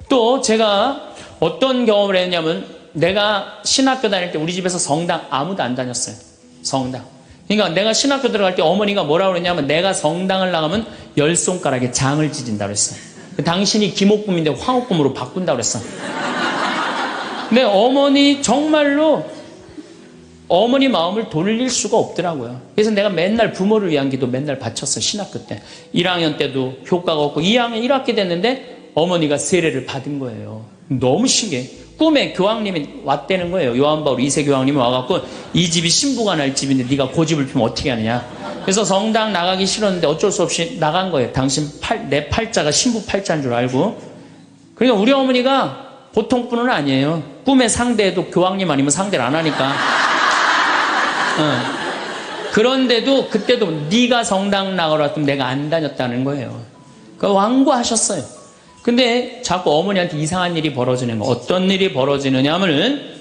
또 제가 어떤 경험을 했냐면 내가 신학교 다닐 때 우리 집에서 성당 아무도 안 다녔어요. 성당. 그러니까 내가 신학교 들어갈 때 어머니가 뭐라고 그랬냐면 내가 성당을 나가면 10손가락에 장을 찢은다고 그랬어요. 당신이 김옥금인데 황옥금으로 바꾼다고 그랬어. 근데 어머니 정말로 어머니 마음을 돌릴 수가 없더라고요. 그래서 내가 맨날 부모를 위한 기도 맨날 바쳤어요. 신학교 때. 1학년 때도 효과가 없고 2학년 1학기 됐는데 어머니가 세례를 받은 거예요. 너무 신기해. 꿈에 교황님이 왔다는 거예요. 요한바울 2세 교황님이 와갖고 이 집이 신부가 날 집인데 네가 고집을 피우면 어떻게 하느냐. 그래서 성당 나가기 싫었는데 어쩔 수 없이 나간 거예요. 당신 내 팔자가 신부 팔자인 줄 알고. 그러니까 우리 어머니가 보통 분은 아니에요. 꿈에 상대해도 교황님 아니면 상대를 안 하니까. 그런데도 그때도 네가 성당 나가라 했으면 내가 안 다녔다는 거예요. 그러니까 완고하셨어요. 근데 자꾸 어머니한테 이상한 일이 벌어지는 거. 어떤 일이 벌어지느냐 하면은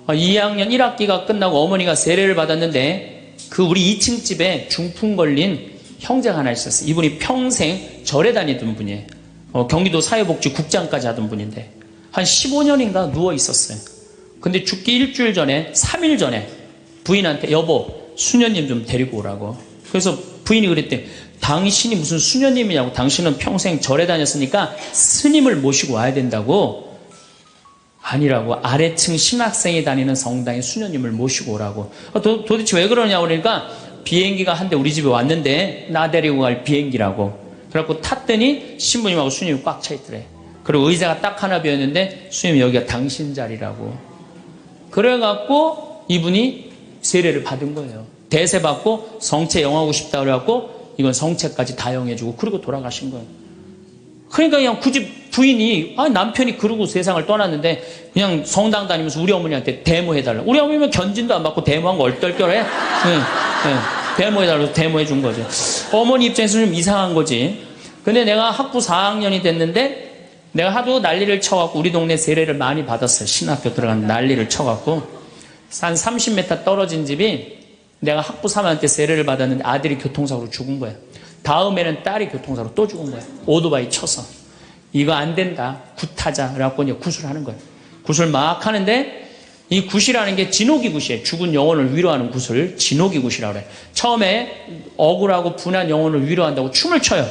2학년 1학기가 끝나고 어머니가 세례를 받았는데 그 우리 2층 집에 중풍 걸린 형제가 하나 있었어요. 이분이 평생 절에 다니던 분이에요. 경기도 사회복지국장까지 하던 분인데 한 15년인가 누워 있었어요. 근데 죽기 일주일 전에 3일 전에 부인한테 여보 수녀님 좀 데리고 오라고. 그래서 부인이 그랬대. 당신이 무슨 수녀님이냐고. 당신은 평생 절에 다녔으니까 스님을 모시고 와야 된다고. 아니라고. 아래층 신학생이 다니는 성당에 수녀님을 모시고 오라고. 도대체 왜 그러냐고 그러니까 비행기가 한 대 우리 집에 왔는데 나 데리고 갈 비행기라고. 그래갖고 탔더니 신부님하고 수녀님이 꽉 차 있더래. 그리고 의자가 딱 하나 비었는데 수녀님이 여기가 당신 자리라고. 그래갖고 이분이 세례를 받은 거예요. 대세 받고 성체 영하고 싶다 그래갖고 이건 성체까지 다 영해주고 그리고 돌아가신 거예요. 그러니까 그냥 굳이 부인이 남편이 그러고 세상을 떠났는데 그냥 성당 다니면서 우리 어머니한테 데모해달라. 우리 어머니는 견진도 안 받고 데모한 거 얼떨결해. 데모해달라고 데모해준 거죠. 어머니 입장에서 좀 이상한 거지. 근데 내가 학부 4학년이 됐는데 내가 하도 난리를 쳐갖고 우리 동네 세례를 많이 받았어요. 신학교 들어간 난리를 쳐갖고 한 30m 떨어진 집이 내가 학부 3학년 때 세례를 받았는데 아들이 교통사고로 죽은 거야. 다음에는 딸이 교통사고로 또 죽은 거야. 오토바이 쳐서. 이거 안 된다. 굿하자. 그래갖고 이제 굿을 하는 거야. 굿을 막 하는데 이 굿이라는 게 진호기 굿이에요. 죽은 영혼을 위로하는 굿을 진호기 굿이라고 그래. 처음에 억울하고 분한 영혼을 위로한다고 춤을 춰요.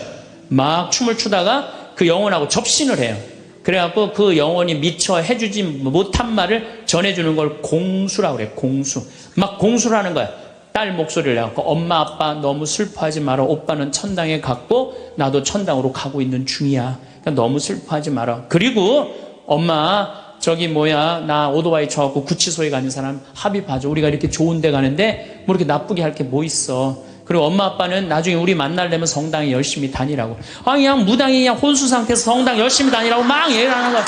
막 춤을 추다가 그 영혼하고 접신을 해요. 그래갖고 그 영혼이 미처 해주지 못한 말을 전해주는 걸 공수라고 그래. 공수. 막 공수를 하는 거야. 딸 목소리를 내갖고 엄마 아빠 너무 슬퍼하지 마라. 오빠는 천당에 갔고 나도 천당으로 가고 있는 중이야. 그러니까 너무 슬퍼하지 마라. 그리고 엄마 저기 나 오토바이 쳐갖고 구치소에 가는 사람 합의 봐줘. 우리가 이렇게 좋은 데 가는데 뭐 이렇게 나쁘게 할 게 뭐 있어. 그리고 엄마 아빠는 나중에 우리 만나려면 성당에 열심히 다니라고. 그냥 무당이 그냥 혼수 상태에서 성당 열심히 다니라고 막 얘기를 하는 거야.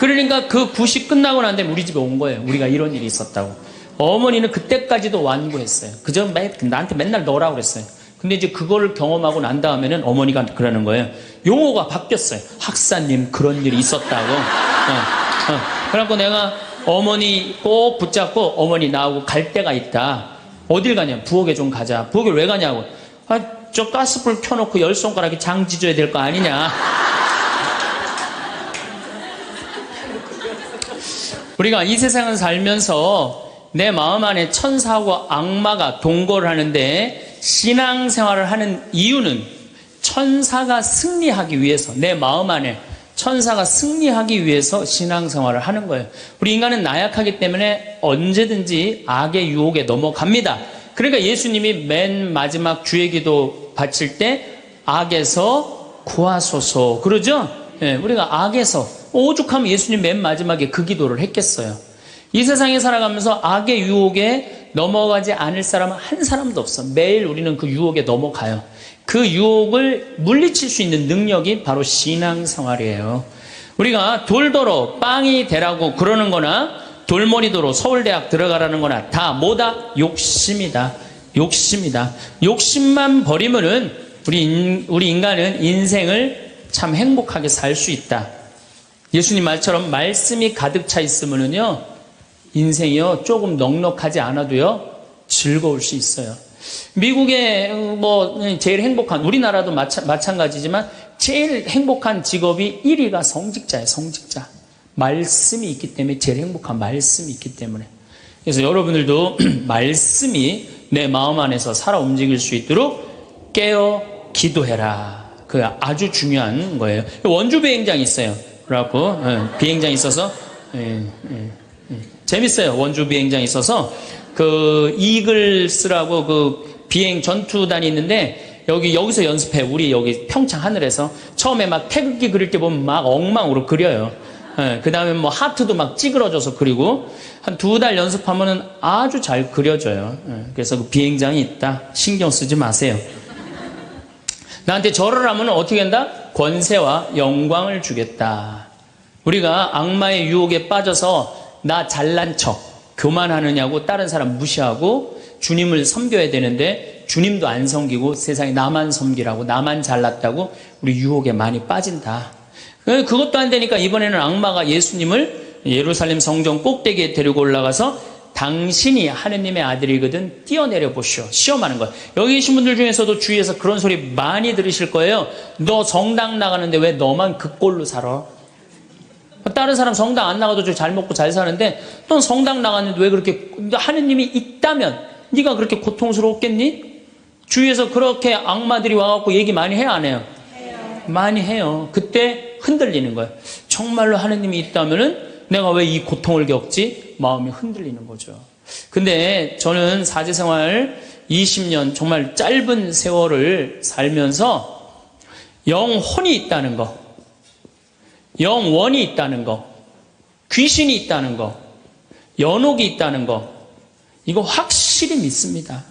그러니까 그 굿이 끝나고 난 다음에 우리 집에 온 거예요. 우리가 이런 일이 있었다고. 어머니는 그때까지도 완고했어요. 그저 나한테 맨날 넣으라고 그랬어요. 근데 이제 그걸 경험하고 난 다음에는 어머니가 그러는 거예요. 용어가 바뀌었어요. 학사님 그런 일이 있었다고. 그래갖고 내가 어머니 꼭 붙잡고 어머니 나하고 갈 데가 있다. 어딜 가냐? 부엌에 좀 가자. 부엌에 왜 가냐고. 저 가스불 켜놓고 10손가락에 장 지져야 될 거 아니냐. 우리가 이 세상을 살면서 내 마음 안에 천사하고 악마가 동거를 하는데 신앙생활을 하는 이유는 천사가 승리하기 위해서, 내 마음 안에 천사가 승리하기 위해서 신앙생활을 하는 거예요. 우리 인간은 나약하기 때문에 언제든지 악의 유혹에 넘어갑니다. 그러니까 예수님이 맨 마지막 주의 기도 바칠 때 악에서 구하소서 그러죠? 우리가 악에서 오죽하면 예수님 맨 마지막에 그 기도를 했겠어요. 이 세상에 살아가면서 악의 유혹에 넘어가지 않을 사람은 한 사람도 없어. 매일 우리는 그 유혹에 넘어가요. 그 유혹을 물리칠 수 있는 능력이 바로 신앙생활이에요. 우리가 돌도로 빵이 되라고 그러는 거나 돌머리도로 서울대학 들어가라는 거나 다 뭐다? 욕심이다. 욕심이다. 욕심만 버리면은 우리 인간은 인생을 참 행복하게 살 수 있다. 예수님 말처럼 말씀이 가득 차 있으면은요, 인생이요, 조금 넉넉하지 않아도요, 즐거울 수 있어요. 미국의 제일 행복한, 우리나라도 마찬가지지만 제일 행복한 직업이 1위가 성직자예요. 성직자. 말씀이 있기 때문에 제일 행복한 말씀이 있기 때문에. 그래서 여러분들도 말씀이 내 마음 안에서 살아 움직일 수 있도록 깨어 기도해라. 그 아주 중요한 거예요. 원주 비행장이 있어요. 그래갖고 비행장이 있어서 재밌어요. 원주 비행장이 있어서 그 이글스라고 그 비행 전투단이 있는데 여기서 연습해. 우리 여기 평창 하늘에서 처음에 막 태극기 그릴 때 보면 막 엉망으로 그려요. 그 다음에 뭐 하트도 막 찌그러져서 그리고 한 2달 연습하면은 아주 잘 그려져요. 그래서 그 비행장이 있다. 신경 쓰지 마세요. 나한테 절을 하면 어떻게 한다? 권세와 영광을 주겠다. 우리가 악마의 유혹에 빠져서 나 잘난 척, 교만하느냐고 다른 사람 무시하고 주님을 섬겨야 되는데 주님도 안 섬기고 세상에 나만 섬기라고 나만 잘났다고 우리 유혹에 많이 빠진다. 그것도 안 되니까 이번에는 악마가 예수님을 예루살렘 성전 꼭대기에 데리고 올라가서 당신이 하느님의 아들이거든 뛰어내려 보시오. 시험하는 거예요. 여기 계신 분들 중에서도 주위에서 그런 소리 많이 들으실 거예요. 너 성당 나가는데 왜 너만 그 꼴로 살아? 다른 사람 성당 안 나가도 잘 먹고 잘 사는데 넌 성당 나갔는데 왜 그렇게 하느님이 있다면 네가 그렇게 고통스러웠겠니? 주위에서 그렇게 악마들이 와갖고 얘기 많이 해요 안 해요? 해요. 많이 해요. 그때 흔들리는 거예요. 정말로 하느님이 있다면은 내가 왜 이 고통을 겪지? 마음이 흔들리는 거죠. 근데 저는 사제생활 20년 정말 짧은 세월을 살면서 영혼이 있다는 거, 영원이 있다는 거, 귀신이 있다는 거, 연옥이 있다는 거, 이거 확실히 믿습니다.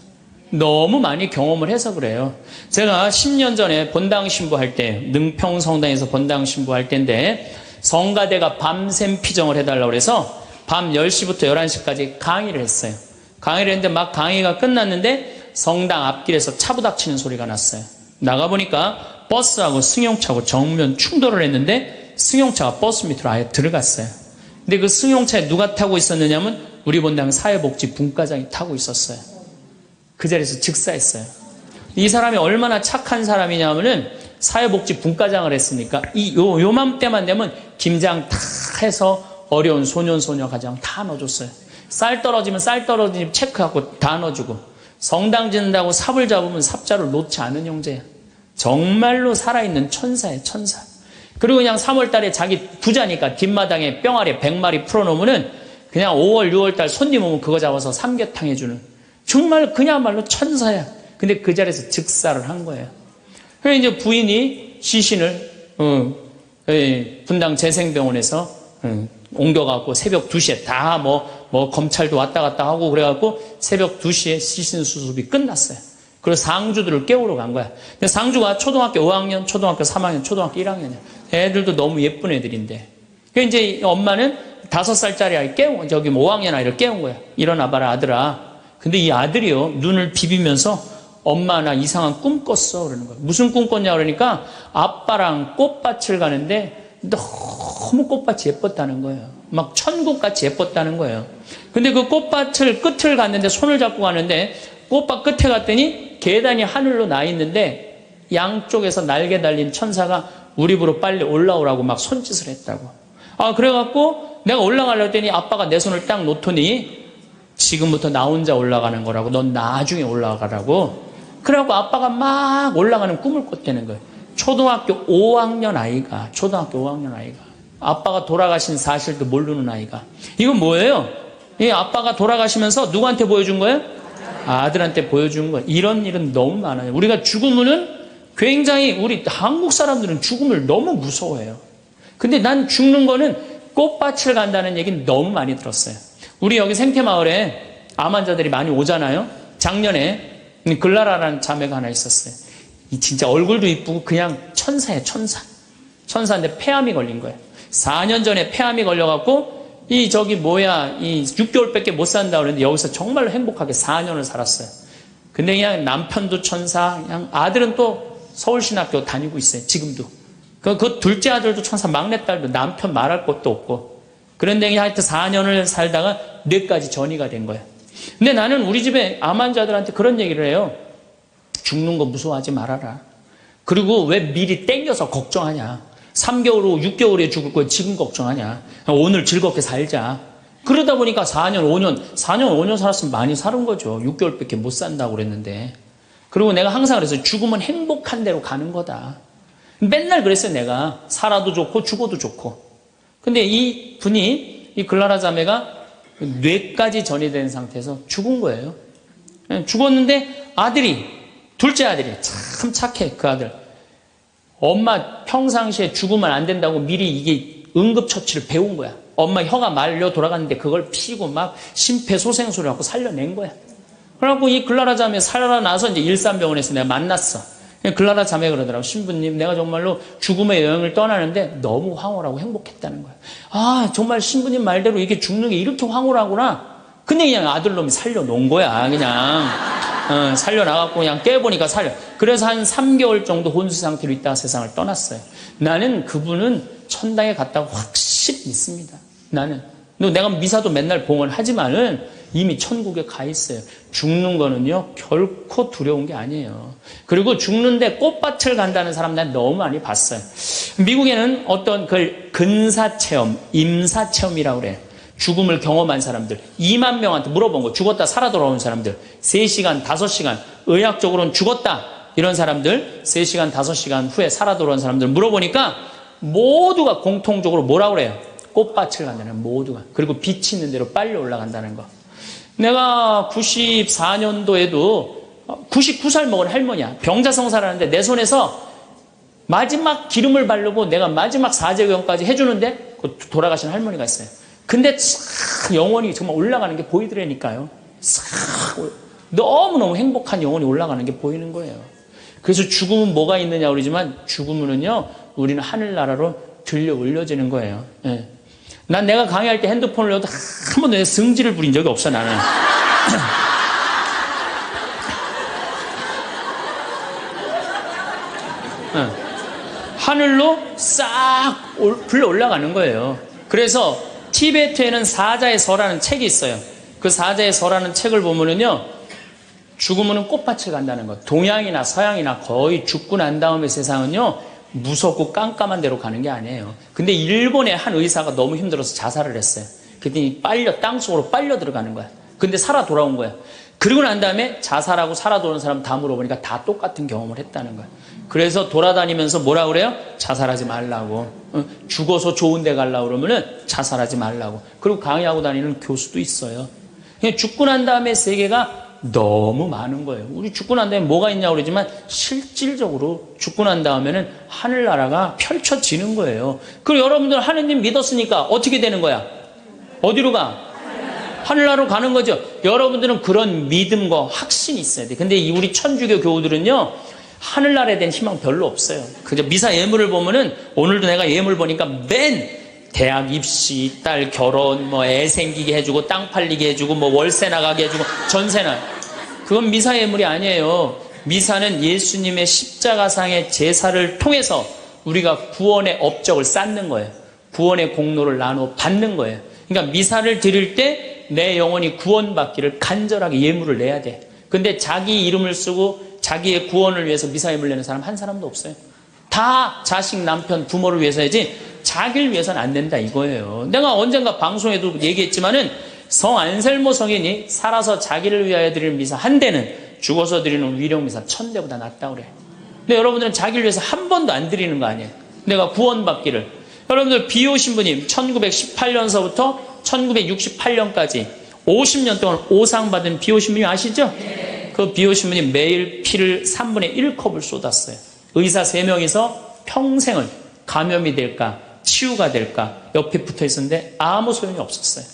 너무 많이 경험을 해서 그래요. 제가 10년 전에 본당 신부할 때, 능평 성당에서 본당 신부할 때인데 성가대가 밤샘 피정을 해달라고 해서 밤 10시부터 11시까지 강의를 했어요. 강의를 했는데 막 강의가 끝났는데 성당 앞길에서 차 부닥치는 소리가 났어요. 나가보니까 버스하고 승용차하고 정면 충돌을 했는데 승용차가 버스 밑으로 아예 들어갔어요. 근데 그 승용차에 누가 타고 있었느냐면 우리 본당 사회복지 분과장이 타고 있었어요. 그 자리에서 즉사했어요. 이 사람이 얼마나 착한 사람이냐면은 사회복지 분과장을 했으니까 요맘때만 되면 김장 다 해서 어려운 소년 소녀 가정 다 넣어줬어요. 쌀 떨어지면 쌀 떨어지면 체크하고 다 넣어주고 성당 짓는다고 삽을 잡으면 삽자를 놓지 않은 형제야. 정말로 살아있는 천사예요. 천사. 그리고 그냥 3월달에 자기 부자니까 뒷마당에 뿅아리 100마리 풀어놓으면은 그냥 5월 6월달 손님 오면 그거 잡아서 삼계탕 해주는 정말 그야말로 천사야. 근데 그 자리에서 즉사를 한 거예요. 그래서 이제 부인이 시신을 분당 재생병원에서 옮겨갖고 새벽 2시에 다 뭐 검찰도 왔다 갔다 하고 그래갖고 새벽 2시에 시신 수습이 끝났어요. 그래서 상주들을 깨우러 간 거야. 근데 상주가 초등학교 5학년, 초등학교 3학년, 초등학교 1학년이야. 애들도 너무 예쁜 애들인데. 그래서 이제 엄마는 5살짜리 아이 저기 5학년 아이를 깨운 거야. 일어나봐라 아들아. 근데 이 아들이요 눈을 비비면서 엄마 나 이상한 꿈 꿨어 그러는 거야. 무슨 꿈 꿨냐 그러니까 아빠랑 꽃밭을 가는데 너무 꽃밭이 예뻤다는 거예요. 막 천국같이 예뻤다는 거예요. 근데 그 꽃밭을 끝을 갔는데 손을 잡고 가는데 꽃밭 끝에 갔더니 계단이 하늘로 나 있는데 양쪽에서 날개 달린 천사가 우리 집으로 빨리 올라오라고 막 손짓을 했다고. 그래갖고 내가 올라가려고 했더니 아빠가 내 손을 딱 놓더니 지금부터 나 혼자 올라가는 거라고 넌 나중에 올라가라고. 그래갖고 아빠가 막 올라가는 꿈을 꿨다는 거예요. 초등학교 5학년 아이가 아빠가 돌아가신 사실도 모르는 아이가. 이건 뭐예요? 이 아빠가 돌아가시면서 누구한테 보여준 거예요? 아들한테 보여준 거예요. 이런 일은 너무 많아요. 우리가 죽으면은 굉장히 우리 한국 사람들은 죽음을 너무 무서워해요. 근데 난 죽는 거는 꽃밭을 간다는 얘기는 너무 많이 들었어요. 우리 여기 생태마을에 암 환자들이 많이 오잖아요. 작년에 글라라라는 자매가 하나 있었어요. 이 진짜 얼굴도 이쁘고 그냥 천사예요. 천사인데 폐암이 걸린 거예요. 4년 전에 폐암이 걸려갖고 이 6개월밖에 못 산다 그랬는데 여기서 정말로 행복하게 4년을 살았어요. 근데 그냥 남편도 천사, 그냥 아들은 또 서울신학교 다니고 있어요. 지금도. 그 둘째 아들도 천사, 막내딸도 남편 말할 것도 없고. 그런데 하여튼 4년을 살다가 뇌까지 전이가 된 거예요. 근데 나는 우리 집에 암 환자들한테 그런 얘기를 해요. 죽는 거 무서워하지 말아라. 그리고 왜 미리 땡겨서 걱정하냐. 3개월 후 6개월에 죽을 거 지금 걱정하냐. 오늘 즐겁게 살자. 그러다 보니까 4년 5년 살았으면 많이 사는 거죠. 6개월밖에 못 산다고 그랬는데. 그리고 내가 항상 그래서 죽으면 행복한 대로 가는 거다. 맨날 그랬어요. 내가 살아도 좋고 죽어도 좋고. 근데 이 분이, 이 글라라 자매가 뇌까지 전이 된 상태에서 죽은 거예요. 죽었는데 둘째 아들이 참 착해. 그 아들. 엄마 평상시에 죽으면 안 된다고 미리 이게 응급처치를 배운 거야. 엄마 혀가 말려 돌아갔는데 그걸 피고 막 심폐소생술을 하고 살려낸 거야. 그래갖고 이 글라라 자매 살아나서 이제 일산병원에서 내가 만났어. 글라라 자매 그러더라고. 신부님, 내가 정말로 죽음의 여행을 떠나는데 너무 황홀하고 행복했다는 거야. 아, 정말 신부님 말대로 이게 죽는 게 이렇게 황홀하구나. 근데 그냥 아들놈이 살려놓은 거야. 그냥 살려나갖고 그냥 깨보니까 그래서 한 3개월 정도 혼수 상태로 있다가 세상을 떠났어요. 나는 그분은 천당에 갔다고 확실히 믿습니다. 나는. 내가 미사도 맨날 봉헌하지만은 이미 천국에 가 있어요. 죽는 거는요, 결코 두려운 게 아니에요. 그리고 죽는데 꽃밭을 간다는 사람 난 너무 많이 봤어요. 미국에는 어떤 그 근사체험, 임사체험이라고 그래요. 죽음을 경험한 사람들 2만 명한테 물어본 거. 죽었다 살아 돌아온 사람들 3시간, 5시간, 의학적으로는 죽었다 이런 사람들 3시간, 5시간 후에 살아 돌아온 사람들 물어보니까 모두가 공통적으로 뭐라고 그래요? 꽃밭을 간다는, 모두가. 그리고 빛이 있는 대로 빨리 올라간다는 거. 내가 94년도에도 99살 먹은 할머니야. 병자성사를 하는데 내 손에서 마지막 기름을 바르고 내가 마지막 사제경까지 해주는데 돌아가신 할머니가 있어요. 근데 싹 영혼이 정말 올라가는 게 보이더라니까요. 싹 너무너무 행복한 영혼이 올라가는 게 보이는 거예요. 그래서 죽음은 뭐가 있느냐 그러지만 죽음은요, 우리는 하늘나라로 들려 올려지는 거예요. 예. 난 내가 강의할 때 핸드폰을 넣어도 한 번도 내 승질을 부린 적이 없어, 나는. 하늘로 싹 불러 올라가는 거예요. 그래서 티베트에는 사자의 서라는 책이 있어요. 그 사자의 서라는 책을 보면은요, 죽으면 꽃밭을 간다는 거. 동양이나 서양이나 거의 죽고 난 다음에 세상은요, 무섭고 깜깜한 데로 가는 게 아니에요. 근데 일본의 한 의사가 너무 힘들어서 자살을 했어요. 그랬더니 땅속으로 빨려 들어가는 거야. 근데 살아 돌아온 거야. 그리고 난 다음에 자살하고 살아 돌아온 사람 다 물어보니까 다 똑같은 경험을 했다는 거야. 그래서 돌아다니면서 뭐라 그래요? 자살하지 말라고. 죽어서 좋은 데 가려고 그러면은 자살하지 말라고. 그리고 강의하고 다니는 교수도 있어요. 그냥 죽고 난 다음에 세계가 너무 많은 거예요. 우리 죽고 난 다음에 뭐가 있냐고 그러지만 실질적으로 죽고 난 다음에는 하늘나라가 펼쳐지는 거예요. 그리고 여러분들 하느님 믿었으니까 어떻게 되는 거야? 어디로 가? 하늘나라로 가는 거죠. 여러분들은 그런 믿음과 확신이 있어야 돼. 근데 우리 천주교 교우들은요, 하늘나라에 대한 희망 별로 없어요. 그저 미사 예물을 보면은, 오늘도 내가 예물 보니까 맨 대학 입시, 딸 결혼, 뭐 애 생기게 해주고, 땅 팔리게 해주고, 뭐 월세 나가게 해주고, 전세나. 그건 미사 예물이 아니에요. 미사는 예수님의 십자가상의 제사를 통해서 우리가 구원의 업적을 쌓는 거예요. 구원의 공로를 나누어 받는 거예요. 그러니까 미사를 드릴 때 내 영혼이 구원받기를 간절하게 예물을 내야 돼. 근데 자기 이름을 쓰고 자기의 구원을 위해서 미사 예물 내는 사람 한 사람도 없어요. 다 자식, 남편, 부모를 위해서야지 자기를 위해서는 안 된다 이거예요. 내가 언젠가 방송에도 얘기했지만은 성 안셀모 성인이 살아서 자기를 위하여 드리는 미사 한 대는 죽어서 드리는 위령 미사 1000대보다 낫다고 그래. 근데 여러분들은 자기를 위해서 한 번도 안 드리는 거 아니에요. 내가 구원받기를. 여러분들 비오 신부님 1918년서부터 1968년까지 50년 동안 오상받은 비오 신부님 아시죠? 그 비오 신부님 매일 피를 3분의 1컵을 쏟았어요. 의사 3명이서 평생을 감염이 될까 치유가 될까 옆에 붙어 있었는데 아무 소용이 없었어요.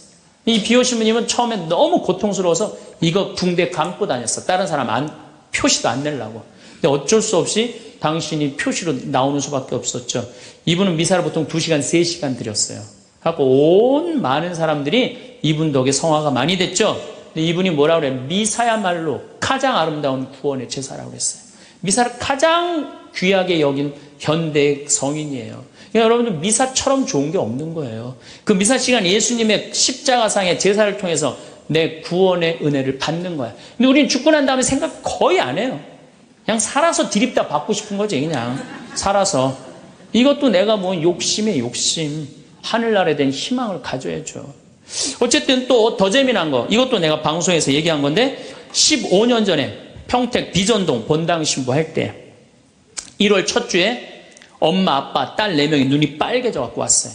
이 비오 신부님은 처음에 너무 고통스러워서 이거 붕대 감고 다녔어. 다른 사람 표시도 안 내려고. 근데 어쩔 수 없이 당신이 표시로 나오는 수밖에 없었죠. 이분은 미사를 보통 2시간, 3시간 드렸어요. 하고 온 많은 사람들이 이분 덕에 성화가 많이 됐죠. 근데 이분이 뭐라고 그래요? 미사야말로 가장 아름다운 구원의 제사라고 그랬어요. 미사를 가장 귀하게 여긴 현대 성인이에요. 그러니까 여러분들 미사처럼 좋은 게 없는 거예요. 그 미사 시간 예수님의 십자가상의 제사를 통해서 내 구원의 은혜를 받는 거야. 근데 우리는 죽고 난 다음에 생각 거의 안 해요. 그냥 살아서 디립다 받고 싶은 거지, 그냥. 살아서. 이것도 내가 뭐 욕심에 욕심. 하늘나라에 대한 희망을 가져야죠. 어쨌든 또 더 재미난 거. 이것도 내가 방송에서 얘기한 건데 15년 전에 평택 비전동 본당 신부할 때 1월 첫 주에 엄마, 아빠, 딸 4명이 눈이 빨개져 갖고 왔어요.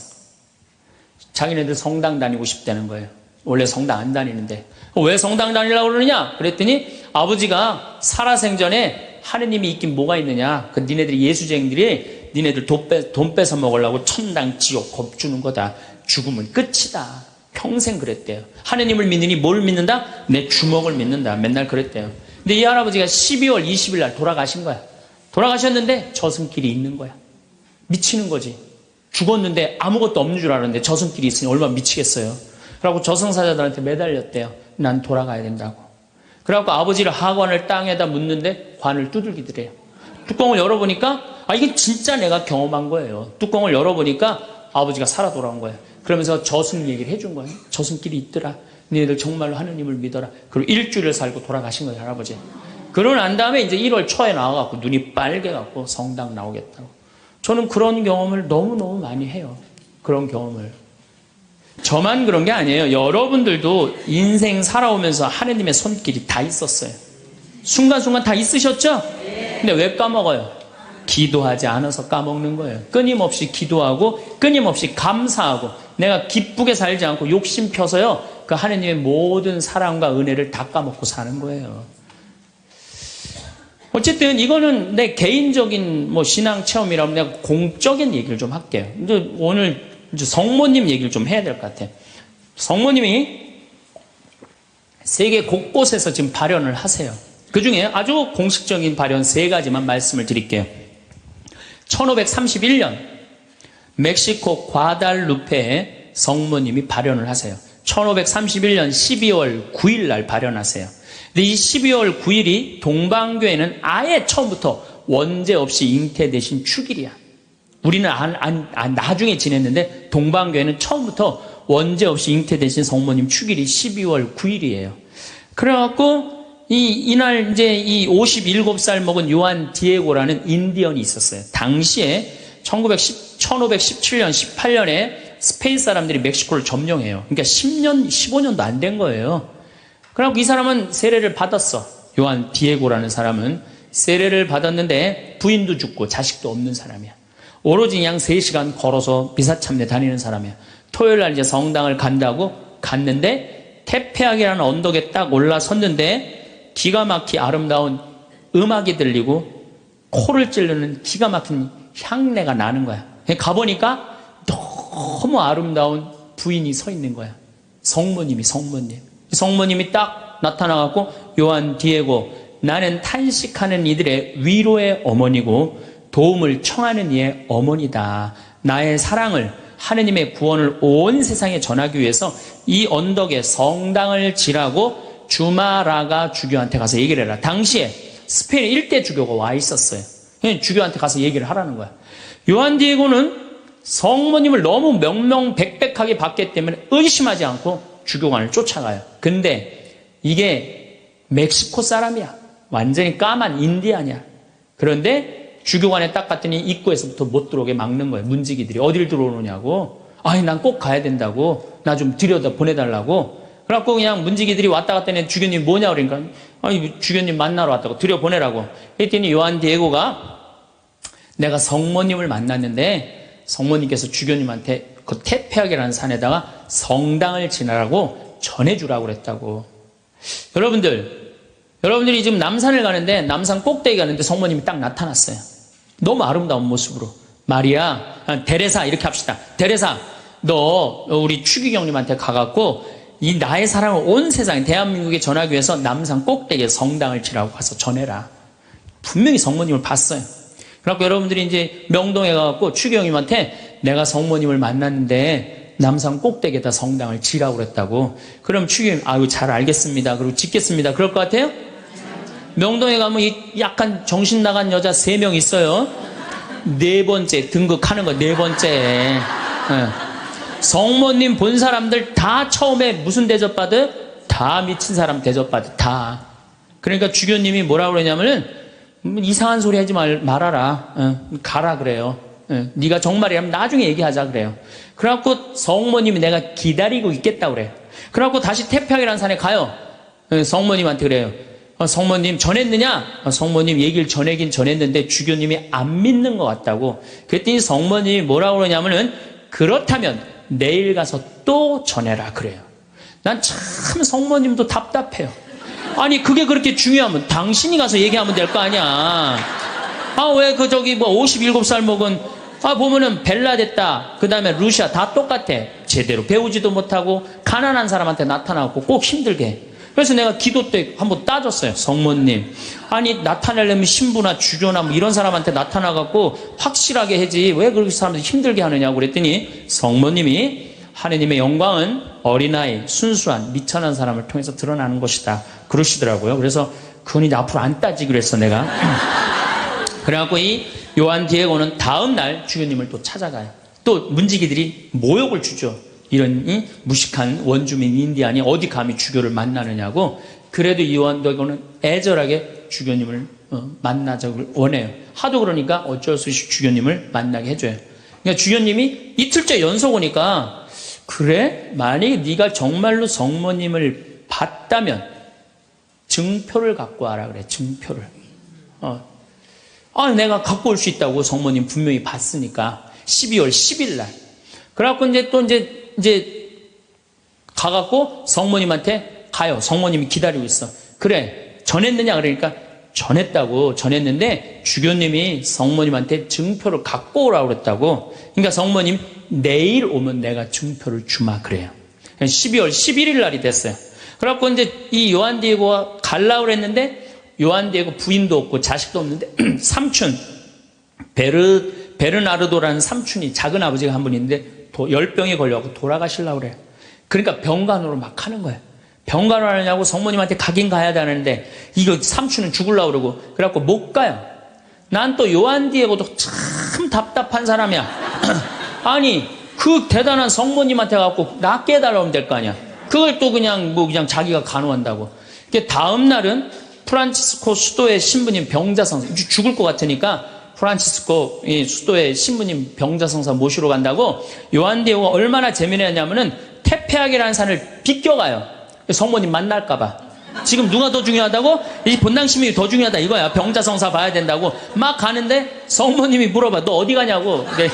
자기네들 성당 다니고 싶다는 거예요. 원래 성당 안 다니는데. 왜 성당 다니려고 그러느냐? 그랬더니 아버지가 살아생전에 하느님이 있긴 뭐가 있느냐? 그 니네들이 예수쟁이들이 니네들 돈 뺏어 먹으려고 천당, 지옥, 겁주는 거다. 죽으면 끝이다. 평생 그랬대요. 하느님을 믿느니 뭘 믿는다? 내 주먹을 믿는다. 맨날 그랬대요. 근데 이 할아버지가 12월 20일 날 돌아가신 거야. 돌아가셨는데 저승길이 있는 거야. 미치는 거지. 죽었는데 아무것도 없는 줄 알았는데 저승길이 있으니 얼마나 미치겠어요. 그래갖고 저승사자들한테 매달렸대요. 난 돌아가야 된다고. 그래갖고 아버지를 하관을 땅에다 묻는데 관을 두들기더래요. 뚜껑을 열어보니까 이게 진짜 내가 경험한 거예요. 뚜껑을 열어보니까 아버지가 살아 돌아온 거예요. 그러면서 저승 얘기를 해준 거예요. 저승길이 있더라. 너희들 정말로 하느님을 믿어라. 그리고 일주일을 살고 돌아가신 거예요, 할아버지. 그러고 난 다음에 이제 1월 초에 나와갖고 눈이 빨개갖고 성당 나오겠다고. 저는 그런 경험을 너무너무 많이 해요. 그런 경험을. 저만 그런 게 아니에요. 여러분들도 인생 살아오면서 하느님의 손길이 다 있었어요. 순간순간 다 있으셨죠? 근데 왜 까먹어요? 기도하지 않아서 까먹는 거예요. 끊임없이 기도하고 끊임없이 감사하고 내가 기쁘게 살지 않고 욕심 펴서요. 그 하느님의 모든 사랑과 은혜를 다 까먹고 사는 거예요. 어쨌든 이거는 내 개인적인 뭐 신앙 체험이라면 내가 공적인 얘기를 좀 할게요. 근데 오늘 이제 성모님 얘기를 좀 해야 될 것 같아요. 성모님이 세계 곳곳에서 지금 발현을 하세요. 그 중에 아주 공식적인 발현 3가지만 말씀을 드릴게요. 1531년 멕시코 과달루페에 성모님이 발현을 하세요. 1531년 12월 9일 날 발현하세요. 근데 이 12월 9일이 동방교회는 아예 처음부터 원죄 없이 잉태되신 축일이야. 우리는 나중에 지냈는데 동방교회는 처음부터 원죄 없이 잉태되신 성모님 축일이 12월 9일이에요. 그래갖고 이날 이제 이 57살 먹은 요한 디에고라는 인디언이 있었어요. 당시에 1517년, 18년에 스페인 사람들이 멕시코를 점령해요. 그러니까 10년, 15년도 안 된 거예요. 그래갖고 이 사람은 세례를 받았어. 요한 디에고라는 사람은 세례를 받았는데 부인도 죽고 자식도 없는 사람이야. 오로지 그냥 3시간 걸어서 미사참례 다니는 사람이야. 토요일 날 이제 성당을 간다고 갔는데 테페악이라는 언덕에 딱 올라섰는데 기가 막히 아름다운 음악이 들리고 코를 찌르는 기가 막힌 향내가 나는 거야. 가보니까 너무 아름다운 부인이 서 있는 거야. 성모님이. 성모님이 딱 나타나갖고 요한 디에고, 나는 탄식하는 이들의 위로의 어머니고 도움을 청하는 이의 어머니다. 나의 사랑을, 하느님의 구원을 온 세상에 전하기 위해서 이 언덕에 성당을 지라고 주마라가 주교한테 가서 얘기를 해라. 당시에 스페인 일대 주교가 와 있었어요. 주교한테 가서 얘기를 하라는 거야. 요한 디에고는 성모님을 너무 명명백백하게 봤기 때문에 의심하지 않고 주교관을 쫓아가요. 근데 이게 멕시코 사람이야. 완전히 까만 인디안이야. 그런데 주교관에 딱 갔더니 입구에서부터 못 들어오게 막는 거예요. 문지기들이. 어딜 들어오느냐고. 아니, 난 꼭 가야 된다고. 나 좀 들여다 보내달라고. 그래갖고 그냥 문지기들이 왔다 갔다 했는데 주교님 뭐냐 그러니까, 아니, 주교님 만나러 왔다고. 들여보내라고. 그랬더니 요한 디에고가 내가 성모님을 만났는데 성모님께서 주교님한테 그 테페악이라는 산에다가 성당을 지나라고 전해주라고 그랬다고. 여러분들이 지금 남산을 가는데 남산 꼭대기 가는데 성모님이 딱 나타났어요. 너무 아름다운 모습으로. 마리아, 데레사 이렇게 합시다. 데레사, 너 우리 추기경님한테 가갖고 이 나의 사랑을 온 세상에 대한민국에 전하기 위해서 남산 꼭대기에 성당을 지라고 가서 전해라. 분명히 성모님을 봤어요. 그래갖고 여러분들이 이제 명동에 가갖고 추기경님한테 내가 성모님을 만났는데 남산 꼭대기에다 성당을 지라고 그랬다고. 그럼 추기경님, 아유, 잘 알겠습니다. 그리고 짓겠습니다. 그럴 것 같아요? 명동에 가면 약간 정신 나간 여자 3명 있어요. 4번째 등극하는 거, 4번째. 성모님 본 사람들 다 처음에 무슨 대접받아요? 다 미친 사람 대접받아요. 다. 그러니까 주교님이 뭐라고 그러냐면은 이상한 소리 하지 말아라. 가라 그래요. 네가 정말이라면 나중에 얘기하자 그래요. 그래갖고 성모님이 내가 기다리고 있겠다 그래요. 그래갖고 다시 태평이라는 산에 가요. 성모님한테 그래요. 성모님 전했느냐? 성모님 얘기를 전하긴 전했는데 주교님이 안 믿는 것 같다고. 그랬더니 성모님이 뭐라고 그러냐면은 그렇다면 내일 가서 또 전해라 그래요. 난 참 성모님도 답답해요. 아니 그게 그렇게 중요하면 당신이 가서 얘기하면 될 거 아니야. 왜 그 저기 뭐 57살 먹은 보면은 벨라 됐다. 그 다음에 루시아 다 똑같아. 제대로 배우지도 못하고 가난한 사람한테 나타나고 꼭 힘들게 해. 그래서 내가 기도 때 한번 따졌어요. 성모님. 아니 나타내려면 신부나 주교나 뭐 이런 사람한테 나타나갖고 확실하게 하지 왜 그렇게 사람들 힘들게 하느냐고 그랬더니 성모님이 하느님의 영광은 어린아이, 순수한, 미천한 사람을 통해서 드러나는 것이다. 그러시더라고요. 그래서 그건 이제 앞으로 안 따지기로 했어 내가. 그래갖고 이 요한 디에고는 다음날 주교님을 또 찾아가요. 또 문지기들이 모욕을 주죠. 이런 무식한 원주민 인디안이 어디 감히 주교를 만나느냐고. 그래도 이 요한 디에고는 애절하게 주교님을 만나자고 원해요. 하도 그러니까 어쩔 수 없이 주교님을 만나게 해줘요. 그러니까 주교님이 이틀째 연속 오니까 그래? 만약에 네가 정말로 성모님을 봤다면 증표를 갖고 와라 그래. 증표를. 내가 갖고 올 수 있다고. 성모님 분명히 봤으니까. 12월 10일 날. 그래갖고 이제 가갖고 성모님한테 가요. 성모님이 기다리고 있어. 그래, 전했느냐? 그러니까 전했다고. 전했는데 주교님이 성모님한테 증표를 갖고 오라고 그랬다고. 그러니까 성모님 내일 오면 내가 증표를 주마 그래요. 12월 11일 날이 됐어요. 그래갖고 이제 이 요한 디에고가 가려고 그랬는데 요한 디에고 부인도 없고 자식도 없는데 삼촌 베르나르도라는 삼촌이 작은 아버지가 한 분 있는데 열병에 걸려갖고 돌아가시려고 그래요. 그러니까 병간호를 막 하는 거예요. 병간호 하느냐고 성모님한테 가긴 가야 되는데 이거 삼촌은 죽으려고 그러고 그래갖고 못 가요. 난 또 요한 디에고도 참 답답한 사람이야. 아니 그 대단한 성모님한테 갖고 낫게 해달라고 하면 될 거 아니야. 그걸 또 그냥 자기가 간호한다고. 다음 날은 프란치스코 수도의 신부님 병자성사, 죽을 것 같으니까 프란치스코 수도의 신부님 병자성사 모시러 간다고. 요한 디에고가 얼마나 재미나냐면은 테페악이라는 산을 비껴가요. 성모님 만날까봐. 지금 누가 더 중요하다고? 이 본당심이 더 중요하다 이거야. 병자성사 봐야 된다고 막 가는데 성모님이 물어봐. 너 어디 가냐고. 네.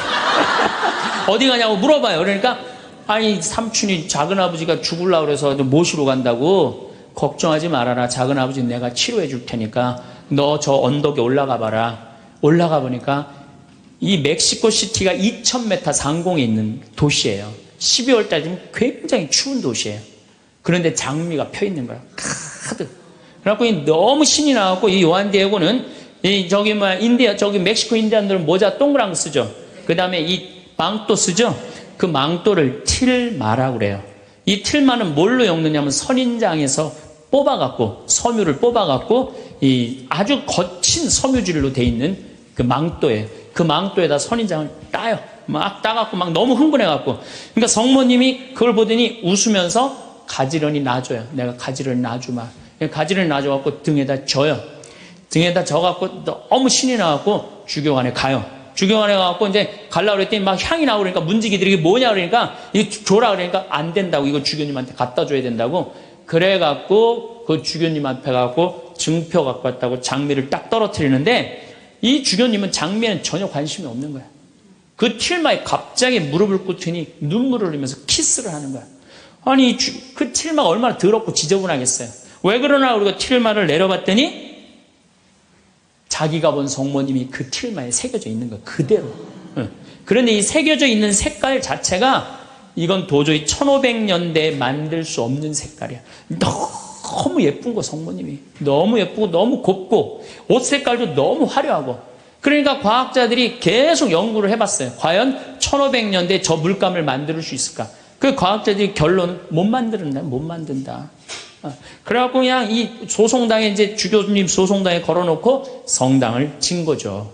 어디 가냐고 물어봐요. 그러니까 아니 삼촌이 작은아버지가 죽으려고 그래서 모시러 간다고. 걱정하지 말아라. 작은아버지 내가 치료해 줄 테니까 너 저 언덕에 올라가 봐라. 올라가 보니까 이 멕시코 시티가 2000m 상공에 있는 도시예요. 12월 달이면 굉장히 추운 도시예요. 그런데 장미가 펴 있는 거야. 가득. 그래갖고 너무 신이 나갖고 이 요한 디에고는 저기 멕시코 인디안들은 모자 동그란 거 쓰죠. 그 다음에 이 망토 쓰죠. 그 망토를 틸마라고 그래요. 이 틸마는 뭘로 엮느냐면 선인장에서 뽑아갖고 섬유를 뽑아갖고 이 아주 거친 섬유질로 돼 있는 그 망토예요. 그 망토에다 선인장을 따요. 막 따갖고 막 너무 흥분해갖고. 그러니까 성모님이 그걸 보더니 웃으면서 가지런히 놔줘요. 내가 가지런히 놔주마. 가지런히 놔줘갖고 등에다 져요. 등에다 져갖고 너무 신이 나갖고 주교관에 가요. 주교관에 가갖고 이제 가려고 그랬더니 막 향이 나고 그러니까 문지기들이 이게 뭐냐 그러니까 이거 줘라 그러니까 안 된다고. 이거 주교님한테 갖다 줘야 된다고. 그래갖고 그 주교님 앞에 가갖고 증표 갖고 왔다고 장미를 딱 떨어뜨리는데 이 주교님은 장미에는 전혀 관심이 없는 거야. 그 틸마에 갑자기 무릎을 꿇더니 눈물을 흘리면서 키스를 하는 거야. 아니 그 틸마가 얼마나 더럽고 지저분하겠어요. 왜 그러나 우리가 틸마를 내려봤더니 자기가 본 성모님이 그 틸마에 새겨져 있는 거야. 그대로. 그런데 이 새겨져 있는 색깔 자체가 이건 도저히 1500년대에 만들 수 없는 색깔이야. 너무 예쁜 거 성모님이. 너무 예쁘고 너무 곱고 옷 색깔도 너무 화려하고. 그러니까 과학자들이 계속 연구를 해봤어요. 과연 1500년대에 저 물감을 만들 수 있을까? 그 과학자들이 결론은 못 만든다. 그래갖고 그냥 이 소송당에 이제 주교님 소송당에 걸어놓고 성당을 진 거죠.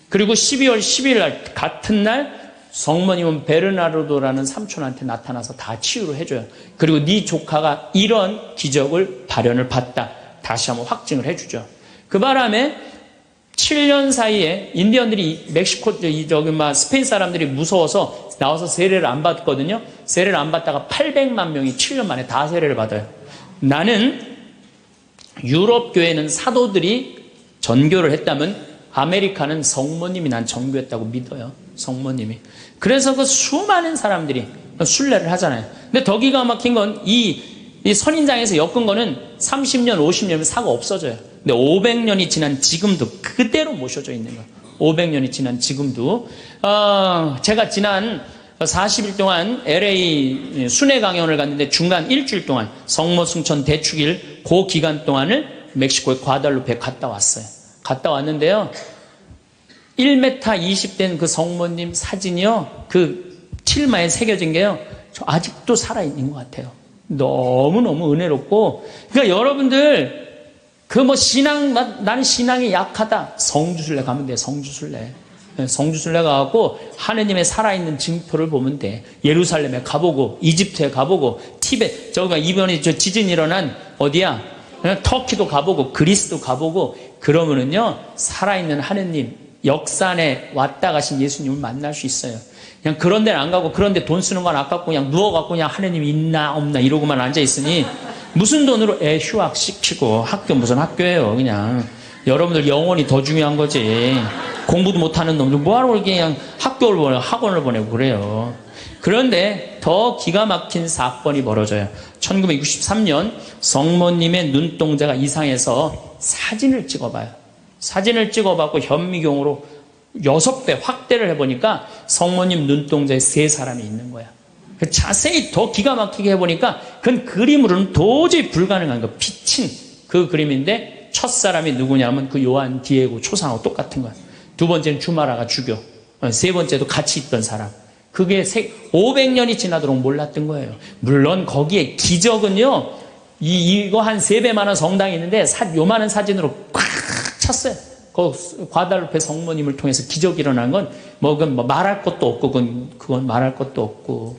그리고 12월 10일 날 같은 날 성모님은 베르나르도라는 삼촌한테 나타나서 다 치유를 해줘요. 그리고 네 조카가 이런 기적을 발현을 봤다. 다시 한번 확증을 해주죠. 그 바람에 7년 사이에 인디언들이 멕시코, 스페인 사람들이 무서워서 나와서 세례를 안 받거든요. 세례를 안 받다가 800만 명이 7년 만에 다 세례를 받아요. 나는 유럽 교회는 사도들이 전교를 했다면 아메리카는 성모님이 난 전교했다고 믿어요. 성모님이. 그래서 그 수많은 사람들이 순례를 하잖아요. 근데 더 기가 막힌 건 이 선인장에서 엮은 거는 30년, 50년이면 사고 없어져요. 근데 500년이 지난 지금도 그대로 모셔져 있는 거예요. 500년이 지난 지금도. 제가 지난 40일 동안 LA 순회 강연을 갔는데 중간 일주일 동안 성모 승천 대축일 그 기간 동안을 멕시코의 과달루페에 갔다 왔어요. 갔다 왔는데요. 1m 20된 그 성모님 사진이요. 그 틸마에 새겨진 게요. 저 아직도 살아있는 것 같아요. 너무너무 은혜롭고. 그러니까 여러분들, 나는 신앙이 약하다. 성주순례 가면 돼, 성주순례. 성주순례 가갖고 하느님의 살아있는 증표를 보면 돼. 예루살렘에 가보고, 이집트에 가보고, 티베트, 이번에 지진 일어난 어디야? 터키도 가보고, 그리스도 가보고, 그러면은요, 살아있는 하느님, 역산에 왔다 가신 예수님을 만날 수 있어요. 그냥 그런 데는 안 가고, 그런데 돈 쓰는 건 아깝고, 그냥 누워갖고, 그냥 하느님이 있나, 없나, 이러고만 앉아있으니, 무슨 돈으로 애 휴학시키고, 학교 무슨 학교예요, 그냥. 여러분들 영혼이 더 중요한 거지. 공부도 못하는 놈들 뭐하러 그냥 학교를 보내고, 학원을 보내고 그래요. 그런데 더 기가 막힌 사건이 벌어져요. 1963년 성모님의 눈동자가 이상해서 사진을 찍어봐요. 사진을 찍어봤고 현미경으로 6배 확대를 해보니까 성모님 눈동자에 3사람이 있는 거야. 자세히 더 기가 막히게 해보니까 그건 그림으로는 도저히 불가능한 거. 비친 그 그림인데 첫사람이 누구냐면 그 요한 디에고 초상하고 똑같은 거야. 두 번째는 주마라가 죽여. 세 번째도 같이 있던 사람. 그게 500년이 지나도록 몰랐던 거예요. 물론 거기에 기적은요, 이거 한 3배만한 성당이 있는데 요만한 사진으로 꽉 찼어요. 그 과달루페 성모님을 통해서 기적이 일어난 건 그건 말할 것도 없고, 그건 말할 것도 없고.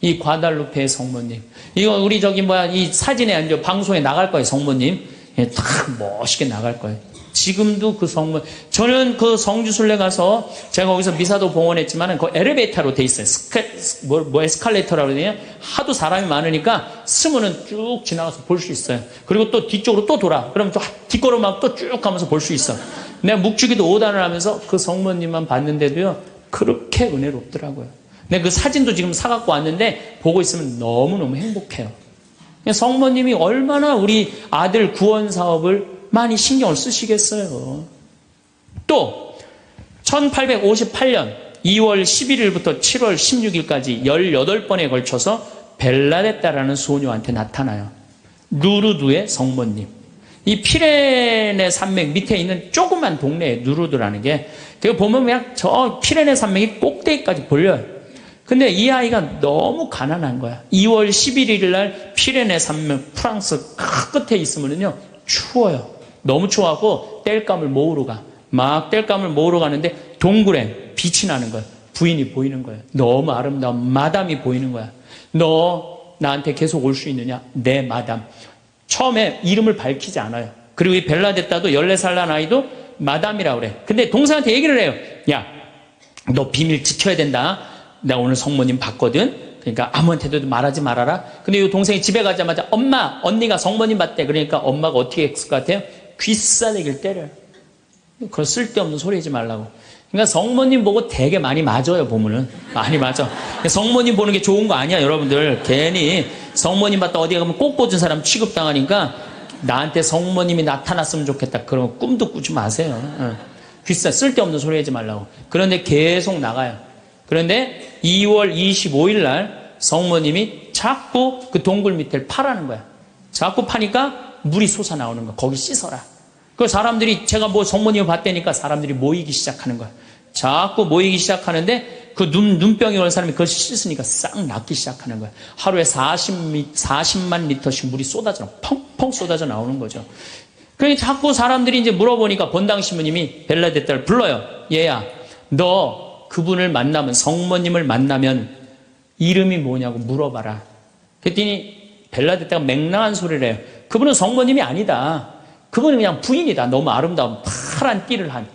이 과달루페 성모님. 이거 우리 이 사진에, 방송에 나갈 거예요, 성모님. 다 멋있게 나갈 거예요. 지금도 그 성모, 저는 그 성주순례 가서 제가 거기서 미사도 봉헌했지만은 그 엘리베이터로 돼 있어요. 에스컬레이터라고 그러네요. 하도 사람이 많으니까 스면은 쭉 지나가서 볼 수 있어요. 그리고 또 뒤쪽으로 또 돌아. 그러면 또 뒷걸음막 또 쭉 가면서 볼 수 있어. 내가 묵주기도 5단을 하면서 그 성모님만 봤는데도요, 그렇게 은혜롭더라고요. 근데 그 사진도 지금 사갖고 왔는데 보고 있으면 너무너무 행복해요. 성모님이 얼마나 우리 아들 구원 사업을 많이 신경을 쓰시겠어요. 또 1858년 2월 11일부터 7월 16일까지 18번에 걸쳐서 벨라데타라는 소녀한테 나타나요. 루르드의 성모님. 이 피레네 산맥 밑에 있는 조그만 동네에 루르드라는 게, 그거 보면 그냥 저 피레네 산맥이 꼭대기까지 보여요. 근데 이 아이가 너무 가난한 거야. 2월 11일 날 피레네 산맥 프랑스 끝에 있으면요, 추워요. 너무 추워하고 땔감을 모으러 가. 막 땔감을 모으러 가는데 동굴에 빛이 나는 거야. 부인이 보이는 거야. 너무 아름다운 마담이 보이는 거야. 너 나한테 계속 올 수 있느냐? 네, 마담. 처음에 이름을 밝히지 않아요. 그리고 이 벨라데타도 14살 난 아이도 마담이라고 그래. 근데 동생한테 얘기를 해요. 야, 너 비밀 지켜야 된다. 내가 오늘 성모님 봤거든. 그러니까 아무한테도 말하지 말아라. 근데 이 동생이 집에 가자마자 엄마, 언니가 성모님 봤대. 그러니까 엄마가 어떻게 했을 것 같아요? 귀싸대기를 때려요. 그거 쓸데없는 소리 하지 말라고. 그러니까 성모님 보고 되게 많이 맞아요, 보면은. 많이 맞아. 성모님 보는 게 좋은 거 아니야, 여러분들. 괜히 성모님 봤다 어디 가면 꼭 꽂은 사람 취급당하니까 나한테 성모님이 나타났으면 좋겠다. 그러면 꿈도 꾸지 마세요. 쓸데없는 소리 하지 말라고. 그런데 계속 나가요. 그런데 2월 25일 날 성모님이 자꾸 그 동굴 밑을 파라는 거야. 자꾸 파니까 물이 솟아나오는 거야. 거기 씻어라. 그 사람들이, 제가 성모님을 봤다니까 사람들이 모이기 시작하는 거야. 자꾸 모이기 시작하는데 그 눈병이 온 사람이 그걸 씻으니까 싹 낫기 시작하는 거야. 하루에 40만 리터씩 물이 펑펑 쏟아져 나오는 거죠. 그러니 자꾸 사람들이 이제 물어보니까 본당 신부님이 벨라데타를 불러요. 얘야, 너 그분을 만나면, 성모님을 만나면 이름이 뭐냐고 물어봐라. 그랬더니 벨라데타가 맹랑한 소리를 해요. 그분은 성모님이 아니다. 그거는 그냥 부인이다. 너무 아름다운 파란 띠를 한.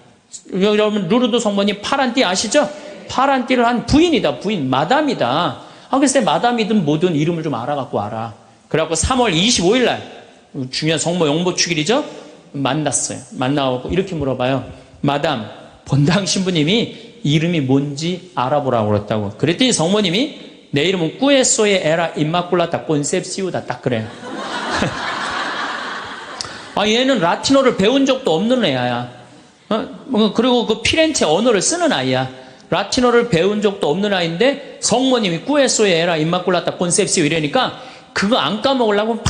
여러분 루르드 성모님 파란 띠 아시죠? 파란 띠를 한 부인이다. 부인, 마담이다. 글쎄 마담이든 뭐든 이름을 좀 알아갖고 와라. 그래갖고 3월 25일 날 중요한 성모 용보축일이죠. 만났어요. 만나고 이렇게 물어봐요. 마담, 본당 신부님이 이름이 뭔지 알아보라고 그랬다고. 그랬더니 성모님이 내 이름은 꾸에소에 에라 임마꿀라타 콘셉시우다 딱 그래요. 얘는 라틴어를 배운 적도 없는 애야. 그리고 그 피렌체 언어를 쓰는 아이야. 라틴어를 배운 적도 없는 아이인데 성모님이 꾸에소에 에라 임마꿀라타 콘셉시우 이러니까 그거 안 까먹으려고 막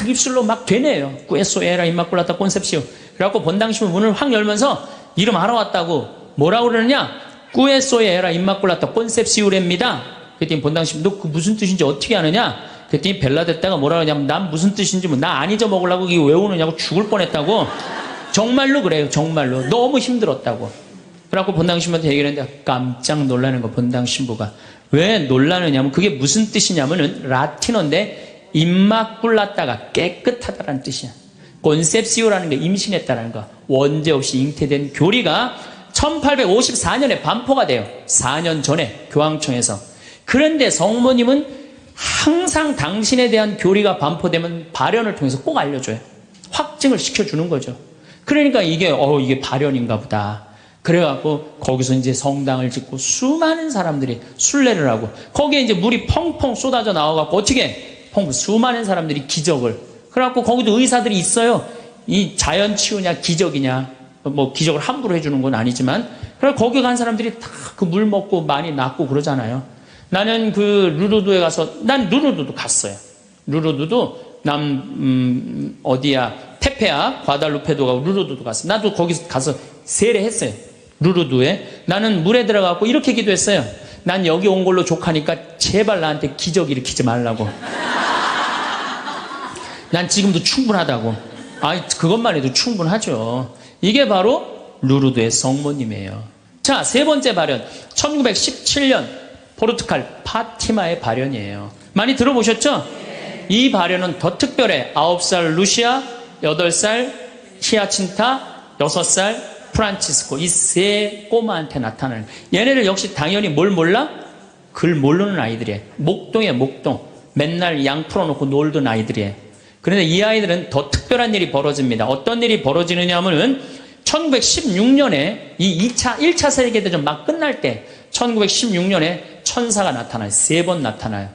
입술로 막 되네요. 꾸에소에 에라 임마꿀라타 콘셉시우. 그래갖고 본당 신부 문을 확 열면서 이름 알아왔다고. 뭐라고 그러느냐? 꾸에소에 에라 임마꿀라타 콘셉시우랍니다. 그랬더니 본당 신부 너 그 무슨 뜻인지 어떻게 아느냐? 그랬더니 벨라데타가 뭐라 그러냐면 난 무슨 뜻인지 나 안 잊어먹으려고 이게 외우느냐고 죽을 뻔했다고. 정말로 그래요. 정말로. 너무 힘들었다고. 그래갖고 본당 신부한테 얘기를 했는데 깜짝 놀라는 거 본당 신부가. 왜 놀라느냐면 그게 무슨 뜻이냐면은 라틴어인데 임마꿀라타가 깨끗하다라는 뜻이야. 콘셉시오라는 게 임신했다라는 거. 원죄 없이 잉태된 교리가 1854년에 반포가 돼요. 4년 전에 교황청에서. 그런데 성모님은 항상 당신에 대한 교리가 반포되면 발현을 통해서 꼭 알려줘요. 확증을 시켜주는 거죠. 그러니까 이게 발현인가 보다. 그래갖고 거기서 이제 성당을 짓고 수많은 사람들이 순례를 하고 거기에 이제 물이 펑펑 쏟아져 나와갖고 어떻게 수많은 사람들이 기적을. 그래갖고 거기도 의사들이 있어요. 이 자연 치유냐 기적이냐. 뭐 기적을 함부로 해주는 건 아니지만 그래 거기 간 사람들이 다 그 물 먹고 많이 낫고 그러잖아요. 나는 그 루르드에 가서 난 루르드도 갔어요. 루르드도 어디야 테페아 과달루페도가 루르드도 갔어. 나도 거기 가서 세례했어요. 루르드에 나는 물에 들어가고 이렇게 기도했어요. 난 여기 온 걸로 족하니까 제발 나한테 기적 일으키지 말라고. 난 지금도 충분하다고. 그것만 해도 충분하죠. 이게 바로 루르드의 성모님이에요. 자, 세 번째 발현. 1917년 포르투갈 파티마의 발현이에요. 많이 들어보셨죠? 이 발현은 더 특별해. 9살 루시아, 8살 히아친타, 6살 프란치스코. 이 세 꼬마한테 나타나는. 얘네들 역시 당연히 뭘 몰라? 글 모르는 아이들이에요. 목동이에요, 목동. 맨날 양 풀어놓고 놀던 아이들이에요. 그런데 이 아이들은 더 특별한 일이 벌어집니다. 어떤 일이 벌어지느냐 하면은 1916년에 이 1차 세계대전 막 끝날 때 1916년에 천사가 나타나요. 3번 나타나요.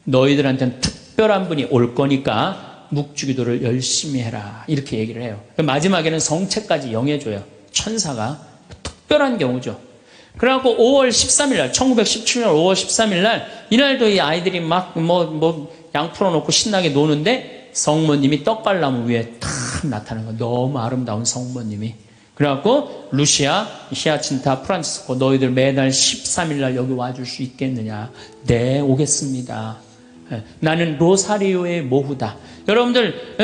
너희들한테는 특별한 분이 올 거니까 묵주기도를 열심히 해라. 이렇게 얘기를 해요. 마지막에는 성체까지 영해줘요. 천사가. 특별한 경우죠. 그래갖고 5월 13일 날 1917년 5월 13일 날 이날도 이 아이들이 막 양 풀어놓고 신나게 노는데 성모님이 떡갈나무 위에 탁 나타나는 거예요. 너무 아름다운 성모님이. 그래갖고 루시아, 히아친타, 프란치스코 너희들 매달 13일 날 여기 와줄 수 있겠느냐. 네, 오겠습니다. 나는 로사리오의 모후다. 여러분들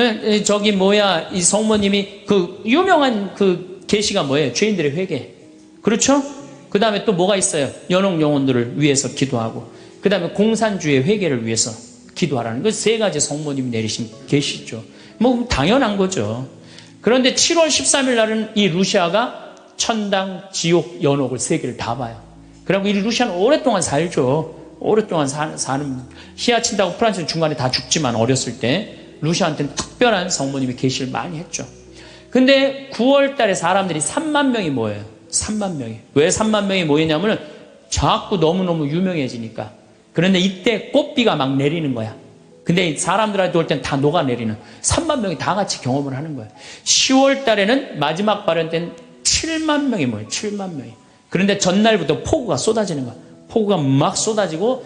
이 성모님이 그 유명한 그 계시가 뭐예요? 죄인들의 회개. 그렇죠? 그 다음에 또 뭐가 있어요? 연옥 영혼들을 위해서 기도하고 그 다음에 공산주의 회개를 위해서 기도하라는 그 세 가지 성모님이 내리신 계시죠. 뭐 당연한 거죠. 그런데 7월 13일 날은 이 루시아가 천당, 지옥, 연옥을 세 개를 다 봐요. 그리고 이 루시아는 오랫동안 살죠. 오랫동안 사는 히아친다고 프란치는 중간에 다 죽지만 어렸을 때 루시아한테는 특별한 성모님이 계시를 많이 했죠. 근데 9월 달에 사람들이 3만 명이 모여요. 3만 명이. 왜 3만 명이 모이냐면은 자꾸 너무너무 유명해지니까. 그런데 이때 꽃비가 막 내리는 거야. 근데 사람들한테 올 땐 다 녹아내리는 3만 명이 다 같이 경험을 하는 거예요. 10월 달에는 마지막 발현 때는 7만 명이 모여요. 7만 명이. 그런데 전날부터 폭우가 쏟아지는 거야. 폭우가 막 쏟아지고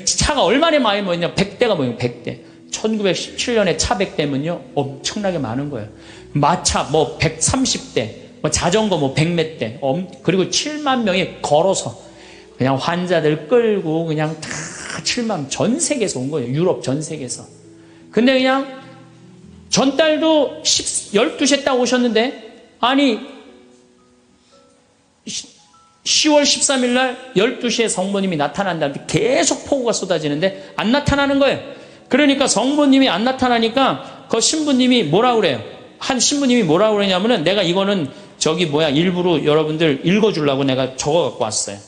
차가 얼마나 많이 모였냐. 100대가 모여요. 100대. 1917년에 차 100대면요. 엄청나게 많은 거예요. 마차 130대, 자전거 100몇 대. 그리고 7만 명이 걸어서 그냥 환자들 끌고 그냥 다 7만 전 세계에서 온 거예요. 유럽 전 세계에서. 근데 그냥 전달도 12시에 딱 오셨는데 아니 10월 13일 날 12시에 성모님이 나타난다는데 계속 폭우가 쏟아지는데 안 나타나는 거예요. 그러니까 성모님이 안 나타나니까 그 신부님이 뭐라 그래요? 한 신부님이 뭐라고 그러냐면은 내가 이거는 일부러 여러분들 읽어주려고 내가 적어 갖고 왔어요.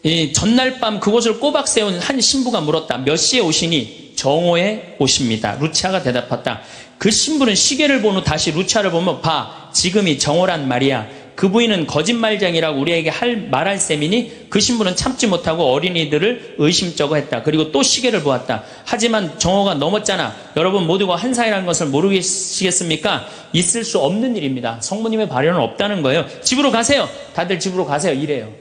이 전날 밤 그곳을 꼬박 세운 한 신부가 물었다. 몇 시에 오시니? 정오에 오십니다. 루치아가 대답했다. 그 신부는 시계를 본 후 다시 루치아를 보며 봐, 지금이 정오란 말이야. 그 부인은 거짓말쟁이라고 우리에게 말할 셈이니 그 신부는 참지 못하고 어린이들을 의심쩍어 했다. 그리고 또 시계를 보았다. 하지만 정오가 넘었잖아. 여러분 모두가 한 사이라는 것을 모르시겠습니까? 있을 수 없는 일입니다. 성모님의 발현은 없다는 거예요. 집으로 가세요. 다들 집으로 가세요. 이래요.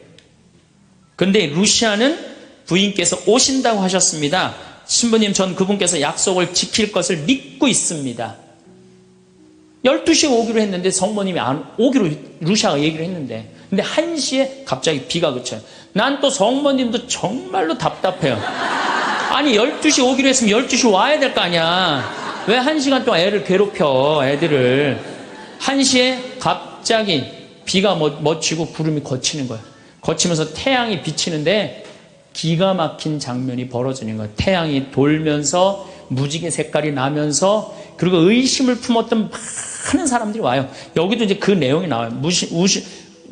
근데 루시아는 부인께서 오신다고 하셨습니다. 신부님, 전 그분께서 약속을 지킬 것을 믿고 있습니다. 12시에 오기로 했는데 성모님이 안 오기로 루시아가 얘기를 했는데, 근데 1시에 갑자기 비가 그쳐요. 난 또 성모님도 정말로 답답해요. 아니 12시 오기로 했으면 12시 와야 될 거 아니야. 왜 1시간 동안 애를 괴롭혀, 애들을. 1시에 갑자기 비가 멎치고 구름이 걷히는 거예요. 거치면서 태양이 비치는데 기가 막힌 장면이 벌어지는 거예요. 태양이 돌면서 무지개 색깔이 나면서, 그리고 의심을 품었던 많은 사람들이 와요. 여기도 이제 그 내용이 나와요.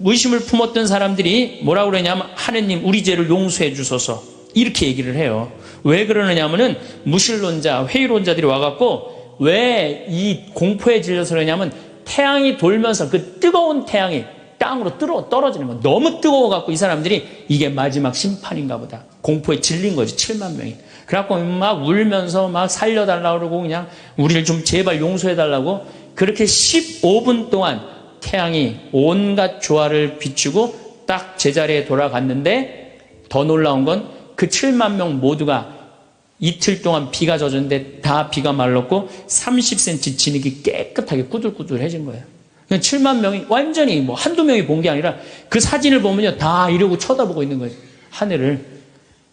의심을 품었던 사람들이 뭐라고 그러냐면, 하느님 우리 죄를 용서해 주소서, 이렇게 얘기를 해요. 왜 그러느냐면은 무신론자, 회의론자들이 와갖고 왜 이 공포에 질려서 그러냐면, 태양이 돌면서 그 뜨거운 태양이 땅으로 떨어지는 거, 너무 뜨거워갖고 이 사람들이 이게 마지막 심판인가 보다, 공포에 질린 거지. 7만 명이. 그래갖고 막 울면서 막 살려달라고 그러고, 그냥 우리를 좀 제발 용서해달라고. 그렇게 15분 동안 태양이 온갖 조화를 비추고 딱 제자리에 돌아갔는데, 더 놀라운 건 그 7만 명 모두가 이틀 동안 비가 젖었는데 다 비가 말랐고 30cm 진흙이 깨끗하게 꾸들꾸들해진 거예요. 7만 명이 완전히 뭐 한두 명이 본 게 아니라 그 사진을 보면요, 다 이러고 쳐다보고 있는 거예요, 하늘을.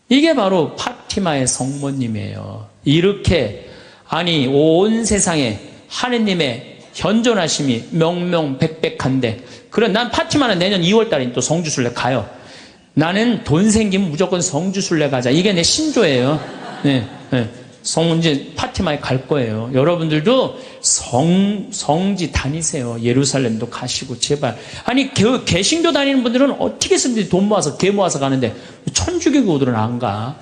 이게 바로 파티마의 성모님이에요. 이렇게, 아니 온 세상에 하느님의 현존하심이 명명백백한데, 그래 난 파티마는 내년 2월달에 또 성주순례 가요. 나는 돈 생기면 무조건 성주순례 가자, 이게 내 신조예요. 네, 네. 이제 파티마에 갈 거예요. 여러분들도 성지 다니세요. 예루살렘도 가시고 제발. 아니 개신교 다니는 분들은 어떻게 해서든지 돈 모아서 개 모아서 가는데 천주교들은 안 가.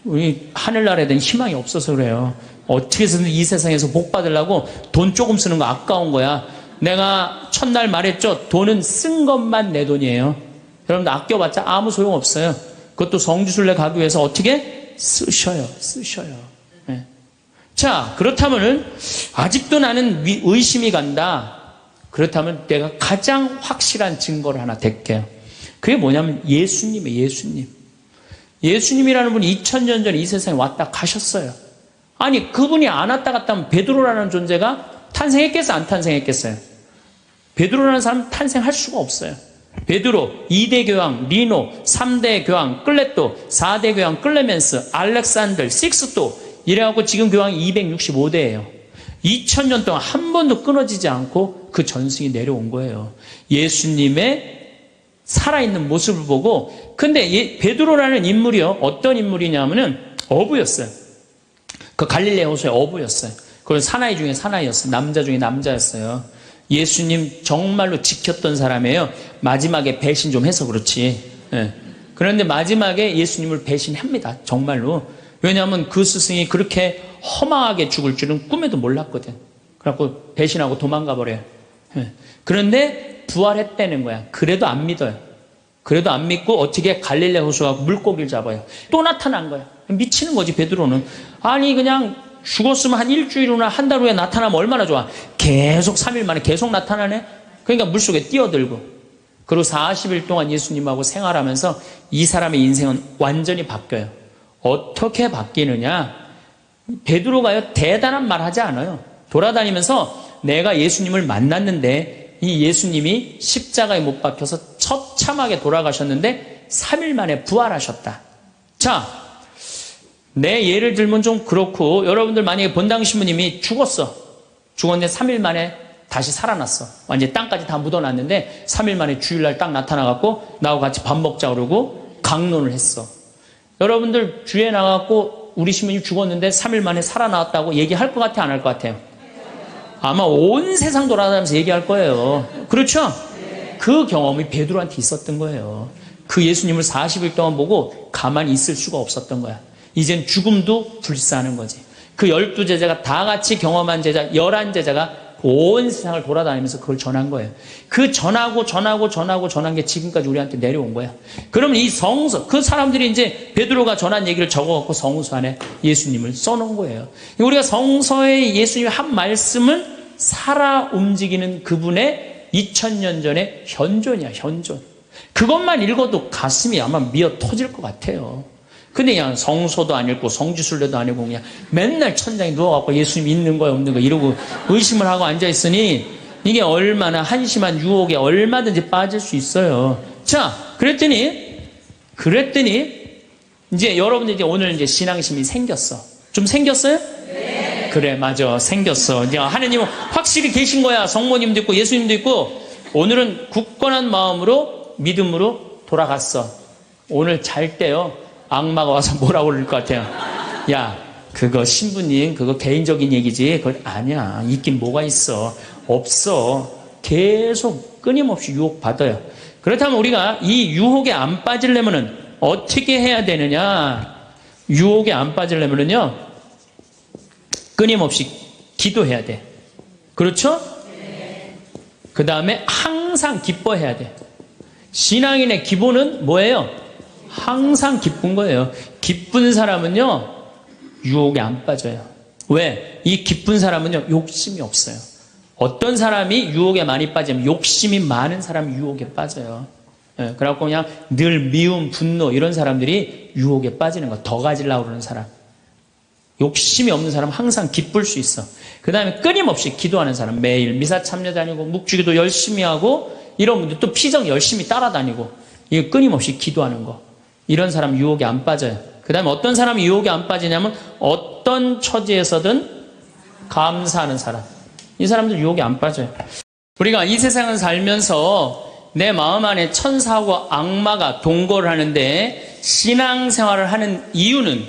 우리 하늘나라에 대한 희망이 없어서 그래요. 어떻게 해서든 이 세상에서 복 받으려고 돈 조금 쓰는 거 아까운 거야. 내가 첫날 말했죠. 돈은 쓴 것만 내 돈이에요. 여러분들 아껴봤자 아무 소용 없어요. 그것도 성주순례 가기 위해서 어떻게 쓰셔요. 네. 자, 그렇다면 아직도 나는 의심이 간다. 그렇다면 내가 가장 확실한 증거를 하나 댈게요. 그게 뭐냐면 예수님이에요. 예수님이라는 분이 2000년 전에 이 세상에 왔다 가셨어요. 아니 그분이 안 왔다 갔다 하면 베드로라는 존재가 탄생했겠어요? 안 탄생했겠어요? 베드로라는 사람은 탄생할 수가 없어요. 베드로, 2대 교황 리노, 3대 교황 클레토, 4대 교황 클레멘스, 알렉산더, 식스토, 이래갖고 지금 교황이 265대예요. 2000년 동안 한 번도 끊어지지 않고 그 전승이 내려온 거예요. 예수님의 살아있는 모습을 보고. 근데 베드로라는 인물이요, 어떤 인물이냐면은 어부였어요. 그 갈릴레 호수의 어부였어요. 그건 사나이 중에 사나이였어요. 남자 중에 남자였어요. 예수님 정말로 지켰던 사람이에요. 마지막에 배신 좀 해서 그렇지. 예. 그런데 마지막에 예수님을 배신합니다. 정말로. 왜냐하면 그 스승이 그렇게 허망하게 죽을 줄은 꿈에도 몰랐거든. 그래갖고 배신하고 도망가 버려요. 예. 그런데 부활했다는 거야. 그래도 안 믿어요. 그래도 안 믿고 어떻게 갈릴레 호수하고 물고기를 잡아요. 또 나타난 거야. 미치는 거지 베드로는. 아니 그냥 죽었으면 한 일주일 후나 한 달 후에 나타나면 얼마나 좋아. 계속 3일 만에 계속 나타나네. 그러니까 물속에 뛰어들고. 그리고 40일 동안 예수님하고 생활하면서 이 사람의 인생은 완전히 바뀌어요. 어떻게 바뀌느냐. 베드로가요 대단한 말 하지 않아요. 돌아다니면서 내가 예수님을 만났는데 이 예수님이 십자가에 못 박혀서 처참하게 돌아가셨는데 3일 만에 부활하셨다. 자, 내 예를 들면 좀 그렇고, 여러분들 만약에 본당 신부님이 죽었는데 3일 만에 다시 살아났어. 완전히 땅까지 다 묻어놨는데 3일 만에 주일날 딱 나타나갖고 나하고 같이 밥 먹자 그러고 강론을 했어. 여러분들 주에 나가갖고 우리 신부님 죽었는데 3일 만에 살아나왔다고 얘기할 것 같아, 안 할 것 같아요? 아마 온 세상 돌아다니면서 얘기할 거예요. 그렇죠? 그 경험이 베드로한테 있었던 거예요. 그 예수님을 40일 동안 보고 가만히 있을 수가 없었던 거야. 이젠 죽음도 불사하는 거지. 그 12제자가 다 같이 경험한 제자 11제자가 온 세상을 돌아다니면서 그걸 전한 거예요. 그 전하고 전한 게 지금까지 우리한테 내려온 거야. 그러면 이 성서, 그 사람들이 이제 베드로가 전한 얘기를 적어갖고 성서 안에 예수님을 써놓은 거예요. 우리가 성서에 예수님의 한 말씀은 살아 움직이는 그분의 2000년 전의 현존이야, 현존. 그것만 읽어도 가슴이 아마 미어 터질 것 같아요. 근데 그냥 성서도 안 읽고 성지순례도 안 읽고 그냥 맨날 천장에 누워갖고 예수님 있는 거야 없는 거야 이러고 의심을 하고 앉아있으니 이게 얼마나 한심한 유혹에 얼마든지 빠질 수 있어요. 자, 그랬더니 이제 여러분들 이제 오늘 이제 신앙심이 생겼어. 좀 생겼어요? 네. 그래, 맞아. 생겼어. 이제 하느님은 확실히 계신 거야. 성모님도 있고 예수님도 있고. 오늘은 굳건한 마음으로 믿음으로 돌아갔어. 오늘 잘 때요. 악마가 와서 뭐라고 그럴 것 같아요. 야, 그거 신부님 그거 개인적인 얘기지. 그거 아니야. 있긴 뭐가 있어. 없어. 계속 끊임없이 유혹받아요. 그렇다면 우리가 이 유혹에 안 빠지려면은 어떻게 해야 되느냐? 유혹에 안 빠지려면은요. 끊임없이 기도해야 돼. 그렇죠? 그 다음에 항상 기뻐해야 돼. 신앙인의 기본은 뭐예요? 항상 기쁜 거예요. 기쁜 사람은요, 유혹에 안 빠져요. 왜? 이 기쁜 사람은요, 욕심이 없어요. 어떤 사람이 유혹에 많이 빠지면 욕심이 많은 사람이 유혹에 빠져요. 예, 그래갖고 그냥 늘 미움, 분노 이런 사람들이 유혹에 빠지는 거. 더 가지려고 그러는 사람. 욕심이 없는 사람은 항상 기쁠 수 있어. 그 다음에 끊임없이 기도하는 사람. 매일 미사 참여 다니고 묵주기도 열심히 하고 이런 분들 또 피정 열심히 따라다니고 이거 끊임없이 기도하는 거. 이런 사람 유혹에 안 빠져요. 그 다음에 어떤 사람이 유혹에 안 빠지냐면 어떤 처지에서든 감사하는 사람. 이 사람들 유혹에 안 빠져요. 우리가 이 세상을 살면서 내 마음 안에 천사하고 악마가 동거를 하는데 신앙생활을 하는 이유는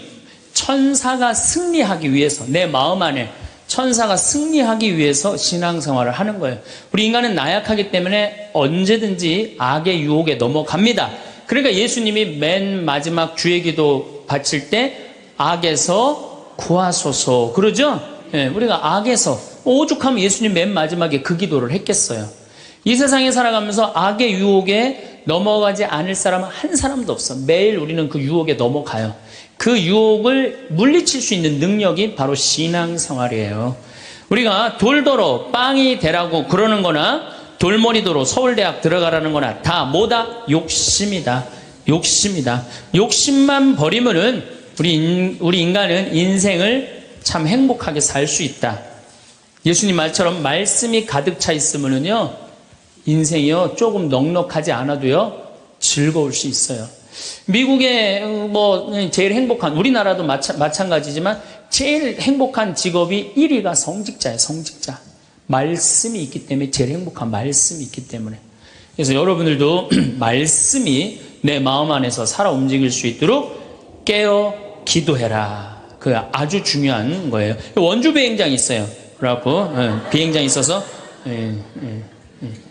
천사가 승리하기 위해서 내 마음 안에 천사가 승리하기 위해서 신앙생활을 하는 거예요. 우리 인간은 나약하기 때문에 언제든지 악의 유혹에 넘어갑니다. 그러니까 예수님이 맨 마지막 주의 기도 바칠 때 악에서 구하소서 그러죠? 예, 우리가 악에서 오죽하면 예수님 맨 마지막에 그 기도를 했겠어요. 이 세상에 살아가면서 악의 유혹에 넘어가지 않을 사람은 한 사람도 없어. 매일 우리는 그 유혹에 넘어가요. 그 유혹을 물리칠 수 있는 능력이 바로 신앙생활이에요. 우리가 돌더러 빵이 되라고 그러는 거나 돌머리도로 서울대학 들어가라는 거나 다 뭐다? 욕심이다. 욕심이다. 욕심만 버리면은 우리 인간은 인생을 참 행복하게 살 수 있다. 예수님 말처럼 말씀이 가득 차 있으면은요, 인생이요, 조금 넉넉하지 않아도요, 즐거울 수 있어요. 미국의 제일 행복한, 우리나라도 마찬가지지만 제일 행복한 직업이 1위가 성직자예요, 성직자. 말씀이 있기 때문에 제일 행복한 말씀이 있기 때문에. 그래서 여러분들도 말씀이 내 마음 안에서 살아 움직일 수 있도록 깨어 기도해라. 그 아주 중요한 거예요. 원주 비행장이 있어요. 그래갖고 비행장이 있어서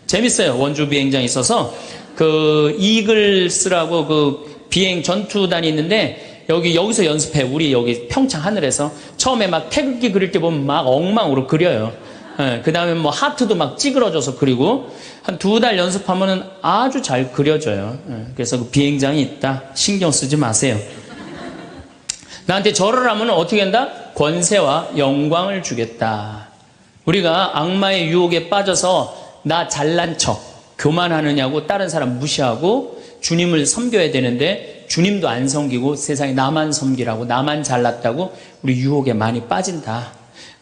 재밌어요. 원주 비행장이 있어서 그 이글스라고 그 비행 전투단이 있는데 여기서 연습해. 우리 여기 평창 하늘에서 처음에 막 태극기 그릴 때 보면 막 엉망으로 그려요. 그 다음에 뭐 하트도 막 찌그러져서 그리고 한 2달 연습하면은 아주 잘 그려져요. 그래서 그 비행장이 있다. 신경 쓰지 마세요. 나한테 절을 하면 어떻게 한다? 권세와 영광을 주겠다. 우리가 악마의 유혹에 빠져서 나 잘난 척 교만하느냐고 다른 사람 무시하고 주님을 섬겨야 되는데 주님도 안 섬기고 세상에 나만 섬기라고 나만 잘났다고 우리 유혹에 많이 빠진다.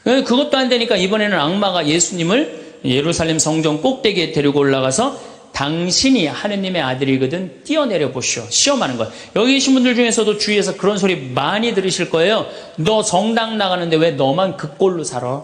그것도 안 되니까 이번에는 악마가 예수님을 예루살렘 성전 꼭대기에 데리고 올라가서 당신이 하느님의 아들이거든 뛰어내려 보시오. 시험하는 거예요. 여기 계신 분들 중에서도 주위에서 그런 소리 많이 들으실 거예요. 너 성당 나가는데 왜 너만 그 꼴로 살아?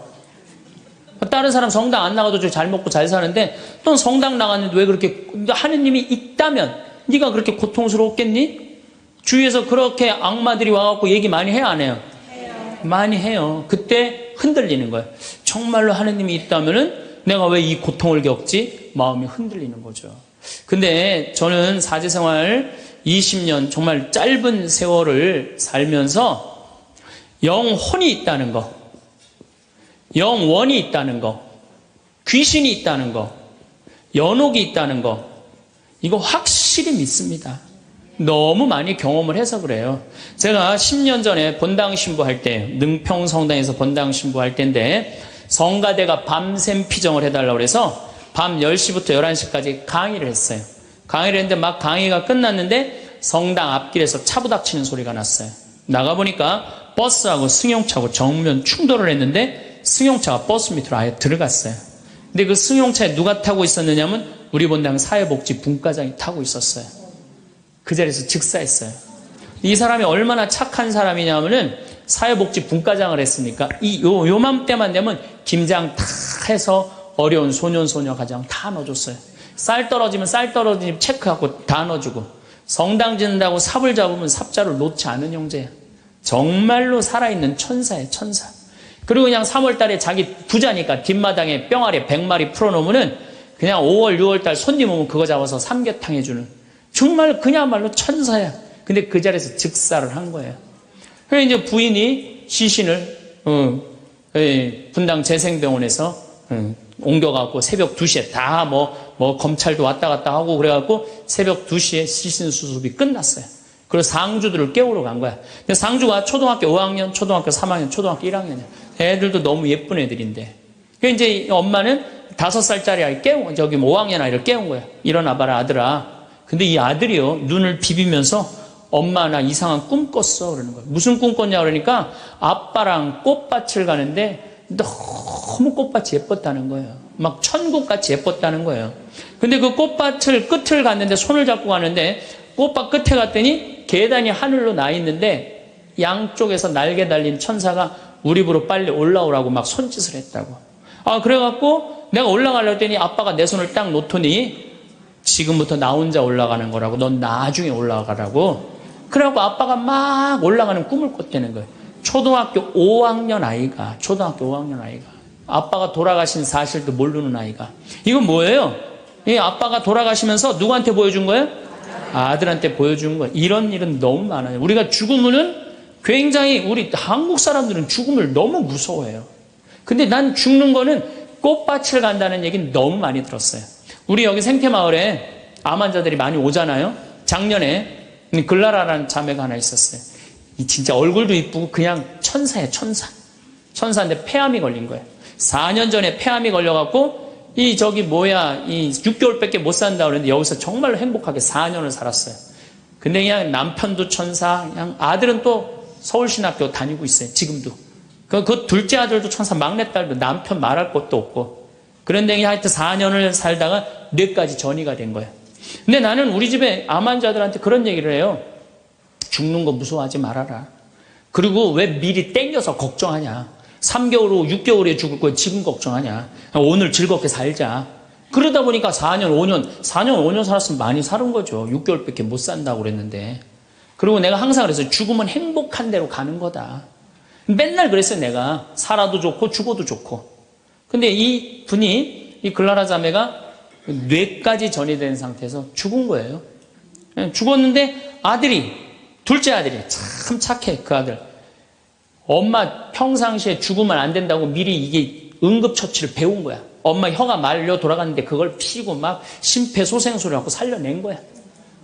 다른 사람 성당 안 나가도 잘 먹고 잘 사는데 넌 성당 나갔는데 왜 그렇게 하느님이 있다면 네가 그렇게 고통스러웠겠니? 주위에서 그렇게 악마들이 와갖고 얘기 많이 해요 안 해요? 해요. 많이 해요. 그때 흔들리는 거예요. 정말로 하느님이 있다면은 내가 왜 이 고통을 겪지? 마음이 흔들리는 거죠. 근데 저는 사제생활 20년 정말 짧은 세월을 살면서 영혼이 있다는 거, 영원이 있다는 거, 귀신이 있다는 거, 연옥이 있다는 거, 이거 확실히 믿습니다. 너무 많이 경험을 해서 그래요. 제가 10년 전에 본당 신부할 때, 능평성당에서 본당 신부할 때인데, 성가대가 밤샘 피정을 해달라고 해서 밤 10시부터 11시까지 강의를 했어요. 강의를 했는데 막 강의가 끝났는데 성당 앞길에서 차 부닥치는 소리가 났어요. 나가보니까 버스하고 승용차하고 정면 충돌을 했는데 승용차가 버스 밑으로 아예 들어갔어요. 근데 그 승용차에 누가 타고 있었느냐면 우리 본당 사회복지 분과장이 타고 있었어요. 그 자리에서 즉사했어요. 이 사람이 얼마나 착한 사람이냐면은 사회복지 분과장을 했으니까 요맘때만 되면 김장 다 해서 어려운 소년 소녀 가정 다 넣어줬어요. 쌀 떨어지면 쌀 떨어지면 체크하고 다 넣어주고, 성당 짓는다고 삽을 잡으면 삽자를 놓지 않은 형제야. 정말로 살아있는 천사예요, 천사. 그리고 그냥 3월달에 자기 부자니까 뒷마당에 뿅아리 100마리 풀어놓으면은 그냥 5월 6월달 손님 오면 그거 잡아서 삼계탕 해주는, 정말 그야말로 천사야. 근데 그 자리에서 즉사를 한 거예요. 그래서 이제 부인이 시신을 분당 재생병원에서 옮겨갖고 새벽 2시에 다 검찰도 왔다 갔다 하고 그래갖고 새벽 2시에 시신 수습이 끝났어요. 그래서 상주들을 깨우러 간 거야. 근데 상주가 초등학교 5학년, 초등학교 3학년, 초등학교 1학년이야. 애들도 너무 예쁜 애들인데. 그래서 이제 엄마는 5살짜리 아이 5학년 아이를 깨운 거야. 일어나봐라, 아들아. 근데 이 아들이요, 눈을 비비면서 엄마 나 이상한 꿈 꿨어 그러는 거예요. 무슨 꿈 꿨냐 그러니까 아빠랑 꽃밭을 가는데 너무 꽃밭이 예뻤다는 거예요. 막 천국같이 예뻤다는 거예요. 근데 그 꽃밭을 끝을 갔는데 손을 잡고 가는데 꽃밭 끝에 갔더니 계단이 하늘로 나 있는데 양쪽에서 날개 달린 천사가 우리 집으로 빨리 올라오라고 막 손짓을 했다고. 그래갖고 내가 올라가려고 했더니 아빠가 내 손을 딱 놓더니 지금부터 나 혼자 올라가는 거라고, 넌 나중에 올라가라고. 그래갖고 아빠가 막 올라가는 꿈을 꿨다는 거예요. 초등학교 5학년 아이가, 아빠가 돌아가신 사실도 모르는 아이가. 이건 뭐예요? 이 아빠가 돌아가시면서 누구한테 보여준 거예요? 아들한테 보여준 거예요. 이런 일은 너무 많아요. 우리가 죽으면은 굉장히, 우리 한국 사람들은 죽음을 너무 무서워해요. 근데 난 죽는 거는 꽃밭을 간다는 얘기는 너무 많이 들었어요. 우리 여기 생태마을에 암 환자들이 많이 오잖아요. 작년에 글라라라는 자매가 하나 있었어요. 이 진짜 얼굴도 이쁘고 그냥 천사예요, 천사. 천사인데 폐암이 걸린 거예요. 4년 전에 폐암이 걸려갖고 이 6개월밖에 못 산다 그랬는데 여기서 정말로 행복하게 4년을 살았어요. 근데 그냥 남편도 천사, 그냥 아들은 또 서울신학교 다니고 있어요, 지금도. 그 둘째 아들도 천사, 막내딸도 남편 말할 것도 없고. 그런데 하여튼 4년을 살다가 뇌까지 전이가 된 거예요. 근데 나는 우리 집에 암 환자들한테 그런 얘기를 해요. 죽는 거 무서워하지 말아라. 그리고 왜 미리 땡겨서 걱정하냐. 3개월 후 6개월에 죽을 거야 지금 걱정하냐. 오늘 즐겁게 살자. 그러다 보니까 4년 5년 살았으면 많이 사는 거죠. 6개월밖에 못 산다고 그랬는데. 그리고 내가 항상 그랬어요. 죽으면 행복한 대로 가는 거다. 맨날 그랬어요. 내가 살아도 좋고 죽어도 좋고. 근데 이 분이, 이 글라라 자매가 뇌까지 전이 된 상태에서 죽은 거예요. 죽었는데 둘째 아들이 참 착해. 그 아들. 엄마 평상시에 죽으면 안 된다고 미리 이게 응급처치를 배운 거야. 엄마 혀가 말려 돌아갔는데 그걸 피고 막 심폐소생술을 하고 살려낸 거야.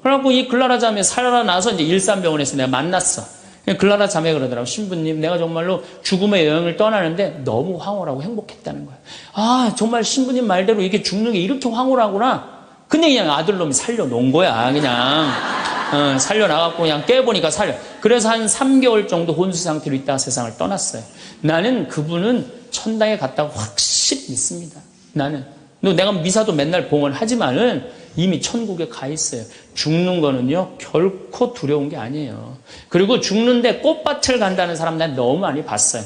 그래갖고 이 글라라 자매 살아나서 이제 일산병원에서 내가 만났어. 글라라 자매가 그러더라고. 신부님, 내가 정말로 죽음의 여행을 떠나는데 너무 황홀하고 행복했다는 거야. 정말 신부님 말대로 이게 죽는 게 이렇게 황홀하구나. 근데 그냥 아들놈이 살려놓은 거야. 그냥 살려나갔고 그냥 깨보니까 살려. 그래서 한 3개월 정도 혼수 상태로 있다가 세상을 떠났어요. 나는 그분은 천당에 갔다고 확실히 믿습니다. 나는. 내가 미사도 맨날 봉헌하지만은 이미 천국에 가 있어요. 죽는 거는요 결코 두려운 게 아니에요. 그리고 죽는데 꽃밭을 간다는 사람 난 너무 많이 봤어요.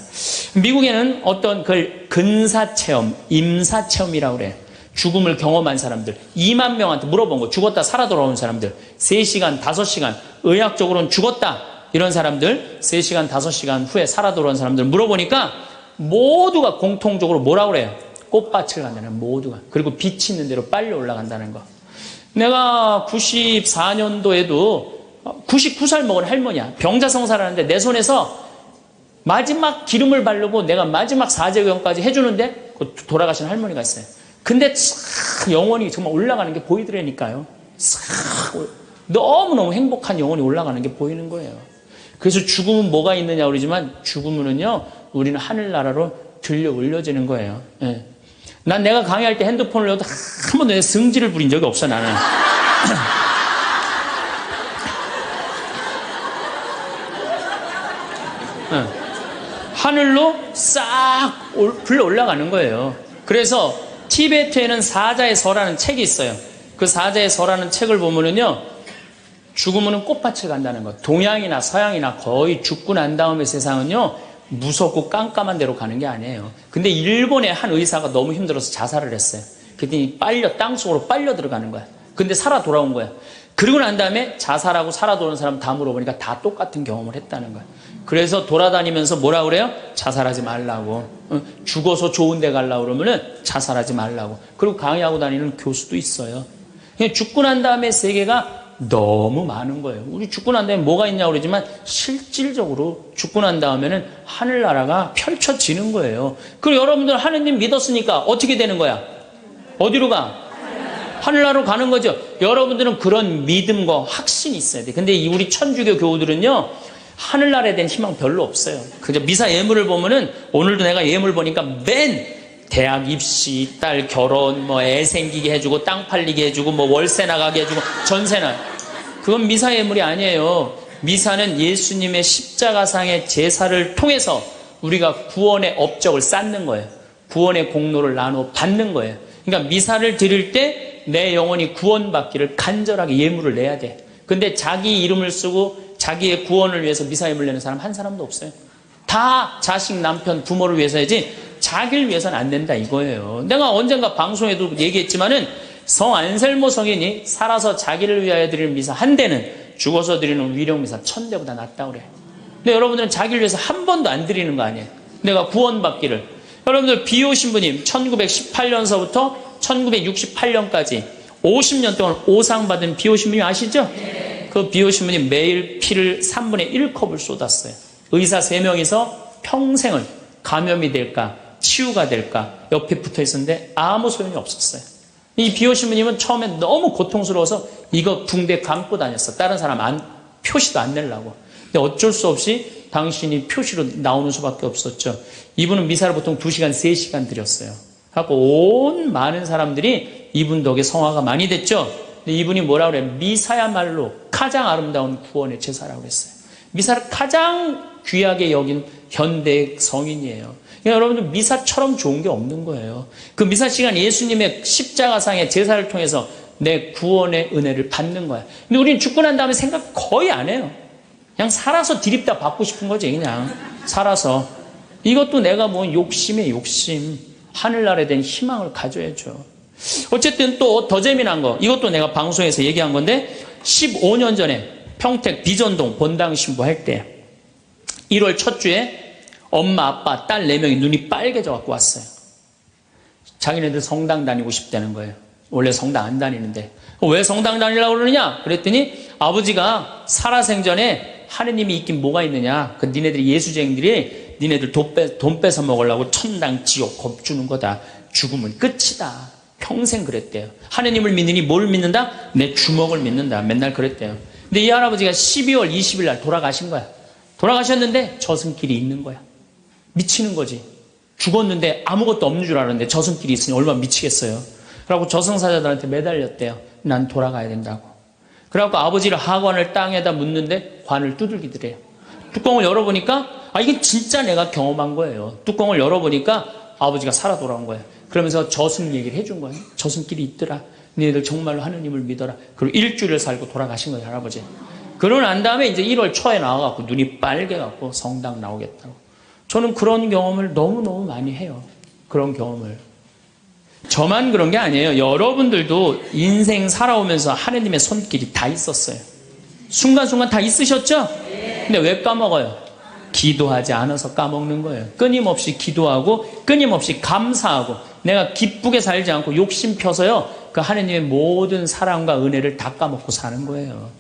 미국에는 어떤 그걸 근사체험, 임사체험이라고 그래요. 죽음을 경험한 사람들 2만 명한테 물어본 거. 죽었다 살아 돌아온 사람들 3시간, 5시간, 의학적으로는 죽었다 이런 사람들 3시간, 5시간 후에 살아 돌아온 사람들 물어보니까 모두가 공통적으로 뭐라고 그래요? 꽃밭을 간다는 모두가. 그리고 빛이 있는 대로 빨리 올라간다는 거. 내가 94년도에도 99살 먹은 할머니야. 병자성사를 하는데 내 손에서 마지막 기름을 바르고 내가 마지막 사제경까지 해주는데 돌아가신 할머니가 있어요. 근데 싹 영혼이 정말 올라가는 게 보이더라니까요. 싹 너무너무 행복한 영혼이 올라가는 게 보이는 거예요. 그래서 죽음은 뭐가 있느냐 그러지만 죽음은요 우리는 하늘나라로 들려 올려지는 거예요. 예. 난 내가 강의할 때 핸드폰을 넣어도 한 번도 승질을 부린 적이 없어 나는. 하늘로 싹 불러 올라가는 거예요. 그래서 티베트에는 사자의 서라는 책이 있어요. 그 사자의 서라는 책을 보면은요 죽으면 꽃밭을 간다는 거. 동양이나 서양이나 거의 죽고 난 다음에 세상은요 무섭고 깜깜한 데로 가는 게 아니에요. 근데 일본의 한 의사가 너무 힘들어서 자살을 했어요. 그랬더니 땅속으로 빨려 들어가는 거야. 근데 살아 돌아온 거야. 그리고 난 다음에 자살하고 살아 돌아온 사람 다 물어보니까 다 똑같은 경험을 했다는 거야. 그래서 돌아다니면서 뭐라 그래요? 자살하지 말라고. 죽어서 좋은 데 가려고 그러면은 자살하지 말라고. 그리고 강의하고 다니는 교수도 있어요. 죽고 난 다음에 세계가 너무 많은 거예요. 우리 죽고 난 다음에 뭐가 있냐고 그러지만 실질적으로 죽고 난 다음에는 하늘나라가 펼쳐지는 거예요. 그리고 여러분들 하느님 믿었으니까 어떻게 되는 거야? 어디로 가? 하늘나라로 가는 거죠. 여러분들은 그런 믿음과 확신이 있어야 돼. 근데 우리 천주교 교우들은요 하늘나라에 대한 희망 별로 없어요. 그저 미사 예물을 보면은 오늘도 내가 예물 보니까 맨 대학 입시, 딸 결혼, 뭐 애 생기게 해주고 땅 팔리게 해주고 뭐 월세 나가게 해주고 전세나 그건 미사 예물이 아니에요. 미사는 예수님의 십자가상의 제사를 통해서 우리가 구원의 업적을 쌓는 거예요. 구원의 공로를 나누어 받는 거예요. 그러니까 미사를 드릴 때 내 영혼이 구원받기를 간절하게 예물을 내야 돼. 근데 자기 이름을 쓰고 자기의 구원을 위해서 미사 예물 내는 사람 한 사람도 없어요. 다 자식, 남편, 부모를 위해서야지 자기를 위해서는 안 된다 이거예요. 내가 언젠가 방송에도 얘기했지만은 성 안셀모 성인이 살아서 자기를 위하여 드리는 미사 한 대는 죽어서 드리는 위령 미사 1000대보다 낫다고 그래. 근데 여러분들은 자기를 위해서 한 번도 안 드리는 거 아니에요. 내가 구원받기를. 여러분들 비오 신부님 1918년서부터 1968년까지 50년 동안 오상받은 비오 신부님 아시죠? 그 비오 신부님 매일 피를 3분의 1컵을 쏟았어요. 의사 3명이서 평생을 감염이 될까 치유가 될까 옆에 붙어 있었는데 아무 소용이 없었어요. 이 비오 신부님은 처음에 너무 고통스러워서 이거 붕대 감고 다녔어. 다른 사람 표시도 안 내려고. 근데 어쩔 수 없이 당신이 표시로 나오는 수밖에 없었죠. 이분은 미사를 보통 2시간, 3시간 드렸어요. 하고 온 많은 사람들이 이분 덕에 성화가 많이 됐죠. 근데 이분이 뭐라고 그래요? 미사야말로 가장 아름다운 구원의 제사라고 그랬어요. 미사를 가장 귀하게 여긴 현대 성인이에요. 그러니까 여러분들 미사처럼 좋은 게 없는 거예요. 그 미사 시간 예수님의 십자가상의 제사를 통해서 내 구원의 은혜를 받는 거야. 근데 우리는 죽고 난 다음에 생각 거의 안 해요. 그냥 살아서 디립다 받고 싶은 거지. 그냥 살아서. 이것도 내가 뭐 욕심에 욕심. 하늘나라에 대한 희망을 가져야죠. 어쨌든 또 더 재미난 거. 이것도 내가 방송에서 얘기한 건데 15년 전에 평택 비전동 본당 신부할 때 1월 첫 주에 엄마, 아빠, 딸 4명이 눈이 빨개져 갖고 왔어요. 자기네들 성당 다니고 싶다는 거예요. 원래 성당 안 다니는데. 왜 성당 다니려고 그러느냐? 그랬더니 아버지가 살아생전에 하느님이 있긴 뭐가 있느냐? 그 니네들이 예수쟁이들이 니네들 돈 뺏어 먹으려고 천당, 지옥 겁주는 거다. 죽으면 끝이다. 평생 그랬대요. 하느님을 믿느니 뭘 믿는다? 내 주먹을 믿는다. 맨날 그랬대요. 근데 이 할아버지가 12월 20일 날 돌아가신 거야. 돌아가셨는데 저승길이 있는 거야. 미치는 거지. 죽었는데 아무것도 없는 줄 알았는데 저승길이 있으니 얼마나 미치겠어요. 그래갖고 저승사자들한테 매달렸대요. 난 돌아가야 된다고. 그래갖고 아버지를 하관을 땅에다 묻는데 관을 두들기더래요. 뚜껑을 열어보니까 이게 진짜 내가 경험한 거예요. 뚜껑을 열어보니까 아버지가 살아 돌아온 거예요. 그러면서 저승 얘기를 해준 거예요. 저승길이 있더라. 너희들 정말로 하느님을 믿어라. 그리고 일주일을 살고 돌아가신 거예요, 할아버지. 그러고 난 다음에 이제 1월 초에 나와갖고 눈이 빨개갖고 성당 나오겠다고. 저는 그런 경험을 너무너무 많이 해요. 그런 경험을. 저만 그런 게 아니에요. 여러분들도 인생 살아오면서 하느님의 손길이 다 있었어요. 순간순간 다 있으셨죠? 근데 왜 까먹어요? 기도하지 않아서 까먹는 거예요. 끊임없이 기도하고 끊임없이 감사하고 내가 기쁘게 살지 않고 욕심 펴서요. 그 하느님의 모든 사랑과 은혜를 다 까먹고 사는 거예요.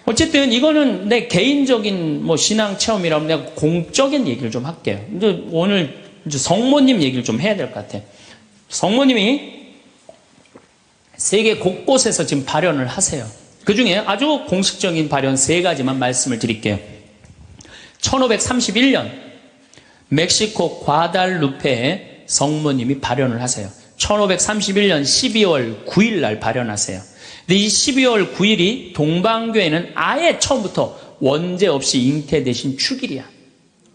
어쨌든 이거는 내 개인적인 신앙 체험이라면 내가 공적인 얘기를 좀 할게요. 근데 오늘 이제 성모님 얘기를 좀 해야 될 것 같아요. 성모님이 세계 곳곳에서 지금 발현을 하세요. 그 중에 아주 공식적인 발현 3가지만 말씀을 드릴게요. 1531년 멕시코 과달루페에 성모님이 발현을 하세요. 1531년 12월 9일 날 발현하세요. 근데 이 12월 9일이 동방교회는 아예 처음부터 원죄 없이 잉태되신 축일이야.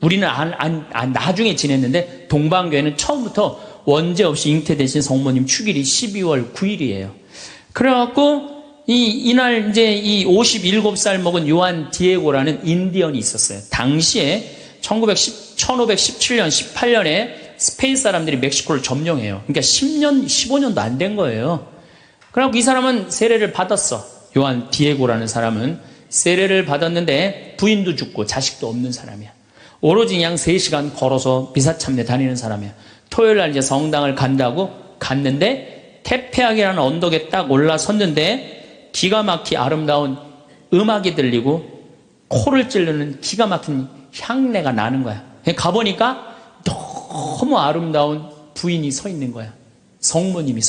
우리는 나중에 지냈는데 동방교회는 처음부터 원죄 없이 잉태되신 성모님 축일이 12월 9일이에요. 그래갖고 이날 이제 이 57살 먹은 요한 디에고라는 인디언이 있었어요. 당시에 1517년, 18년에 스페인 사람들이 멕시코를 점령해요. 그러니까 10년, 15년도 안 된 거예요. 그래갖고 이 사람은 세례를 받았어. 요한 디에고라는 사람은 세례를 받았는데 부인도 죽고 자식도 없는 사람이야. 오로지 그냥 3시간 걸어서 미사 참례 다니는 사람이야. 토요일 날 이제 성당을 간다고 갔는데 테페악이라는 언덕에 딱 올라섰는데 기가 막히 아름다운 음악이 들리고 코를 찌르는 기가 막힌 향내가 나는 거야. 가보니까 너무 아름다운 부인이 서 있는 거야. 성모님이.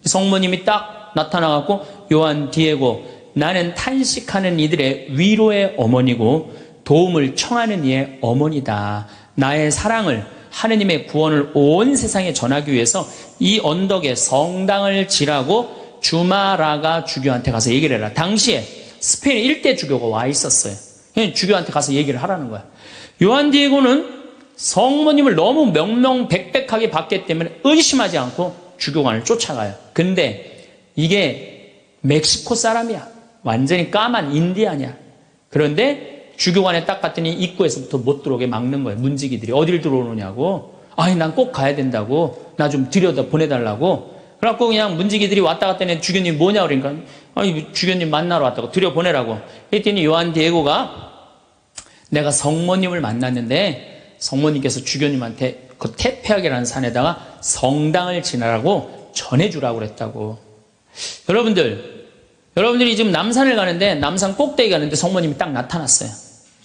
성모님이 딱 나타나갖고 요한 디에고, 나는 탄식하는 이들의 위로의 어머니고 도움을 청하는 이의 어머니다. 나의 사랑을, 하느님의 구원을 온 세상에 전하기 위해서 이 언덕에 성당을 지라고 주마라가 주교한테 가서 얘기를 해라. 당시에 스페인 1대 주교가 와 있었어요. 주교한테 가서 얘기를 하라는 거야. 요한 디에고는 성모님을 너무 명명백백하게 봤기 때문에 의심하지 않고 주교관을 쫓아가요. 근데 이게 멕시코 사람이야. 완전히 까만 인디안이야. 그런데 주교관에 딱 갔더니 입구에서부터 못 들어오게 막는 거예요. 문지기들이. 어딜 들어오느냐고. 아니 난 꼭 가야 된다고. 나 좀 들여다 보내달라고. 그래갖고 그냥 문지기들이 왔다 갔다 했는데 주교님 뭐냐 그러니까 아니 주교님 만나러 왔다고 들여보내라고. 그랬더니 요한 디에고가 내가 성모님을 만났는데 성모님께서 주교님한테 그 테페악이라는 산에다가 성당을 지나라고 전해주라고 그랬다고. 여러분들이 지금 남산을 가는데 남산 꼭대기 가는데 성모님이 딱 나타났어요.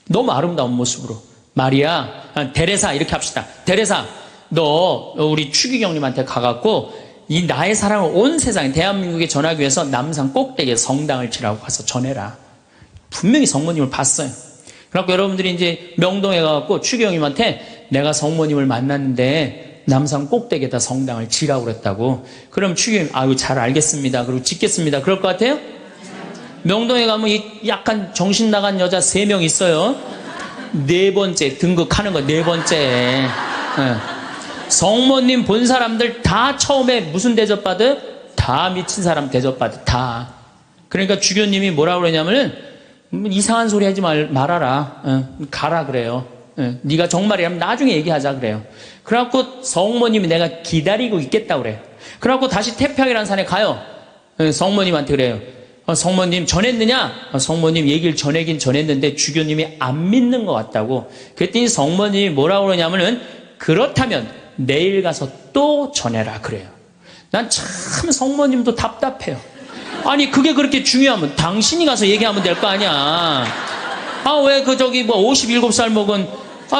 너무 아름다운 모습으로. 마리아, 데레사 이렇게 합시다. 데레사, 너 우리 추기경님한테 가갖고 이 나의 사랑을 온 세상에 대한민국에 전하기 위해서 남산 꼭대기에 성당을 지라고 가서 전해라. 분명히 성모님을 봤어요. 그래갖고 여러분들이 이제 명동에 가갖고 추기경님한테 내가 성모님을 만났는데 남산 꼭대기에다 성당을 지라고 그랬다고. 그럼 추기경님 아유 잘 알겠습니다. 그리고 짓겠습니다. 그럴 것 같아요? 명동에 가면 약간 정신 나간 여자 3명 있어요. 4번째 등극하는 거 4번째. 네. 성모님 본 사람들 다 처음에 무슨 대접받아요? 다 미친 사람 대접받아. 다. 그러니까 주교님이 뭐라고 그러냐면은 이상한 소리 하지 말아라. 가라 그래요. 네가 정말이라면 나중에 얘기하자 그래요. 그래갖고 성모님이 내가 기다리고 있겠다 그래요. 그래갖고 다시 태평이라는 산에 가요. 성모님한테 그래요. 성모님 전했느냐? 성모님 얘기를 전하긴 전했는데 주교님이 안 믿는 것 같다고. 그랬더니 성모님이 뭐라고 그러냐면은 그렇다면 내일 가서 또 전해라 그래요. 난 참 성모님도 답답해요. 아니 그게 그렇게 중요하면 당신이 가서 얘기하면 될 거 아니야. 아 왜 그 저기 뭐 57살 먹은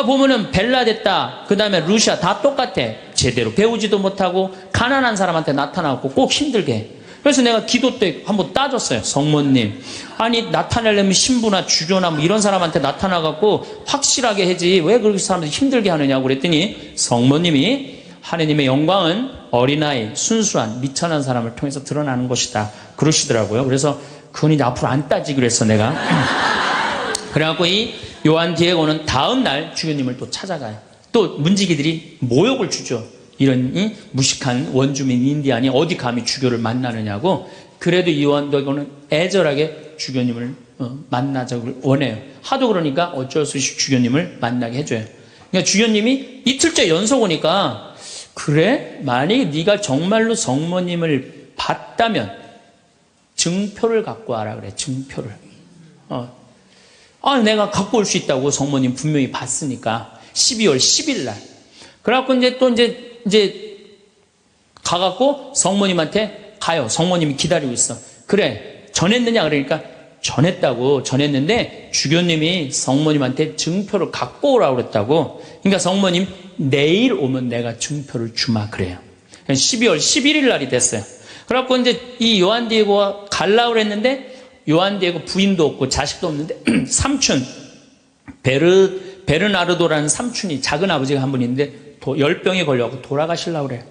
보면은 벨라 됐다 그 다음에 루시아 다 똑같아. 제대로 배우지도 못하고 가난한 사람한테 나타나고 꼭 힘들게 해. 그래서 내가 기도 때 한번 따졌어요. 성모님 아니 나타내려면 신부나 주교나 뭐 이런 사람한테 나타나갖고 확실하게 하지 왜 그렇게 사람들 힘들게 하느냐고 그랬더니 성모님이 하느님의 영광은 어린아이 순수한 미천한 사람을 통해서 드러나는 것이다 그러시더라고요. 그래서 그건 이제 앞으로 안 따지기로 했어 내가. 그래갖고 이 요한 디에고는 다음 날 주교님을 또 찾아가요. 또 문지기들이 모욕을 주죠. 이런 무식한 원주민 인디안이 어디 감히 주교를 만나느냐고. 그래도 요한 디에고는 애절하게 주교님을 만나자고 원해요. 하도 그러니까 어쩔 수 없이 주교님을 만나게 해줘요. 그러니까 주교님이 이틀째 연속 오니까 그래? 만약에 네가 정말로 성모님을 봤다면 증표를 갖고 와라 그래. 증표를. 내가 갖고 올 수 있다고 성모님 분명히 봤으니까. 12월 10일 날. 그래갖고 이제 가갖고 성모님한테 가요. 성모님이 기다리고 있어. 그래, 전했느냐? 그러니까 전했는데 주교님이 성모님한테 증표를 갖고 오라고 그랬다고. 그러니까 성모님 내일 오면 내가 증표를 주마 그래요. 12월 11일 날이 됐어요. 그래갖고 이제 이 요한 디에고가 가려고 그랬는데 요한 디에고 부인도 없고 자식도 없는데 삼촌 베르나르도라는 삼촌이 작은 아버지가 한 분 있는데 열병에 걸려갖고 돌아가시려고 그래요.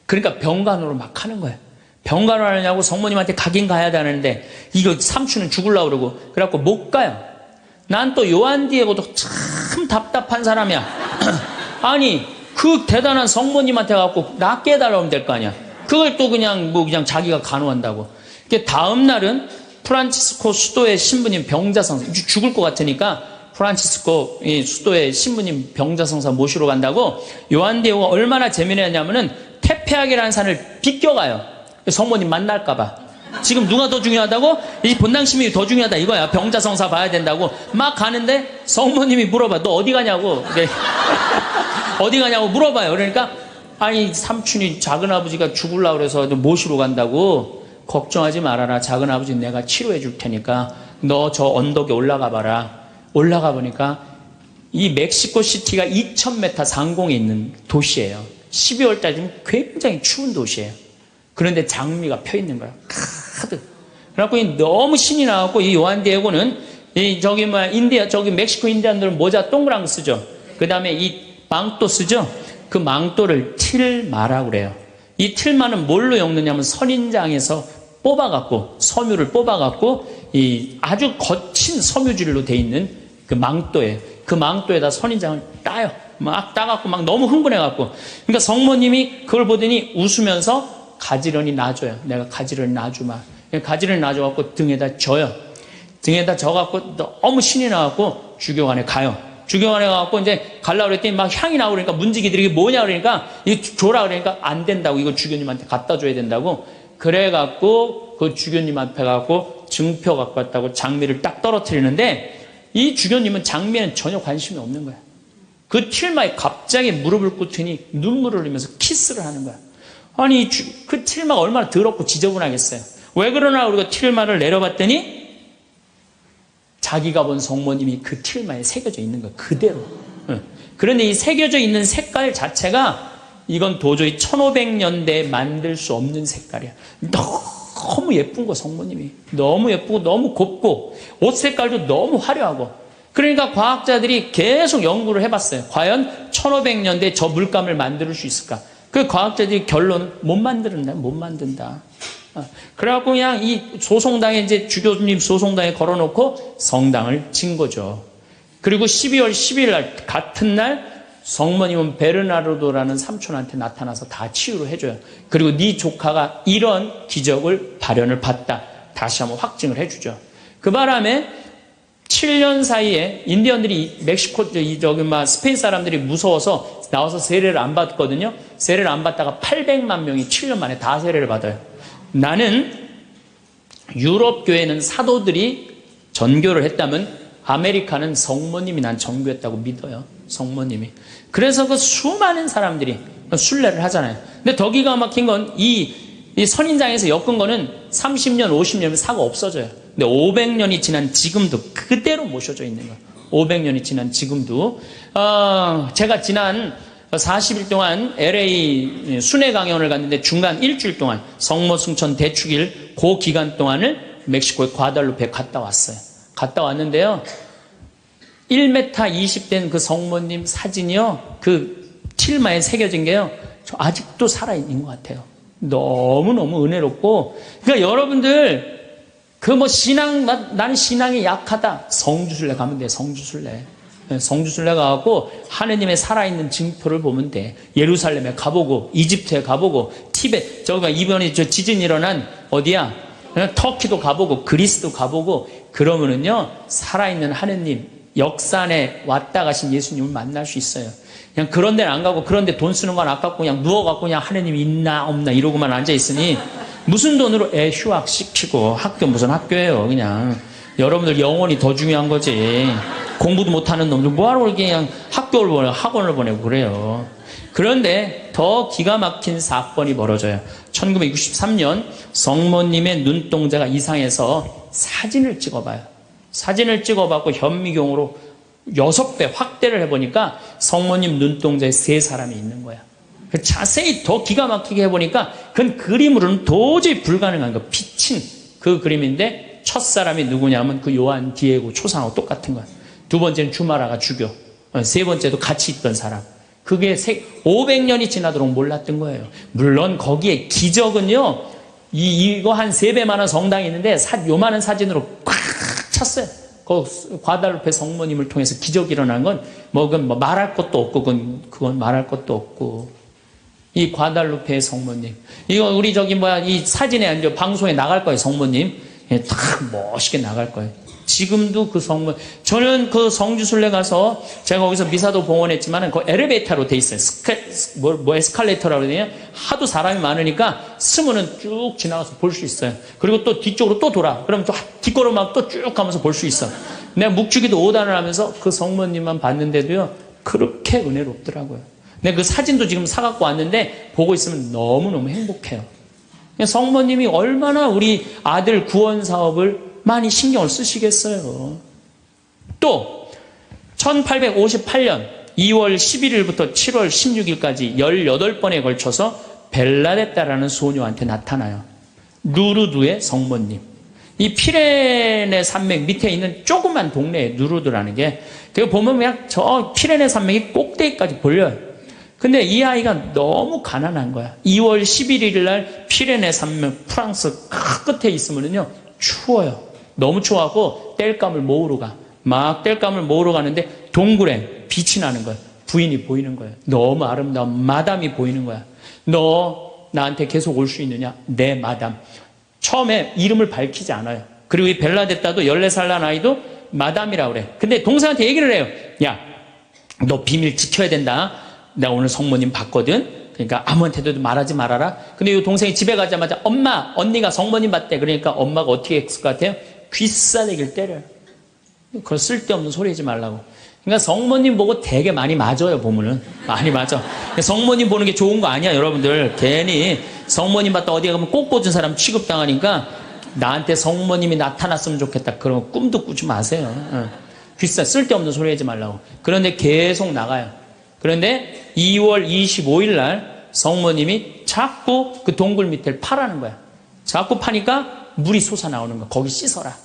그러니까 병간호를 막 하는 거예요. 병간호 하느냐고 성모님한테 가긴 가야 되는데 이거 삼촌은 죽으려고 그러고 그래갖고 못 가요. 난 또 요한 디에고도 참 답답한 사람이야. 아니 그 대단한 성모님한테 가갖고 낫게 해달라고 하면 될 거 아니야. 그걸 또 그냥 자기가 간호한다고. 다음 날은 프란치스코 수도의 신부님 병자성사 죽을 것 같으니까 프란치스코 수도의 신부님 병자성사 모시러 간다고. 요한 디에고가 얼마나 재미있냐면은 테페하게라는 산을 비껴가요. 성모님 만날까봐. 지금 누가 더 중요하다고? 이 본당심이 더 중요하다 이거야. 병자성사 봐야 된다고 막 가는데 성모님이 물어봐. 너 어디 가냐고. 어디 가냐고 물어봐요. 그러니까 아니 삼촌이 작은아버지가 죽으려고 그래서 모시러 간다고. 걱정하지 말아라. 작은아버지 내가 치료해 줄 테니까 너 저 언덕에 올라가 봐라. 올라가 보니까 이 멕시코 시티가 2000m 상공에 있는 도시예요. 12월 달이면 굉장히 추운 도시예요. 그런데 장미가 펴 있는 거야. 가득. 그래갖고 너무 신이 나갖고 이 요한 디에고는 저기 멕시코 인디안들은 모자 동그란 거 쓰죠. 그 다음에 이 망토 쓰죠. 그 망토를 틸마라고 그래요. 이 틸마는 뭘로 엮느냐면 선인장에서 뽑아갖고 섬유를 뽑아갖고 이 아주 거친 섬유질로 돼 있는 그 망토예요. 그 망토에다 선인장을 따요. 막 따갖고 막 너무 흥분해갖고. 그러니까 성모님이 그걸 보더니 웃으면서 가지런히 놔줘요. 내가 가지런히 놔주마. 가지런히 놔줘갖고 등에다 져요. 등에다 져갖고 너무 신이 나갖고 주교관에 가요. 주교관에 가갖고 이제 가려고 그랬더니 막 향이 나고 그러니까 문지기들이 이게 뭐냐 그러니까 이거 줘라 그러니까 안 된다고. 이거 주교님한테 갖다 줘야 된다고. 그래갖고 그 주교님 앞에 가갖고 증표 갖고 왔다고 장미를 딱 떨어뜨리는데 이 주교님은 장미에는 전혀 관심이 없는 거야. 그 틸마에 갑자기 무릎을 꿇더니 눈물을 흘리면서 키스를 하는 거야. 아니 그 틸마가 얼마나 더럽고 지저분하겠어요. 왜 그러나 우리가 틸마를 내려봤더니 자기가 본 성모님이 그 틸마에 새겨져 있는 거야. 그대로. 그런데 이 새겨져 있는 색깔 자체가 이건 도저히 1500년대에 만들 수 없는 색깔이야. 너무 예쁜 거 성모님이. 너무 예쁘고 너무 곱고 옷 색깔도 너무 화려하고. 그러니까 과학자들이 계속 연구를 해봤어요. 과연 1500년대에 저 물감을 만들 수 있을까? 그 과학자들이 결론은 못 만든다. 그래갖고 그냥 이 소송당에 이제 주교님 소송당에 걸어놓고 성당을 진 거죠. 그리고 12월 10일 날 같은 날 성모님은 베르나르도라는 삼촌한테 나타나서 다 치유를 해줘요. 그리고 네 조카가 이런 기적을 발현을 봤다. 다시 한번 확증을 해주죠. 그 바람에 7년 사이에 인디언들이 멕시코 스페인 사람들이 무서워서 나와서 세례를 안 받거든요. 세례를 안 받다가 800만 명이 7년 만에 다 세례를 받아요. 나는 유럽 교회는 사도들이 전교를 했다면 아메리카는 성모님이 난 전교했다고 믿어요. 성모님이. 그래서 그 수많은 사람들이 순례를 하잖아요. 근데 더 기가 막힌 건 이 선인장에서 엮은 거는 30년, 50년이면 사고 없어져요. 근데 500년이 지난 지금도 그대로 모셔져 있는 거예요. 500년이 지난 지금도. 제가 지난 40일 동안 LA 순회 강연을 갔는데 중간 일주일 동안 성모 승천 대축일 그 기간 동안을 멕시코의 과달루페에 갔다 왔어요. 갔다 왔는데요. 1m 20된 그 성모님 사진이요. 그 틸마에 새겨진 게요. 저 아직도 살아있는 것 같아요. 너무너무 은혜롭고. 그러니까 여러분들 나는 신앙이 약하다. 성주순례 가면 돼. 성주순례 가고 하느님의 살아있는 증표를 보면 돼. 예루살렘에 가보고 이집트에 가보고 티벳 이번에 지진 일어난 어디야? 터키도 가보고 그리스도 가보고 그러면은요 살아있는 하느님 역사 안에 왔다 가신 예수님을 만날 수 있어요. 그냥 그런 데는 안 가고 그런데 돈 쓰는 건 아깝고 그냥 누워갖고 그냥 하느님이 있나 없나 이러고만 앉아있으니 무슨 돈으로 애 휴학 시키고 학교 무슨 학교예요 그냥. 여러분들 영혼이 더 중요한 거지. 공부도 못하는 놈들 뭐하러 그냥 학교를 보내고 학원을 보내고 그래요. 그런데 더 기가 막힌 사건이 벌어져요. 1963년 성모님의 눈동자가 이상해서 사진을 찍어봐요. 사진을 찍어봤고 현미경으로 6배 확대를 해보니까 성모님 눈동자에 3사람이 있는 거야. 자세히 더 기가 막히게 해보니까 그건 그림으로는 도저히 불가능한 거. 비친 그 그림인데 첫사람이 누구냐면 그 요한 디에고 초상하고 똑같은 거야. 두 번째는 주마라가 죽여. 세 번째도 같이 있던 사람. 그게 500년이 지나도록 몰랐던 거예요. 물론 거기에 기적은요, 이거 한 3배만한 성당이 있는데 요만한 사진으로 꽉 찼어요. 그 과달루페 성모님을 통해서 기적이 일어난 건 그건 말할 것도 없고 그건 말할 것도 없고. 이 과달루페의 성모님, 이거 우리 이 사진에 이제 방송에 나갈 거예요. 성모님 다 멋있게 나갈 거예요. 지금도 그 저는 그 성주순례 가서 제가 거기서 미사도 봉헌했지만은 그 엘리베이터로 돼 있어요. 에스컬레이터라고 그러냐? 하도 사람이 많으니까 스면은 쭉 지나가서 볼 수 있어요. 그리고 또 뒤쪽으로 또 돌아. 그럼 또 뒷걸음하고 또 쭉 가면서 볼 수 있어. 내가 묵주기도 5단을 하면서 그 성모님만 봤는데도요, 그렇게 은혜롭더라고요. 내가 그 사진도 지금 사갖고 왔는데 보고 있으면 너무너무 행복해요. 성모님이 얼마나 우리 아들 구원 사업을 많이 신경을 쓰시겠어요. 또 1858년 2월 11일부터 7월 16일까지 18번에 걸쳐서 벨라데타라는 소녀한테 나타나요. 루르드의 성모님. 이 피레네 산맥 밑에 있는 조그만 동네에 루르드라는 게, 그 보면 그냥 저 피레네 산맥이 꼭대기까지 보여요. 근데 이 아이가 너무 가난한 거야. 2월 11일 날 피레네 산맥 프랑스 끝에 있으면요 추워요. 너무 추워하고 땔감을 모으러 가. 막 땔감을 모으러 가는데 동굴에 빛이 나는 거야. 부인이 보이는 거야. 너무 아름다운 마담이 보이는 거야. 너 나한테 계속 올 수 있느냐? 네, 마담. 처음에 이름을 밝히지 않아요. 그리고 이 벨라데타도 14살 난 아이도 마담이라고 그래. 근데 동생한테 얘기를 해요. 야, 너 비밀 지켜야 된다. 내가 오늘 성모님 봤거든. 그러니까 아무한테도 말하지 말아라. 근데 이 동생이 집에 가자마자 엄마, 언니가 성모님 봤대. 그러니까 엄마가 어떻게 했을 것 같아요? 귀싸대기를 때려요. 그걸 쓸데없는 소리 하지 말라고. 그러니까 성모님 보고 되게 많이 맞아요, 보면은. 많이 맞아. 성모님 보는 게 좋은 거 아니야, 여러분들. 괜히 성모님 봤다 어디에 가면 꼭 꽂은 사람 취급당하니까 나한테 성모님이 나타났으면 좋겠다. 그런 거 꿈도 꾸지 마세요. 쓸데없는 소리 하지 말라고. 그런데 계속 나가요. 그런데 2월 25일 날 성모님이 자꾸 그 동굴 밑을 파라는 거야. 자꾸 파니까 물이 솟아나오는 거야. 거기 씻어라.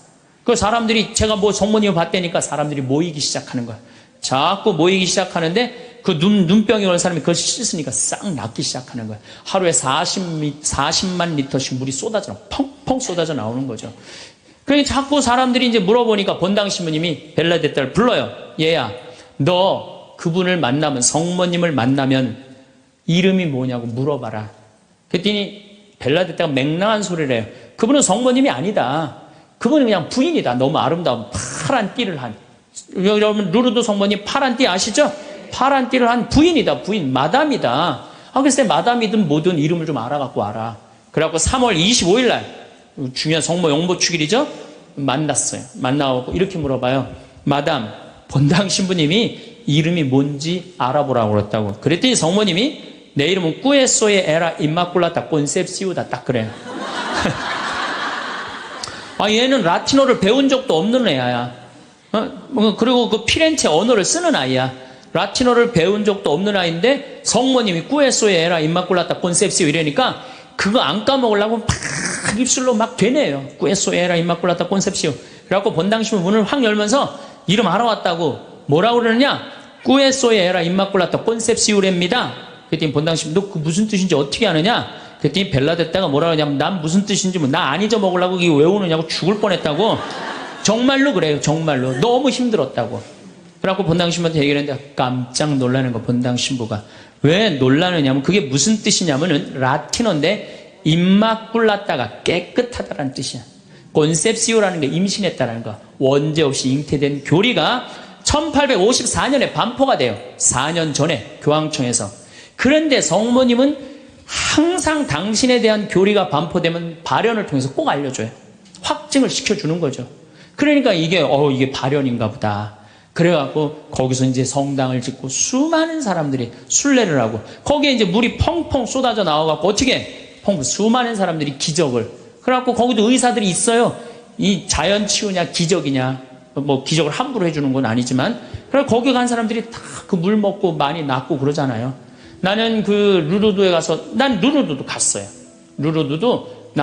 그 사람들이, 제가 성모님을 봤다니까 사람들이 모이기 시작하는 거야. 자꾸 모이기 시작하는데 그 눈병이 온 사람이 그걸 씻으니까 싹 낫기 시작하는 거야. 하루에 40만 리터씩 물이 펑펑 쏟아져 나오는 거죠. 그러니 자꾸 사람들이 이제 물어보니까 본당 신부님이 벨라데타를 불러요. 얘야, 너 그분을 만나면, 성모님을 만나면 이름이 뭐냐고 물어봐라. 그랬더니 벨라데타가 맹랑한 소리를 해요. 그분은 성모님이 아니다. 그분은 그냥 부인이다. 너무 아름다운 파란 띠를 한. 여러분, 루르드 성모님 파란 띠 아시죠? 파란 띠를 한 부인이다. 부인, 마담이다. 글쎄, 마담이든 뭐든 이름을 좀 알아갖고 와라. 그래갖고 3월 25일 날, 중요한 성모 용보 축일이죠? 만났어요. 만나고 이렇게 물어봐요. 마담, 본당 신부님이 이름이 뭔지 알아보라고 그랬다고. 그랬더니 성모님이 내 이름은 꾸에소에 에라 임마꿀라타 콘셉시우다. 딱 그래요. 얘는 라틴어를 배운 적도 없는 애야. 그리고 그 피렌체 언어를 쓰는 아이야. 라틴어를 배운 적도 없는 아이인데 성모님이 꾸에소에 에라 임마꿀라타 콘셉시우 이러니까 그거 안 까먹으려고 막 입술로 막 되네요. 꾸에소에 에라 임마꿀라타 콘셉시우. 그래갖고 본당 신부 문을 확 열면서 이름 알아왔다고. 뭐라고 그러느냐? 꾸에소에 에라 임마꿀라타 콘셉시우랍니다. 그랬더니 본당 신부, 너 그 무슨 뜻인지 어떻게 아느냐? 그랬더니 벨라데타가 뭐라고 하냐면, 난 무슨 뜻인지 나 안 잊어먹으려고 이게 외우느냐고 죽을 뻔했다고. 정말로 그래요. 정말로. 너무 힘들었다고. 그래갖고 본당 신부한테 얘기를 했는데 깜짝 놀라는 거, 본당 신부가. 왜 놀라느냐면 그게 무슨 뜻이냐면은 라틴어인데 임마꿀라타가 깨끗하다라는 뜻이야. 콘셉시오라는 게 임신했다라는 거. 원죄 없이 잉태된 교리가 1854년에 반포가 돼요. 4년 전에 교황청에서. 그런데 성모님은 항상 당신에 대한 교리가 반포되면 발현을 통해서 꼭 알려줘요. 확증을 시켜주는 거죠. 그러니까 이게 발현인가 보다. 그래갖고 거기서 이제 성당을 짓고 수많은 사람들이 순례를 하고 거기에 이제 물이 펑펑 쏟아져 나와갖고 어떻게 수많은 사람들이 기적을. 그래갖고 거기도 의사들이 있어요. 이 자연 치유냐 기적이냐. 뭐 기적을 함부로 해주는 건 아니지만 그래 거기 간 사람들이 다 그 물 먹고 많이 낫고 그러잖아요. 나는 그 루르드에 가서 난 루르드도 갔어요. 루르드도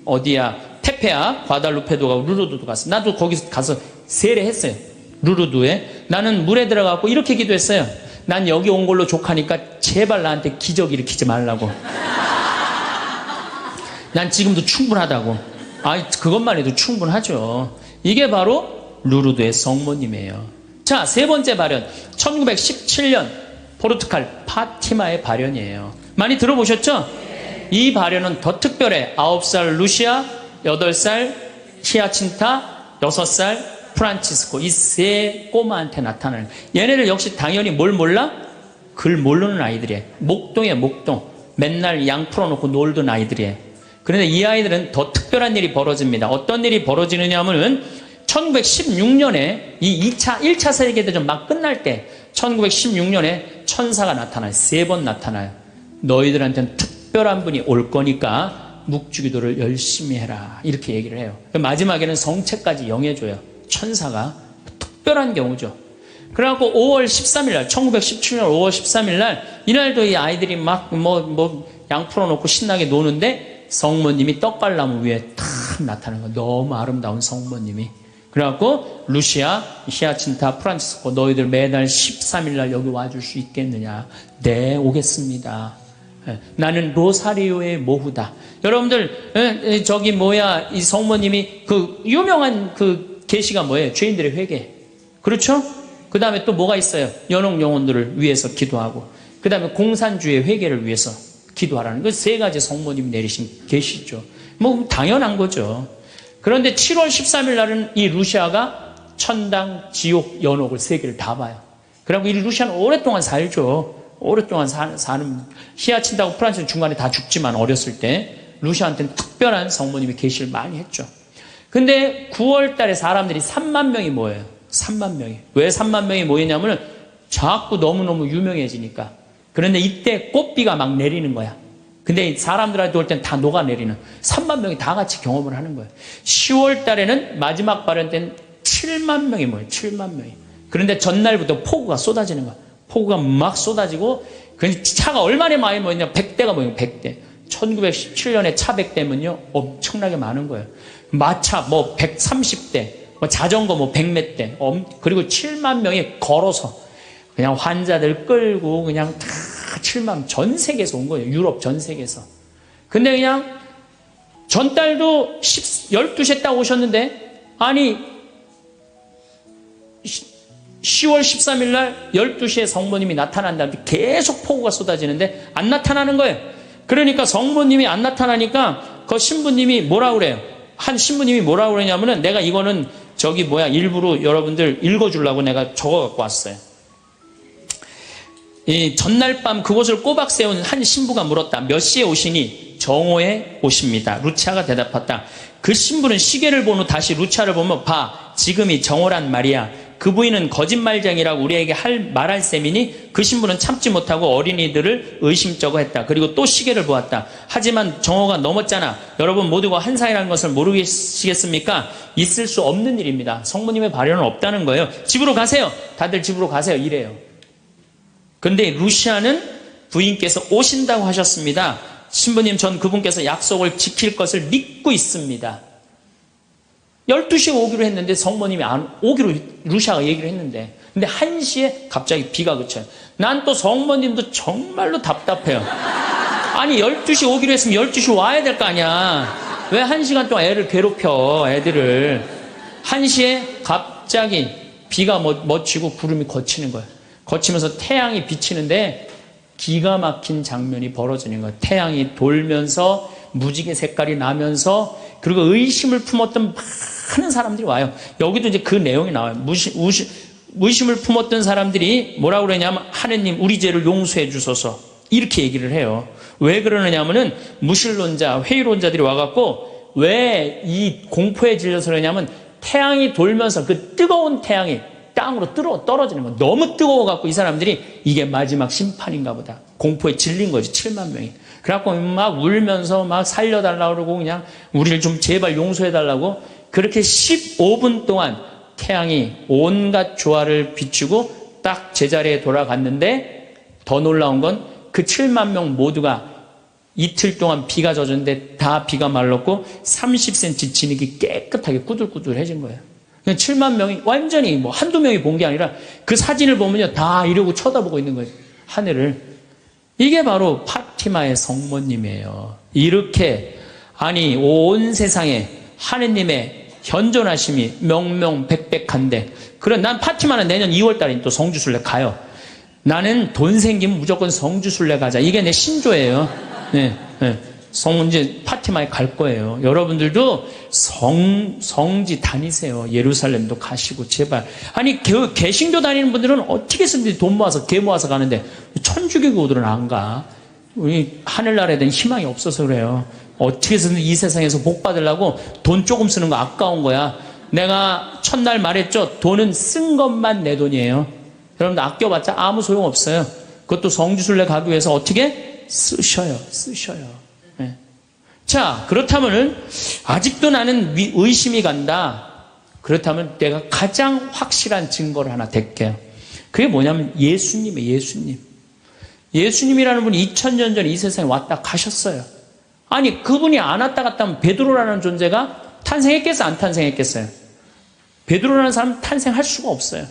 어디야 테페야 과달루페도 가고 루르드도 갔어. 나도 거기서 가서 세례했어요. 루르드에 나는 물에 들어가고 이렇게 기도했어요. 난 여기 온 걸로 족하니까 제발 나한테 기적 일으키지 말라고. 난 지금도 충분하다고. 그것만 해도 충분하죠. 이게 바로 루르드의 성모님이에요. 자, 세 번째 발현. 1917년 포르투갈 파티마의 발현이에요. 많이 들어보셨죠? 이 발현은 더 특별해. 9살 루시아, 8살 히아친타, 6살 프란치스코. 이 세 꼬마한테 나타나는. 얘네들 역시 당연히 뭘 몰라? 글 모르는 아이들이에요. 목동이에요, 목동. 맨날 양 풀어놓고 놀던 아이들이에요. 그런데 이 아이들은 더 특별한 일이 벌어집니다. 어떤 일이 벌어지느냐 하면은 1916년에 이 1차 세계대전 막 끝날 때 1916년에 천사가 나타나요. 3번 나타나요. 너희들한테는 특별한 분이 올 거니까 묵주기도를 열심히 해라. 이렇게 얘기를 해요. 마지막에는 성체까지 영해줘요. 천사가. 특별한 경우죠. 그래갖고 5월 13일 날 1917년 5월 13일 날 이날도 이 아이들이 막 양 풀어놓고 신나게 노는데 성모님이 떡갈나무 위에 탁 나타나는 거예요. 너무 아름다운 성모님이. 그래갖고 루시아, 히아친타, 프란치스코 너희들 매달 13일 날 여기 와줄 수 있겠느냐. 네, 오겠습니다. 나는 로사리오의 모후다. 여러분들 이 성모님이 그 유명한 그 계시가 뭐예요? 죄인들의 회개. 그렇죠? 그 다음에 또 뭐가 있어요? 연옥 영혼들을 위해서 기도하고 그 다음에 공산주의 회개를 위해서 기도하라는 그 세 가지 성모님이 내리신 계시죠. 뭐 당연한 거죠. 그런데 7월 13일 날은 이 루시아가 천당, 지옥, 연옥을 세 개를 다 봐요. 그리고 이 루시아는 오랫동안 살죠. 오랫동안 사는 히아친타하고 프란치스는 중간에 다 죽지만 어렸을 때 루시아한테는 특별한 성모님이 계시를 많이 했죠. 근데 9월 달에 사람들이 3만 명이 모여요. 3만 명이. 왜 3만 명이 모이냐면 자꾸 너무너무 유명해지니까. 그런데 이때 꽃비가 막 내리는 거야. 근데 사람들한테 올 땐 다 녹아내리는 3만 명이 다 같이 경험을 하는 거예요. 10월 달에는 마지막 발현 때는 7만 명이 모여요. 7만 명이. 그런데 전날부터 폭우가 쏟아지는 거야. 폭우가 막 쏟아지고 그 차가 얼마나 많이 모였냐. 100대가 모여요. 100대. 1917년에 차 100대면요. 엄청나게 많은 거예요. 마차 뭐 130대, 뭐 자전거 뭐 100몇 대. 그리고 7만 명이 걸어서 그냥 환자들 끌고 그냥 다 7만 전 세계에서 온 거예요. 유럽 전 세계에서. 근데 그냥 전달도 12시에 딱 오셨는데 아니 10월 13일 날 12시에 성모님이 나타난다는데 계속 폭우가 쏟아지는데 안 나타나는 거예요. 그러니까 성모님이 안 나타나니까 그 신부님이 뭐라 그래요? 한 신부님이 뭐라 그러냐면은 내가 이거는 일부러 여러분들 읽어주려고 내가 적어 갖고 왔어요. 이 전날 밤 그곳을 꼬박 세운 한 신부가 물었다. 몇 시에 오시니? 정오에 오십니다. 루치아가 대답했다. 그 신부는 시계를 본 후 다시 루치아를 보며 봐, 지금이 정오란 말이야. 그 부인은 거짓말쟁이라고 우리에게 말할 셈이니 그 신부는 참지 못하고 어린이들을 의심쩍어 했다. 그리고 또 시계를 보았다. 하지만 정오가 넘었잖아. 여러분 모두가 한 사이라는 것을 모르시겠습니까? 있을 수 없는 일입니다. 성모님의 발현은 없다는 거예요. 집으로 가세요. 다들 집으로 가세요. 이래요. 근데 루시아는 부인께서 오신다고 하셨습니다. 신부님, 전 그분께서 약속을 지킬 것을 믿고 있습니다. 12시에 오기로 했는데 성모님이 안 오기로 루시아가 얘기를 했는데 근데 1시에 갑자기 비가 그쳐요. 난 또 성모님도 정말로 답답해요. 아니 12시에 오기로 했으면 12시 와야 될 거 아니야. 왜 1시간 동안 애를 괴롭혀 애들을. 1시에 갑자기 비가 멎치고 구름이 걷히는 거예요. 거치면서 태양이 비치는데 기가 막힌 장면이 벌어지는 거예요. 태양이 돌면서 무지개 색깔이 나면서 그리고 의심을 품었던 많은 사람들이 와요. 여기도 이제 그 내용이 나와요. 의심을 품었던 사람들이 뭐라고 그러냐면 하느님 우리 죄를 용서해 주소서 이렇게 얘기를 해요. 왜 그러느냐면은 무신론자, 회의론자들이 와갖고 왜 이 공포에 질려서 그러냐면 태양이 돌면서 그 뜨거운 태양이 땅으로 떨어지는 거. 너무 뜨거워갖고 이 사람들이 이게 마지막 심판인가 보다. 공포에 질린 거지, 7만 명이. 그래갖고 막 울면서 막 살려달라고 그러고 그냥 우리를 좀 제발 용서해달라고 그렇게 15분 동안 태양이 온갖 조화를 비추고 딱 제자리에 돌아갔는데 더 놀라운 건 그 7만 명 모두가 이틀 동안 비가 젖었는데 다 비가 말랐고 30cm 진흙이 깨끗하게 꾸들꾸들해진 거예요. 7만 명이 완전히 뭐 한두 명이 본 게 아니라 그 사진을 보면요 다 이러고 쳐다보고 있는 거예요. 하늘을. 이게 바로 파티마의 성모님이에요. 이렇게 아니 온 세상에 하느님의 현존하심이 명명백백한데 그래 난 파티마는 내년 2월 달에 또 성주순례 가요. 나는 돈 생기면 무조건 성주순례 가자. 이게 내 신조예요. 네, 네. 이제 파티마에 갈 거예요. 여러분들도 성지 다니세요. 예루살렘도 가시고 제발. 아니 개신교 다니는 분들은 어떻게 해서든지 돈 모아서 개 모아서 가는데 천주교들은 안 가. 우리 하늘나라에 대한 희망이 없어서 그래요. 어떻게 해서든 이 세상에서 복 받으려고 돈 조금 쓰는 거 아까운 거야. 내가 첫날 말했죠. 돈은 쓴 것만 내 돈이에요. 여러분들 아껴봤자 아무 소용 없어요. 그것도 성주순례 가기 위해서 어떻게 쓰셔요. 네. 자, 그렇다면은 아직도 나는 의심이 간다. 그렇다면 내가 가장 확실한 증거를 하나 댈게요. 그게 뭐냐면 예수님이에요. 예수님. 예수님이라는 분이 2000년 전에 이 세상에 왔다 가셨어요. 아니 그분이 안 왔다 갔다 하면 베드로라는 존재가 탄생했겠어요? 안 탄생했겠어요? 베드로라는 사람은 탄생할 수가 없어요.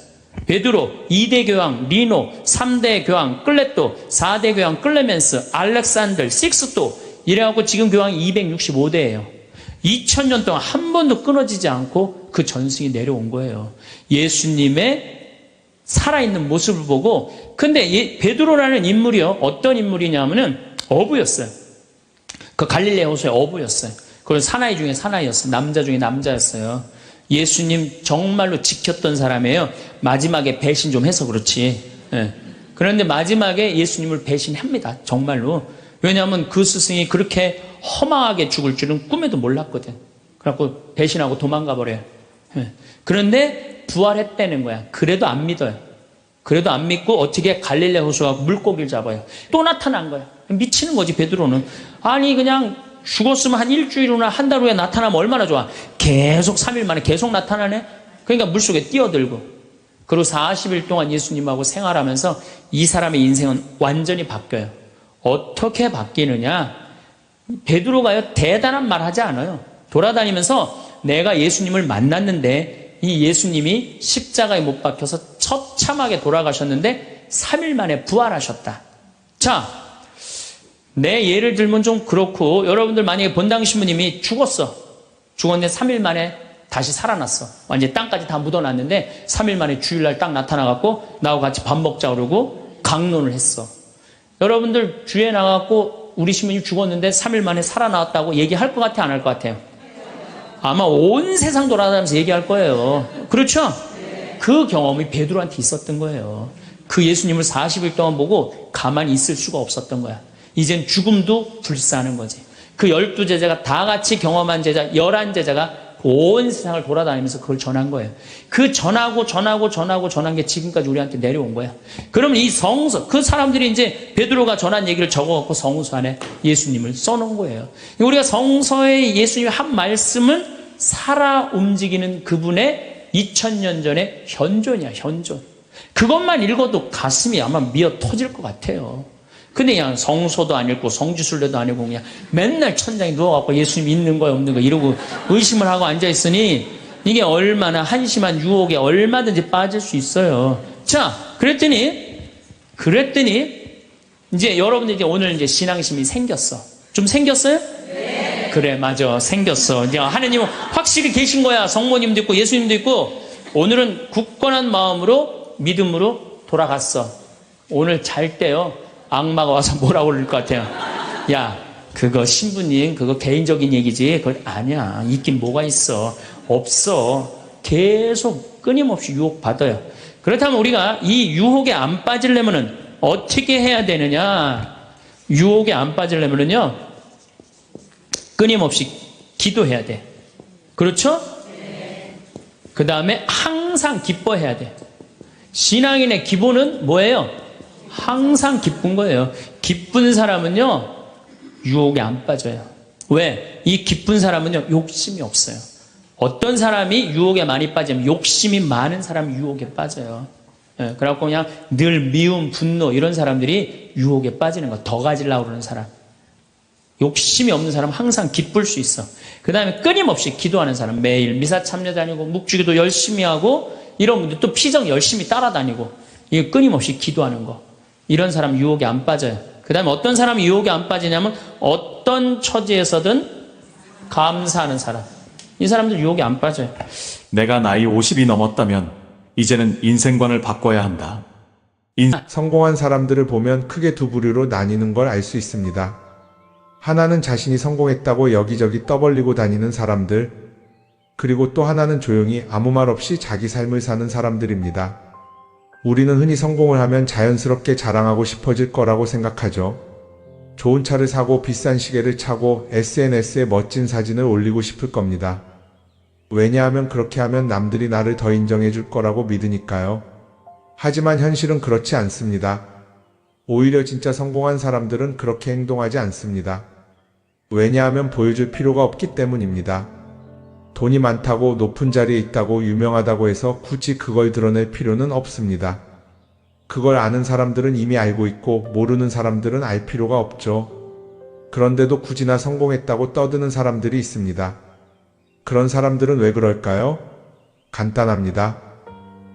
베드로, 2대 교황 리노, 3대 교황 클레토, 4대 교황 클레멘스, 알렉산더, 식스토 이래갖고 지금 교황이 265대예요. 2000년 동안 한 번도 끊어지지 않고 그 전승이 내려온 거예요. 예수님의 살아있는 모습을 보고. 근데 베드로라는 인물이요 어떤 인물이냐면은 어부였어요. 그 갈릴레 호수의 어부였어요. 그건 사나이 중에 사나이였어요. 남자 중에 남자였어요. 예수님 정말로 지켰던 사람이에요. 마지막에 배신 좀 해서 그렇지. 예. 그런데 마지막에 예수님을 배신합니다. 정말로. 왜냐하면 그 스승이 그렇게 허망하게 죽을 줄은 꿈에도 몰랐거든. 그래갖고 배신하고 도망가 버려요. 예. 그런데 부활했다는 거야. 그래도 안 믿어요. 그래도 안 믿고 어떻게 갈릴레 호수가 물고기를 잡아요. 또 나타난 거야. 미치는 거지 베드로는. 아니 그냥 죽었으면 한 일주일 후나 한 달 후에 나타나면 얼마나 좋아. 계속 3일 만에 계속 나타나네. 그러니까 물속에 뛰어들고. 그리고 40일 동안 예수님하고 생활하면서 이 사람의 인생은 완전히 바뀌어요. 어떻게 바뀌느냐. 베드로가요 대단한 말 하지 않아요. 돌아다니면서 내가 예수님을 만났는데 이 예수님이 십자가에 못 박혀서 처참하게 돌아가셨는데 3일 만에 부활하셨다. 자, 내 예를 들면 좀 그렇고 여러분들 만약에 본당 신부님이 죽었는데 3일 만에 다시 살아났어. 완전히 땅까지 다 묻어놨는데 3일 만에 주일날 딱 나타나갖고 나하고 같이 밥 먹자 그러고 강론을 했어. 여러분들 주에 나가갖고 우리 신부님 죽었는데 3일 만에 살아나왔다고 얘기할 것 같아 안 할 것 같아요? 아마 온 세상 돌아다니면서 얘기할 거예요. 그렇죠? 그 경험이 베드로한테 있었던 거예요. 그 예수님을 40일 동안 보고 가만히 있을 수가 없었던 거야. 이젠 죽음도 불사하는 거지. 그 12제자가 다 같이 경험한 제자 11제자가 온 세상을 돌아다니면서 그걸 전한 거예요. 그 전한 게 지금까지 우리한테 내려온 거야. 그러면 이 성서, 그 사람들이 이제 베드로가 전한 얘기를 적어갖고 성서 안에 예수님을 써놓은 거예요. 우리가 성서에 예수님의 한 말씀은 살아 움직이는 그분의 2000년 전의 현존이야, 현존. 그것만 읽어도 가슴이 아마 미어 터질 것 같아요. 근데 그냥 성서도 안 읽고 성지순례도 안 읽고 그냥 맨날 천장에 누워갖고 예수님 있는 거야 없는 거야 이러고 의심을 하고 앉아있으니 이게 얼마나 한심한 유혹에 얼마든지 빠질 수 있어요. 자, 그랬더니 이제 여러분들 이제 오늘 이제 신앙심이 생겼어. 좀 생겼어요? 네. 그래, 맞아. 생겼어. 이제 하느님은 확실히 계신 거야. 성모님도 있고 예수님도 있고. 오늘은 굳건한 마음으로 믿음으로 돌아갔어. 오늘 잘 때요. 악마가 와서 뭐라고 그럴 것 같아요. 야, 그거 신부님 그거 개인적인 얘기지. 그걸 아니야. 있긴 뭐가 있어. 없어. 계속 끊임없이 유혹받아요. 그렇다면 우리가 이 유혹에 안 빠지려면은 어떻게 해야 되느냐. 유혹에 안 빠지려면은요 끊임없이 기도해야 돼. 그렇죠? 네. 그 다음에 항상 기뻐해야 돼. 신앙인의 기본은 뭐예요? 항상 기쁜 거예요. 기쁜 사람은요, 유혹에 안 빠져요. 왜? 이 기쁜 사람은요, 욕심이 없어요. 어떤 사람이 유혹에 많이 빠지면 욕심이 많은 사람이 유혹에 빠져요. 예, 그래갖고 그냥 늘 미움, 분노 이런 사람들이 유혹에 빠지는 거. 더 가지려고 그러는 사람. 욕심이 없는 사람은 항상 기쁠 수 있어. 그 다음에 끊임없이 기도하는 사람. 매일 미사 참여 다니고 묵주기도 열심히 하고 이런 분들 또 피정 열심히 따라다니고 이게 끊임없이 기도하는 거. 이런 사람 유혹에 안 빠져요. 그 다음에 어떤 사람이 유혹에 안 빠지냐면 어떤 처지에서든 감사하는 사람. 이 사람들 유혹에 안 빠져요. 내가 나이 50이 넘었다면 이제는 인생관을 바꿔야 한다. 성공한 사람들을 보면 크게 두 부류로 나뉘는 걸 알 수 있습니다. 하나는 자신이 성공했다고 여기저기 떠벌리고 다니는 사람들, 그리고 또 하나는 조용히 아무 말 없이 자기 삶을 사는 사람들입니다. 우리는 흔히 성공을 하면 자연스럽게 자랑하고 싶어질 거라고 생각하죠. 좋은 차를 사고 비싼 시계를 차고 SNS에 멋진 사진을 올리고 싶을 겁니다. 왜냐하면 그렇게 하면 남들이 나를 더 인정해 줄 거라고 믿으니까요. 하지만 현실은 그렇지 않습니다. 오히려 진짜 성공한 사람들은 그렇게 행동하지 않습니다. 왜냐하면 보여줄 필요가 없기 때문입니다. 돈이 많다고 높은 자리에 있다고 유명하다고 해서 굳이 그걸 드러낼 필요는 없습니다. 그걸 아는 사람들은 이미 알고 있고 모르는 사람들은 알 필요가 없죠. 그런데도 굳이나 성공했다고 떠드는 사람들이 있습니다. 그런 사람들은 왜 그럴까요? 간단합니다.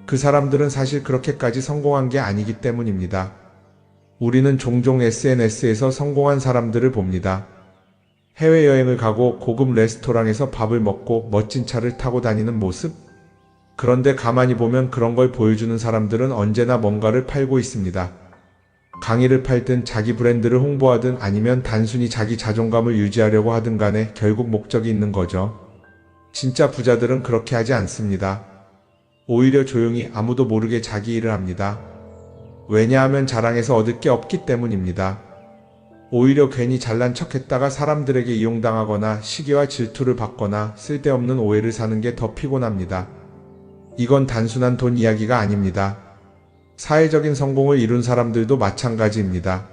그 사람들은 사실 그렇게까지 성공한 게 아니기 때문입니다. 우리는 종종 SNS에서 성공한 사람들을 봅니다. 해외여행을 가고 고급 레스토랑에서 밥을 먹고 멋진 차를 타고 다니는 모습? 그런데 가만히 보면 그런 걸 보여주는 사람들은 언제나 뭔가를 팔고 있습니다. 강의를 팔든 자기 브랜드를 홍보하든 아니면 단순히 자기 자존감을 유지하려고 하든 간에 결국 목적이 있는 거죠. 진짜 부자들은 그렇게 하지 않습니다. 오히려 조용히 아무도 모르게 자기 일을 합니다. 왜냐하면 자랑해서 얻을 게 없기 때문입니다. 오히려 괜히 잘난 척했다가 사람들에게 이용당하거나 시기와 질투를 받거나 쓸데없는 오해를 사는 게 더 피곤합니다. 이건 단순한 돈 이야기가 아닙니다. 사회적인 성공을 이룬 사람들도 마찬가지입니다.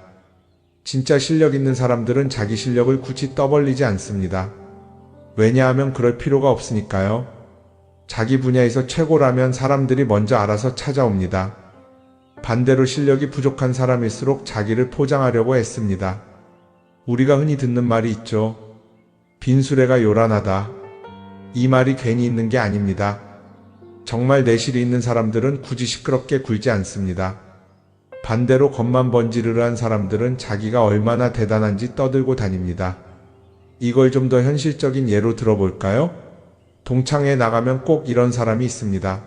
진짜 실력 있는 사람들은 자기 실력을 굳이 떠벌리지 않습니다. 왜냐하면 그럴 필요가 없으니까요. 자기 분야에서 최고라면 사람들이 먼저 알아서 찾아옵니다. 반대로 실력이 부족한 사람일수록 자기를 포장하려고 애씁니다. 우리가 흔히 듣는 말이 있죠. 빈수레가 요란하다. 이 말이 괜히 있는 게 아닙니다. 정말 내실이 있는 사람들은 굳이 시끄럽게 굴지 않습니다. 반대로 겉만 번지르르한 사람들은 자기가 얼마나 대단한지 떠들고 다닙니다. 이걸 좀 더 현실적인 예로 들어볼까요? 동창회에 나가면 꼭 이런 사람이 있습니다.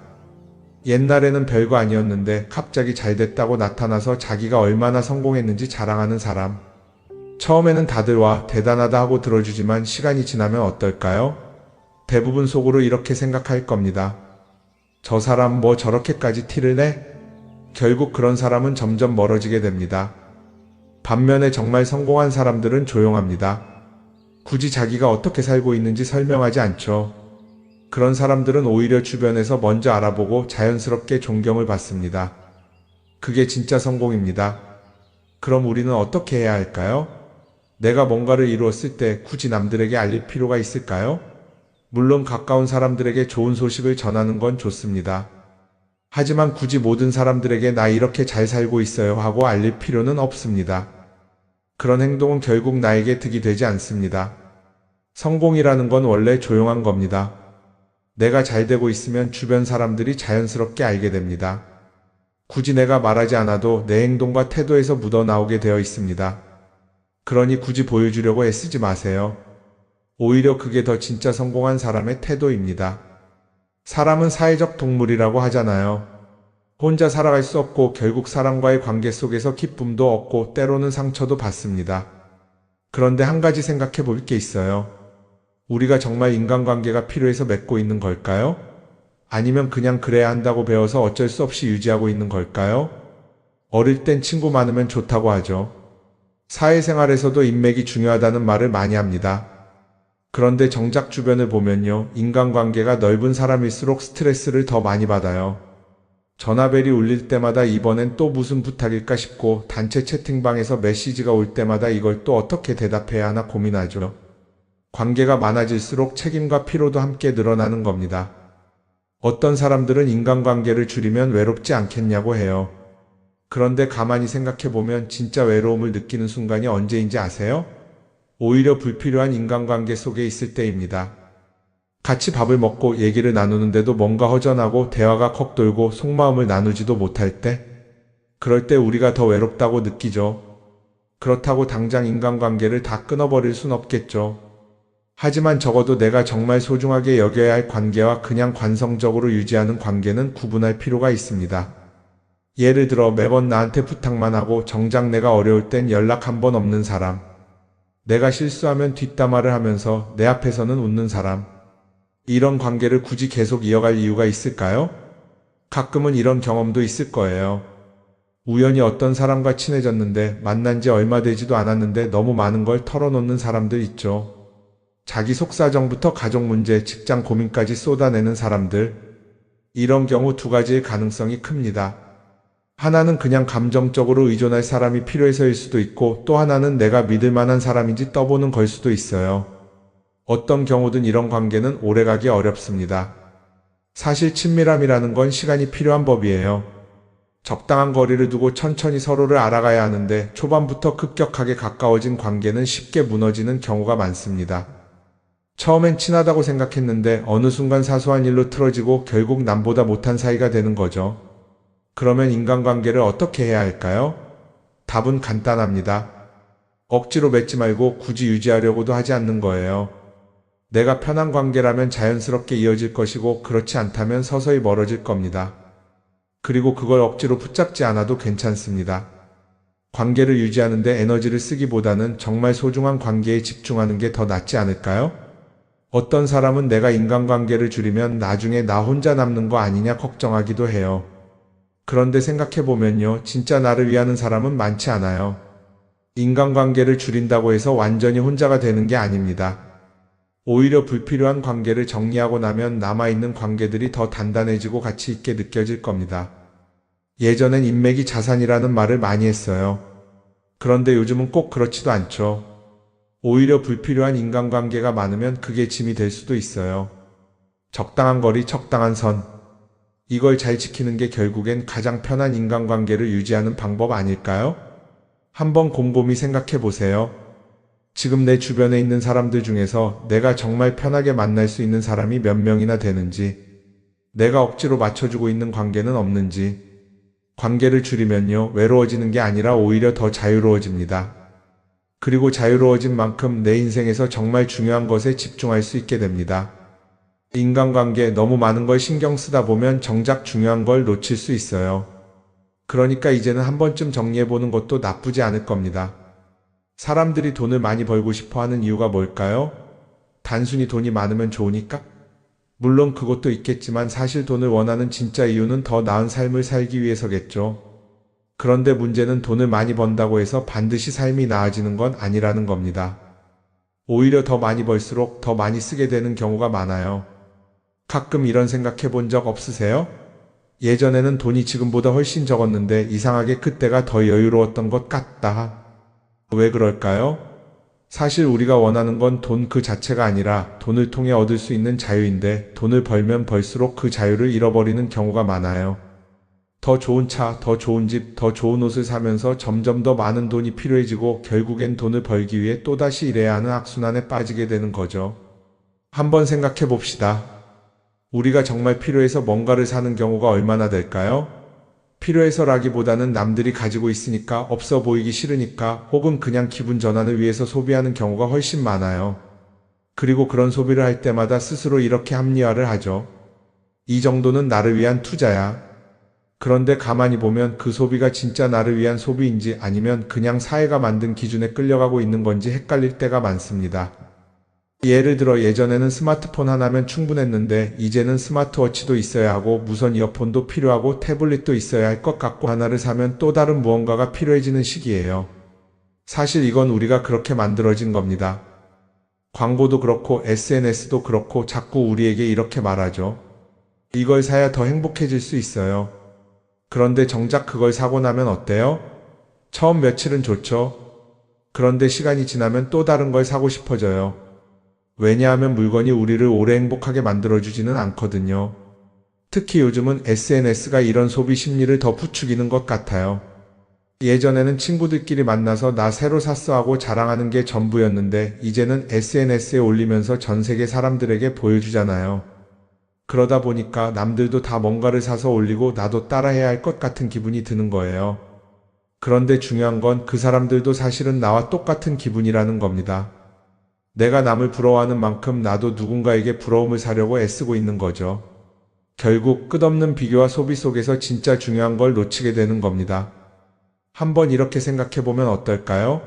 옛날에는 별거 아니었는데 갑자기 잘 됐다고 나타나서 자기가 얼마나 성공했는지 자랑하는 사람. 처음에는 다들 와 대단하다 하고 들어주지만 시간이 지나면 어떨까요? 대부분 속으로 이렇게 생각할 겁니다. 저 사람 뭐 저렇게까지 티를 내? 결국 그런 사람은 점점 멀어지게 됩니다. 반면에 정말 성공한 사람들은 조용합니다. 굳이 자기가 어떻게 살고 있는지 설명하지 않죠. 그런 사람들은 오히려 주변에서 먼저 알아보고 자연스럽게 존경을 받습니다. 그게 진짜 성공입니다. 그럼 우리는 어떻게 해야 할까요? 내가 뭔가를 이루었을 때 굳이 남들에게 알릴 필요가 있을까요? 물론 가까운 사람들에게 좋은 소식을 전하는 건 좋습니다. 하지만 굳이 모든 사람들에게 나 이렇게 잘 살고 있어요 하고 알릴 필요는 없습니다. 그런 행동은 결국 나에게 득이 되지 않습니다. 성공이라는 건 원래 조용한 겁니다. 내가 잘 되고 있으면 주변 사람들이 자연스럽게 알게 됩니다. 굳이 내가 말하지 않아도 내 행동과 태도에서 묻어나오게 되어 있습니다. 그러니 굳이 보여주려고 애쓰지 마세요. 오히려 그게 더 진짜 성공한 사람의 태도입니다. 사람은 사회적 동물이라고 하잖아요. 혼자 살아갈 수 없고 결국 사람과의 관계 속에서 기쁨도 얻고 때로는 상처도 받습니다. 그런데 한 가지 생각해 볼 게 있어요. 우리가 정말 인간관계가 필요해서 맺고 있는 걸까요? 아니면 그냥 그래야 한다고 배워서 어쩔 수 없이 유지하고 있는 걸까요? 어릴 땐 친구 많으면 좋다고 하죠. 사회생활에서도 인맥이 중요하다는 말을 많이 합니다. 그런데 정작 주변을 보면요. 인간관계가 넓은 사람일수록 스트레스를 더 많이 받아요. 전화벨이 울릴 때마다 이번엔 또 무슨 부탁일까 싶고 단체 채팅방에서 메시지가 올 때마다 이걸 또 어떻게 대답해야 하나 고민하죠. 관계가 많아질수록 책임과 피로도 함께 늘어나는 겁니다. 어떤 사람들은 인간관계를 줄이면 외롭지 않겠냐고 해요. 그런데 가만히 생각해보면 진짜 외로움을 느끼는 순간이 언제인지 아세요? 오히려 불필요한 인간관계 속에 있을 때입니다. 같이 밥을 먹고 얘기를 나누는데도 뭔가 허전하고 대화가 컥 돌고 속마음을 나누지도 못할 때, 그럴 때 우리가 더 외롭다고 느끼죠. 그렇다고 당장 인간관계를 다 끊어버릴 순 없겠죠. 하지만 적어도 내가 정말 소중하게 여겨야 할 관계와 그냥 관성적으로 유지하는 관계는 구분할 필요가 있습니다. 예를 들어 매번 나한테 부탁만 하고 정작 내가 어려울 땐 연락 한 번 없는 사람. 내가 실수하면 뒷담화를 하면서 내 앞에서는 웃는 사람. 이런 관계를 굳이 계속 이어갈 이유가 있을까요? 가끔은 이런 경험도 있을 거예요. 우연히 어떤 사람과 친해졌는데 만난 지 얼마 되지도 않았는데 너무 많은 걸 털어놓는 사람들 있죠. 자기 속사정부터 가족 문제, 직장 고민까지 쏟아내는 사람들. 이런 경우 두 가지의 가능성이 큽니다. 하나는 그냥 감정적으로 의존할 사람이 필요해서일 수도 있고 또 하나는 내가 믿을 만한 사람인지 떠보는 걸 수도 있어요. 어떤 경우든 이런 관계는 오래가기 어렵습니다. 사실 친밀함이라는 건 시간이 필요한 법이에요. 적당한 거리를 두고 천천히 서로를 알아가야 하는데 초반부터 급격하게 가까워진 관계는 쉽게 무너지는 경우가 많습니다. 처음엔 친하다고 생각했는데 어느 순간 사소한 일로 틀어지고 결국 남보다 못한 사이가 되는 거죠. 그러면 인간관계를 어떻게 해야 할까요? 답은 간단합니다. 억지로 맺지 말고 굳이 유지하려고도 하지 않는 거예요. 내가 편한 관계라면 자연스럽게 이어질 것이고 그렇지 않다면 서서히 멀어질 겁니다. 그리고 그걸 억지로 붙잡지 않아도 괜찮습니다. 관계를 유지하는 데 에너지를 쓰기보다는 정말 소중한 관계에 집중하는 게 더 낫지 않을까요? 어떤 사람은 내가 인간관계를 줄이면 나중에 나 혼자 남는 거 아니냐 걱정하기도 해요. 그런데 생각해보면요. 진짜 나를 위하는 사람은 많지 않아요. 인간관계를 줄인다고 해서 완전히 혼자가 되는 게 아닙니다. 오히려 불필요한 관계를 정리하고 나면 남아있는 관계들이 더 단단해지고 가치 있게 느껴질 겁니다. 예전엔 인맥이 자산이라는 말을 많이 했어요. 그런데 요즘은 꼭 그렇지도 않죠. 오히려 불필요한 인간관계가 많으면 그게 짐이 될 수도 있어요. 적당한 거리, 적당한 선. 이걸 잘 지키는 게 결국엔 가장 편한 인간관계를 유지하는 방법 아닐까요? 한번 곰곰이 생각해 보세요. 지금 내 주변에 있는 사람들 중에서 내가 정말 편하게 만날 수 있는 사람이 몇 명이나 되는지, 내가 억지로 맞춰주고 있는 관계는 없는지. 관계를 줄이면요, 외로워지는 게 아니라 오히려 더 자유로워집니다. 그리고 자유로워진 만큼 내 인생에서 정말 중요한 것에 집중할 수 있게 됩니다. 인간관계 너무 많은 걸 신경 쓰다 보면 정작 중요한 걸 놓칠 수 있어요. 그러니까 이제는 한 번쯤 정리해보는 것도 나쁘지 않을 겁니다. 사람들이 돈을 많이 벌고 싶어 하는 이유가 뭘까요? 단순히 돈이 많으면 좋으니까? 물론 그것도 있겠지만 사실 돈을 원하는 진짜 이유는 더 나은 삶을 살기 위해서겠죠. 그런데 문제는 돈을 많이 번다고 해서 반드시 삶이 나아지는 건 아니라는 겁니다. 오히려 더 많이 벌수록 더 많이 쓰게 되는 경우가 많아요. 가끔 이런 생각해 본 적 없으세요? 예전에는 돈이 지금보다 훨씬 적었는데 이상하게 그때가 더 여유로웠던 것 같다. 왜 그럴까요? 사실 우리가 원하는 건 돈 그 자체가 아니라 돈을 통해 얻을 수 있는 자유인데 돈을 벌면 벌수록 그 자유를 잃어버리는 경우가 많아요. 더 좋은 차, 더 좋은 집, 더 좋은 옷을 사면서 점점 더 많은 돈이 필요해지고 결국엔 돈을 벌기 위해 또다시 일해야 하는 악순환에 빠지게 되는 거죠. 한번 생각해 봅시다. 우리가 정말 필요해서 뭔가를 사는 경우가 얼마나 될까요? 필요해서라기보다는 남들이 가지고 있으니까, 없어 보이기 싫으니까, 혹은 그냥 기분 전환을 위해서 소비하는 경우가 훨씬 많아요. 그리고 그런 소비를 할 때마다 스스로 이렇게 합리화를 하죠. 이 정도는 나를 위한 투자야. 그런데 가만히 보면 그 소비가 진짜 나를 위한 소비인지 아니면 그냥 사회가 만든 기준에 끌려가고 있는 건지 헷갈릴 때가 많습니다. 예를 들어 예전에는 스마트폰 하나면 충분했는데 이제는 스마트워치도 있어야 하고 무선 이어폰도 필요하고 태블릿도 있어야 할 것 같고 하나를 사면 또 다른 무언가가 필요해지는 시기예요. 사실 이건 우리가 그렇게 만들어진 겁니다. 광고도 그렇고 SNS도 그렇고 자꾸 우리에게 이렇게 말하죠. 이걸 사야 더 행복해질 수 있어요. 그런데 정작 그걸 사고 나면 어때요? 처음 며칠은 좋죠. 그런데 시간이 지나면 또 다른 걸 사고 싶어져요. 왜냐하면 물건이 우리를 오래 행복하게 만들어주지는 않거든요. 특히 요즘은 SNS가 이런 소비 심리를 더 부추기는 것 같아요. 예전에는 친구들끼리 만나서 나 새로 샀어 하고 자랑하는 게 전부였는데 이제는 SNS에 올리면서 전 세계 사람들에게 보여주잖아요. 그러다 보니까 남들도 다 뭔가를 사서 올리고 나도 따라해야 할 것 같은 기분이 드는 거예요. 그런데 중요한 건 그 사람들도 사실은 나와 똑같은 기분이라는 겁니다. 내가 남을 부러워하는 만큼 나도 누군가에게 부러움을 사려고 애쓰고 있는 거죠. 결국 끝없는 비교와 소비 속에서 진짜 중요한 걸 놓치게 되는 겁니다. 한번 이렇게 생각해보면 어떨까요?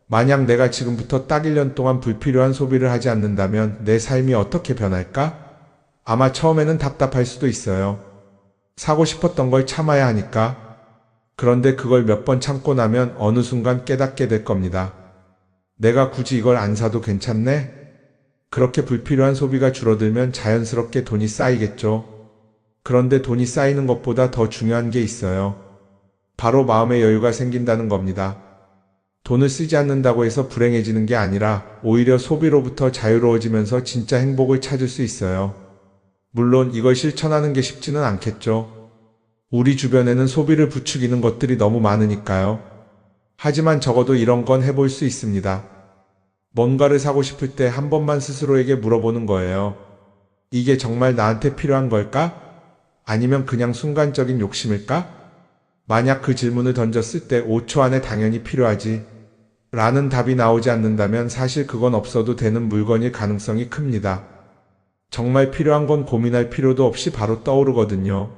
만약 내가 지금부터 딱 1년 동안 불필요한 소비를 하지 않는다면 내 삶이 어떻게 변할까? 아마 처음에는 답답할 수도 있어요. 사고 싶었던 걸 참아야 하니까. 그런데 그걸 몇 번 참고 나면 어느 순간 깨닫게 될 겁니다. 내가 굳이 이걸 안 사도 괜찮네? 그렇게 불필요한 소비가 줄어들면 자연스럽게 돈이 쌓이겠죠. 그런데 돈이 쌓이는 것보다 더 중요한 게 있어요. 바로 마음의 여유가 생긴다는 겁니다. 돈을 쓰지 않는다고 해서 불행해지는 게 아니라 오히려 소비로부터 자유로워지면서 진짜 행복을 찾을 수 있어요. 물론 이걸 실천하는 게 쉽지는 않겠죠. 우리 주변에는 소비를 부추기는 것들이 너무 많으니까요. 하지만 적어도 이런 건 해볼 수 있습니다. 뭔가를 사고 싶을 때 한 번만 스스로에게 물어보는 거예요. 이게 정말 나한테 필요한 걸까? 아니면 그냥 순간적인 욕심일까? 만약 그 질문을 던졌을 때 5초 안에 당연히 필요하지 라는 답이 나오지 않는다면 사실 그건 없어도 되는 물건일 가능성이 큽니다. 정말 필요한 건 고민할 필요도 없이 바로 떠오르거든요.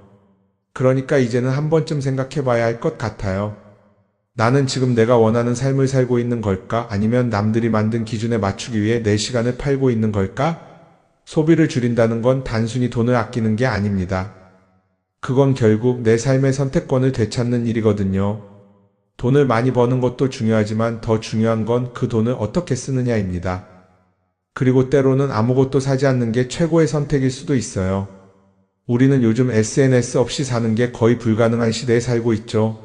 그러니까 이제는 한 번쯤 생각해 봐야 할 것 같아요. 나는 지금 내가 원하는 삶을 살고 있는 걸까? 아니면 남들이 만든 기준에 맞추기 위해 내 시간을 팔고 있는 걸까? 소비를 줄인다는 건 단순히 돈을 아끼는 게 아닙니다. 그건 결국 내 삶의 선택권을 되찾는 일이거든요. 돈을 많이 버는 것도 중요하지만 더 중요한 건 그 돈을 어떻게 쓰느냐입니다. 그리고 때로는 아무것도 사지 않는 게 최고의 선택일 수도 있어요. 우리는 요즘 SNS 없이 사는 게 거의 불가능한 시대에 살고 있죠.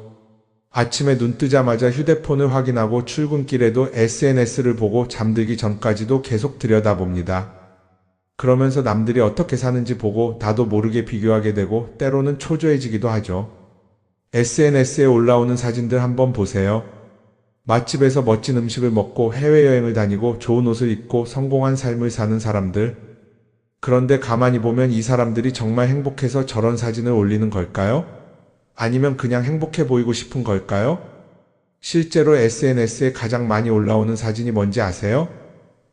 아침에 눈 뜨자마자 휴대폰을 확인하고 출근길에도 SNS를 보고 잠들기 전까지도 계속 들여다봅니다. 그러면서 남들이 어떻게 사는지 보고 나도 모르게 비교하게 되고 때로는 초조해지기도 하죠. SNS에 올라오는 사진들 한번 보세요. 맛집에서 멋진 음식을 먹고 해외여행을 다니고 좋은 옷을 입고 성공한 삶을 사는 사람들. 그런데 가만히 보면 이 사람들이 정말 행복해서 저런 사진을 올리는 걸까요? 아니면 그냥 행복해 보이고 싶은 걸까요? 실제로 SNS에 가장 많이 올라오는 사진이 뭔지 아세요?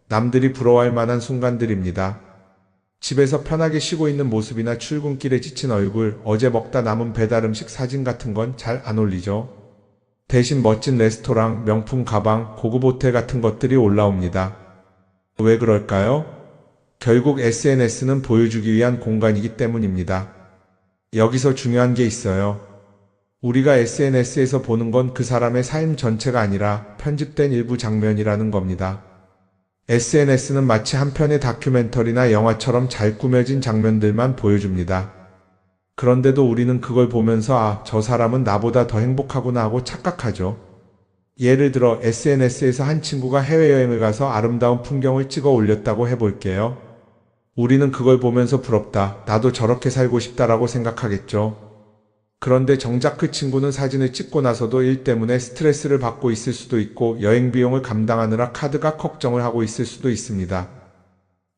남들이 부러워할 만한 순간들입니다. 집에서 편하게 쉬고 있는 모습이나 출근길에 지친 얼굴, 어제 먹다 남은 배달 음식 사진 같은 건 잘 안 올리죠. 대신 멋진 레스토랑, 명품 가방, 고급 호텔 같은 것들이 올라옵니다. 왜 그럴까요? 결국 SNS는 보여주기 위한 공간이기 때문입니다. 여기서 중요한 게 있어요. 우리가 SNS에서 보는 건 그 사람의 삶 전체가 아니라 편집된 일부 장면이라는 겁니다. SNS는 마치 한 편의 다큐멘터리나 영화처럼 잘 꾸며진 장면들만 보여줍니다. 그런데도 우리는 그걸 보면서 아, 저 사람은 나보다 더 행복하구나 하고 착각하죠. 예를 들어 SNS에서 한 친구가 해외여행을 가서 아름다운 풍경을 찍어 올렸다고 해볼게요. 우리는 그걸 보면서 부럽다, 나도 저렇게 살고 싶다라고 생각하겠죠. 그런데 정작 그 친구는 사진을 찍고 나서도 일 때문에 스트레스를 받고 있을 수도 있고 여행 비용을 감당하느라 카드가 걱정을 하고 있을 수도 있습니다.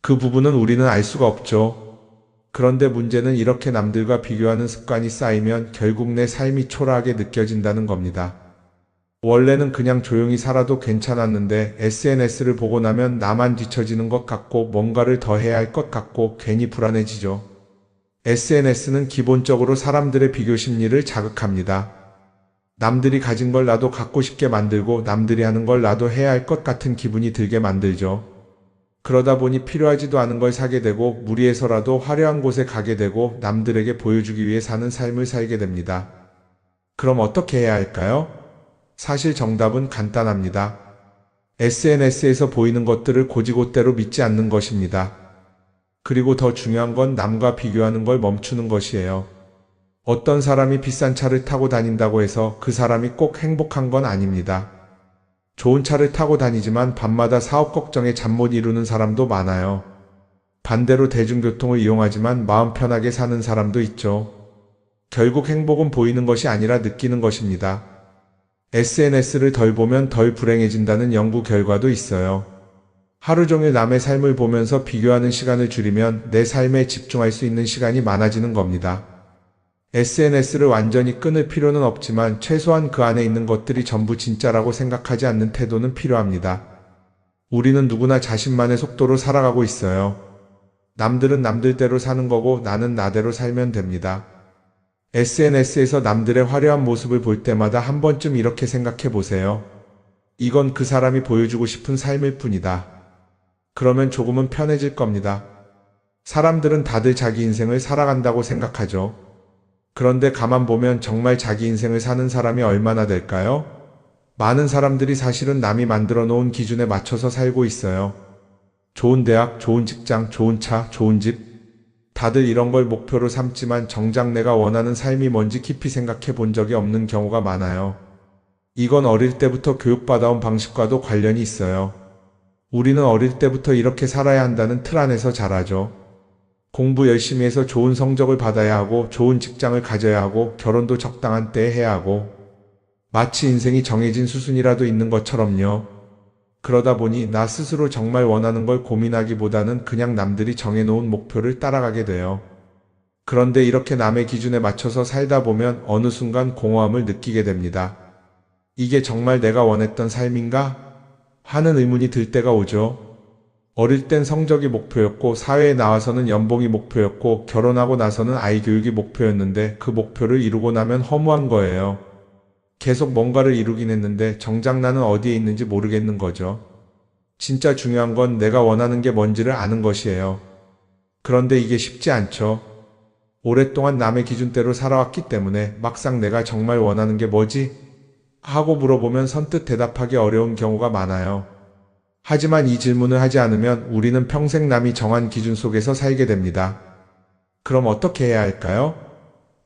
그 부분은 우리는 알 수가 없죠. 그런데 문제는 이렇게 남들과 비교하는 습관이 쌓이면 결국 내 삶이 초라하게 느껴진다는 겁니다. 원래는 그냥 조용히 살아도 괜찮았는데 SNS를 보고 나면 나만 뒤처지는 것 같고 뭔가를 더 해야 할 것 같고 괜히 불안해지죠. SNS는 기본적으로 사람들의 비교 심리를 자극합니다. 남들이 가진 걸 나도 갖고 싶게 만들고 남들이 하는 걸 나도 해야 할 것 같은 기분이 들게 만들죠. 그러다 보니 필요하지도 않은 걸 사게 되고 무리해서라도 화려한 곳에 가게 되고 남들에게 보여주기 위해 사는 삶을 살게 됩니다. 그럼 어떻게 해야 할까요? 사실 정답은 간단합니다. SNS에서 보이는 것들을 고지고대로 믿지 않는 것입니다. 그리고 더 중요한 건 남과 비교하는 걸 멈추는 것이에요. 어떤 사람이 비싼 차를 타고 다닌다고 해서 그 사람이 꼭 행복한 건 아닙니다. 좋은 차를 타고 다니지만 밤마다 사업 걱정에 잠 못 이루는 사람도 많아요. 반대로 대중교통을 이용하지만 마음 편하게 사는 사람도 있죠. 결국 행복은 보이는 것이 아니라 느끼는 것입니다. SNS를 덜 보면 덜 불행해진다는 연구 결과도 있어요. 하루 종일 남의 삶을 보면서 비교하는 시간을 줄이면 내 삶에 집중할 수 있는 시간이 많아지는 겁니다. SNS를 완전히 끊을 필요는 없지만 최소한 그 안에 있는 것들이 전부 진짜라고 생각하지 않는 태도는 필요합니다. 우리는 누구나 자신만의 속도로 살아가고 있어요. 남들은 남들대로 사는 거고 나는 나대로 살면 됩니다. SNS에서 남들의 화려한 모습을 볼 때마다 한 번쯤 이렇게 생각해 보세요. 이건 그 사람이 보여주고 싶은 삶일 뿐이다. 그러면 조금은 편해질 겁니다. 사람들은 다들 자기 인생을 살아간다고 생각하죠. 그런데 가만 보면 정말 자기 인생을 사는 사람이 얼마나 될까요? 많은 사람들이 사실은 남이 만들어 놓은 기준에 맞춰서 살고 있어요. 좋은 대학, 좋은 직장, 좋은 차, 좋은 집. 다들 이런 걸 목표로 삼지만 정작 내가 원하는 삶이 뭔지 깊이 생각해 본 적이 없는 경우가 많아요. 이건 어릴 때부터 교육받아온 방식과도 관련이 있어요. 우리는 어릴 때부터 이렇게 살아야 한다는 틀 안에서 자라죠. 공부 열심히 해서 좋은 성적을 받아야 하고 좋은 직장을 가져야 하고 결혼도 적당한 때에 해야 하고 마치 인생이 정해진 수순이라도 있는 것처럼요. 그러다 보니 나 스스로 정말 원하는 걸 고민하기보다는 그냥 남들이 정해놓은 목표를 따라가게 돼요. 그런데 이렇게 남의 기준에 맞춰서 살다 보면 어느 순간 공허함을 느끼게 됩니다. 이게 정말 내가 원했던 삶인가? 하는 의문이 들 때가 오죠. 어릴 땐 성적이 목표였고 사회에 나와서는 연봉이 목표였고 결혼하고 나서는 아이 교육이 목표였는데 그 목표를 이루고 나면 허무한 거예요. 계속 뭔가를 이루긴 했는데 정작 나는 어디에 있는지 모르겠는 거죠. 진짜 중요한 건 내가 원하는 게 뭔지를 아는 것이에요. 그런데 이게 쉽지 않죠. 오랫동안 남의 기준대로 살아왔기 때문에 막상 내가 정말 원하는 게 뭐지? 하고 물어보면 선뜻 대답하기 어려운 경우가 많아요. 하지만 이 질문을 하지 않으면 우리는 평생 남이 정한 기준 속에서 살게 됩니다. 그럼 어떻게 해야 할까요?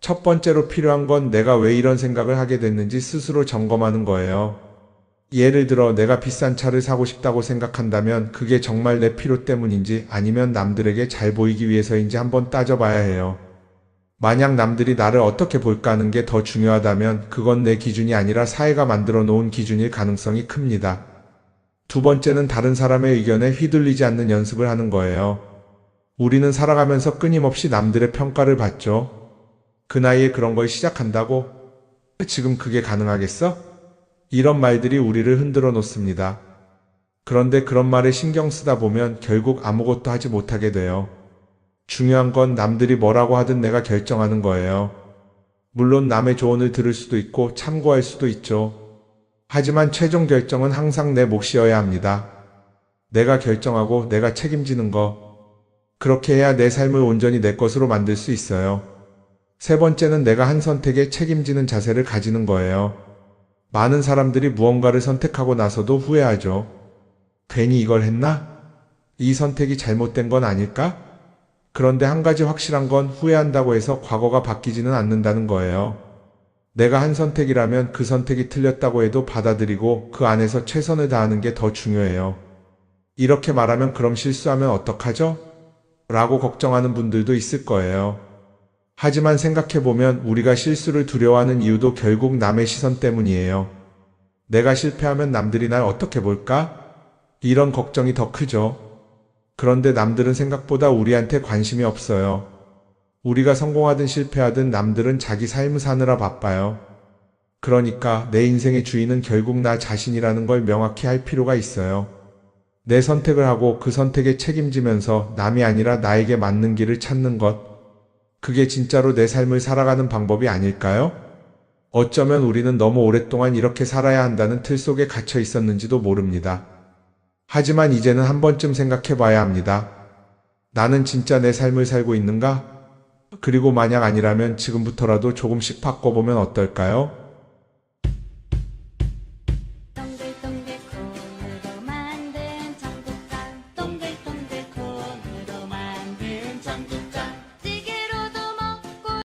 첫 번째로 필요한 건 내가 왜 이런 생각을 하게 됐는지 스스로 점검하는 거예요. 예를 들어 내가 비싼 차를 사고 싶다고 생각한다면 그게 정말 내 필요 때문인지 아니면 남들에게 잘 보이기 위해서인지 한번 따져봐야 해요. 만약 남들이 나를 어떻게 볼까 하는 게 더 중요하다면 그건 내 기준이 아니라 사회가 만들어 놓은 기준일 가능성이 큽니다. 두 번째는 다른 사람의 의견에 휘둘리지 않는 연습을 하는 거예요. 우리는 살아가면서 끊임없이 남들의 평가를 받죠. 그 나이에 그런 걸 시작한다고? 지금 그게 가능하겠어? 이런 말들이 우리를 흔들어 놓습니다. 그런데 그런 말에 신경 쓰다 보면 결국 아무것도 하지 못하게 돼요. 중요한 건 남들이 뭐라고 하든 내가 결정하는 거예요. 물론 남의 조언을 들을 수도 있고 참고할 수도 있죠. 하지만 최종 결정은 항상 내 몫이어야 합니다. 내가 결정하고 내가 책임지는 거. 그렇게 해야 내 삶을 온전히 내 것으로 만들 수 있어요. 세 번째는 내가 한 선택에 책임지는 자세를 가지는 거예요. 많은 사람들이 무언가를 선택하고 나서도 후회하죠. 괜히 이걸 했나? 이 선택이 잘못된 건 아닐까? 그런데 한 가지 확실한 건 후회한다고 해서 과거가 바뀌지는 않는다는 거예요. 내가 한 선택이라면 그 선택이 틀렸다고 해도 받아들이고 그 안에서 최선을 다하는 게 더 중요해요. 이렇게 말하면 그럼 실수하면 어떡하죠? 라고 걱정하는 분들도 있을 거예요. 하지만 생각해보면 우리가 실수를 두려워하는 이유도 결국 남의 시선 때문이에요. 내가 실패하면 남들이 날 어떻게 볼까? 이런 걱정이 더 크죠. 그런데 남들은 생각보다 우리한테 관심이 없어요. 우리가 성공하든 실패하든 남들은 자기 삶을 사느라 바빠요. 그러니까 내 인생의 주인은 결국 나 자신이라는 걸 명확히 할 필요가 있어요. 내 선택을 하고 그 선택에 책임지면서 남이 아니라 나에게 맞는 길을 찾는 것. 그게 진짜로 내 삶을 살아가는 방법이 아닐까요? 어쩌면 우리는 너무 오랫동안 이렇게 살아야 한다는 틀 속에 갇혀 있었는지도 모릅니다. 하지만 이제는 한 번쯤 생각해 봐야 합니다. 나는 진짜 내 삶을 살고 있는가? 그리고 만약 아니라면 지금부터라도 조금씩 바꿔보면 어떨까요?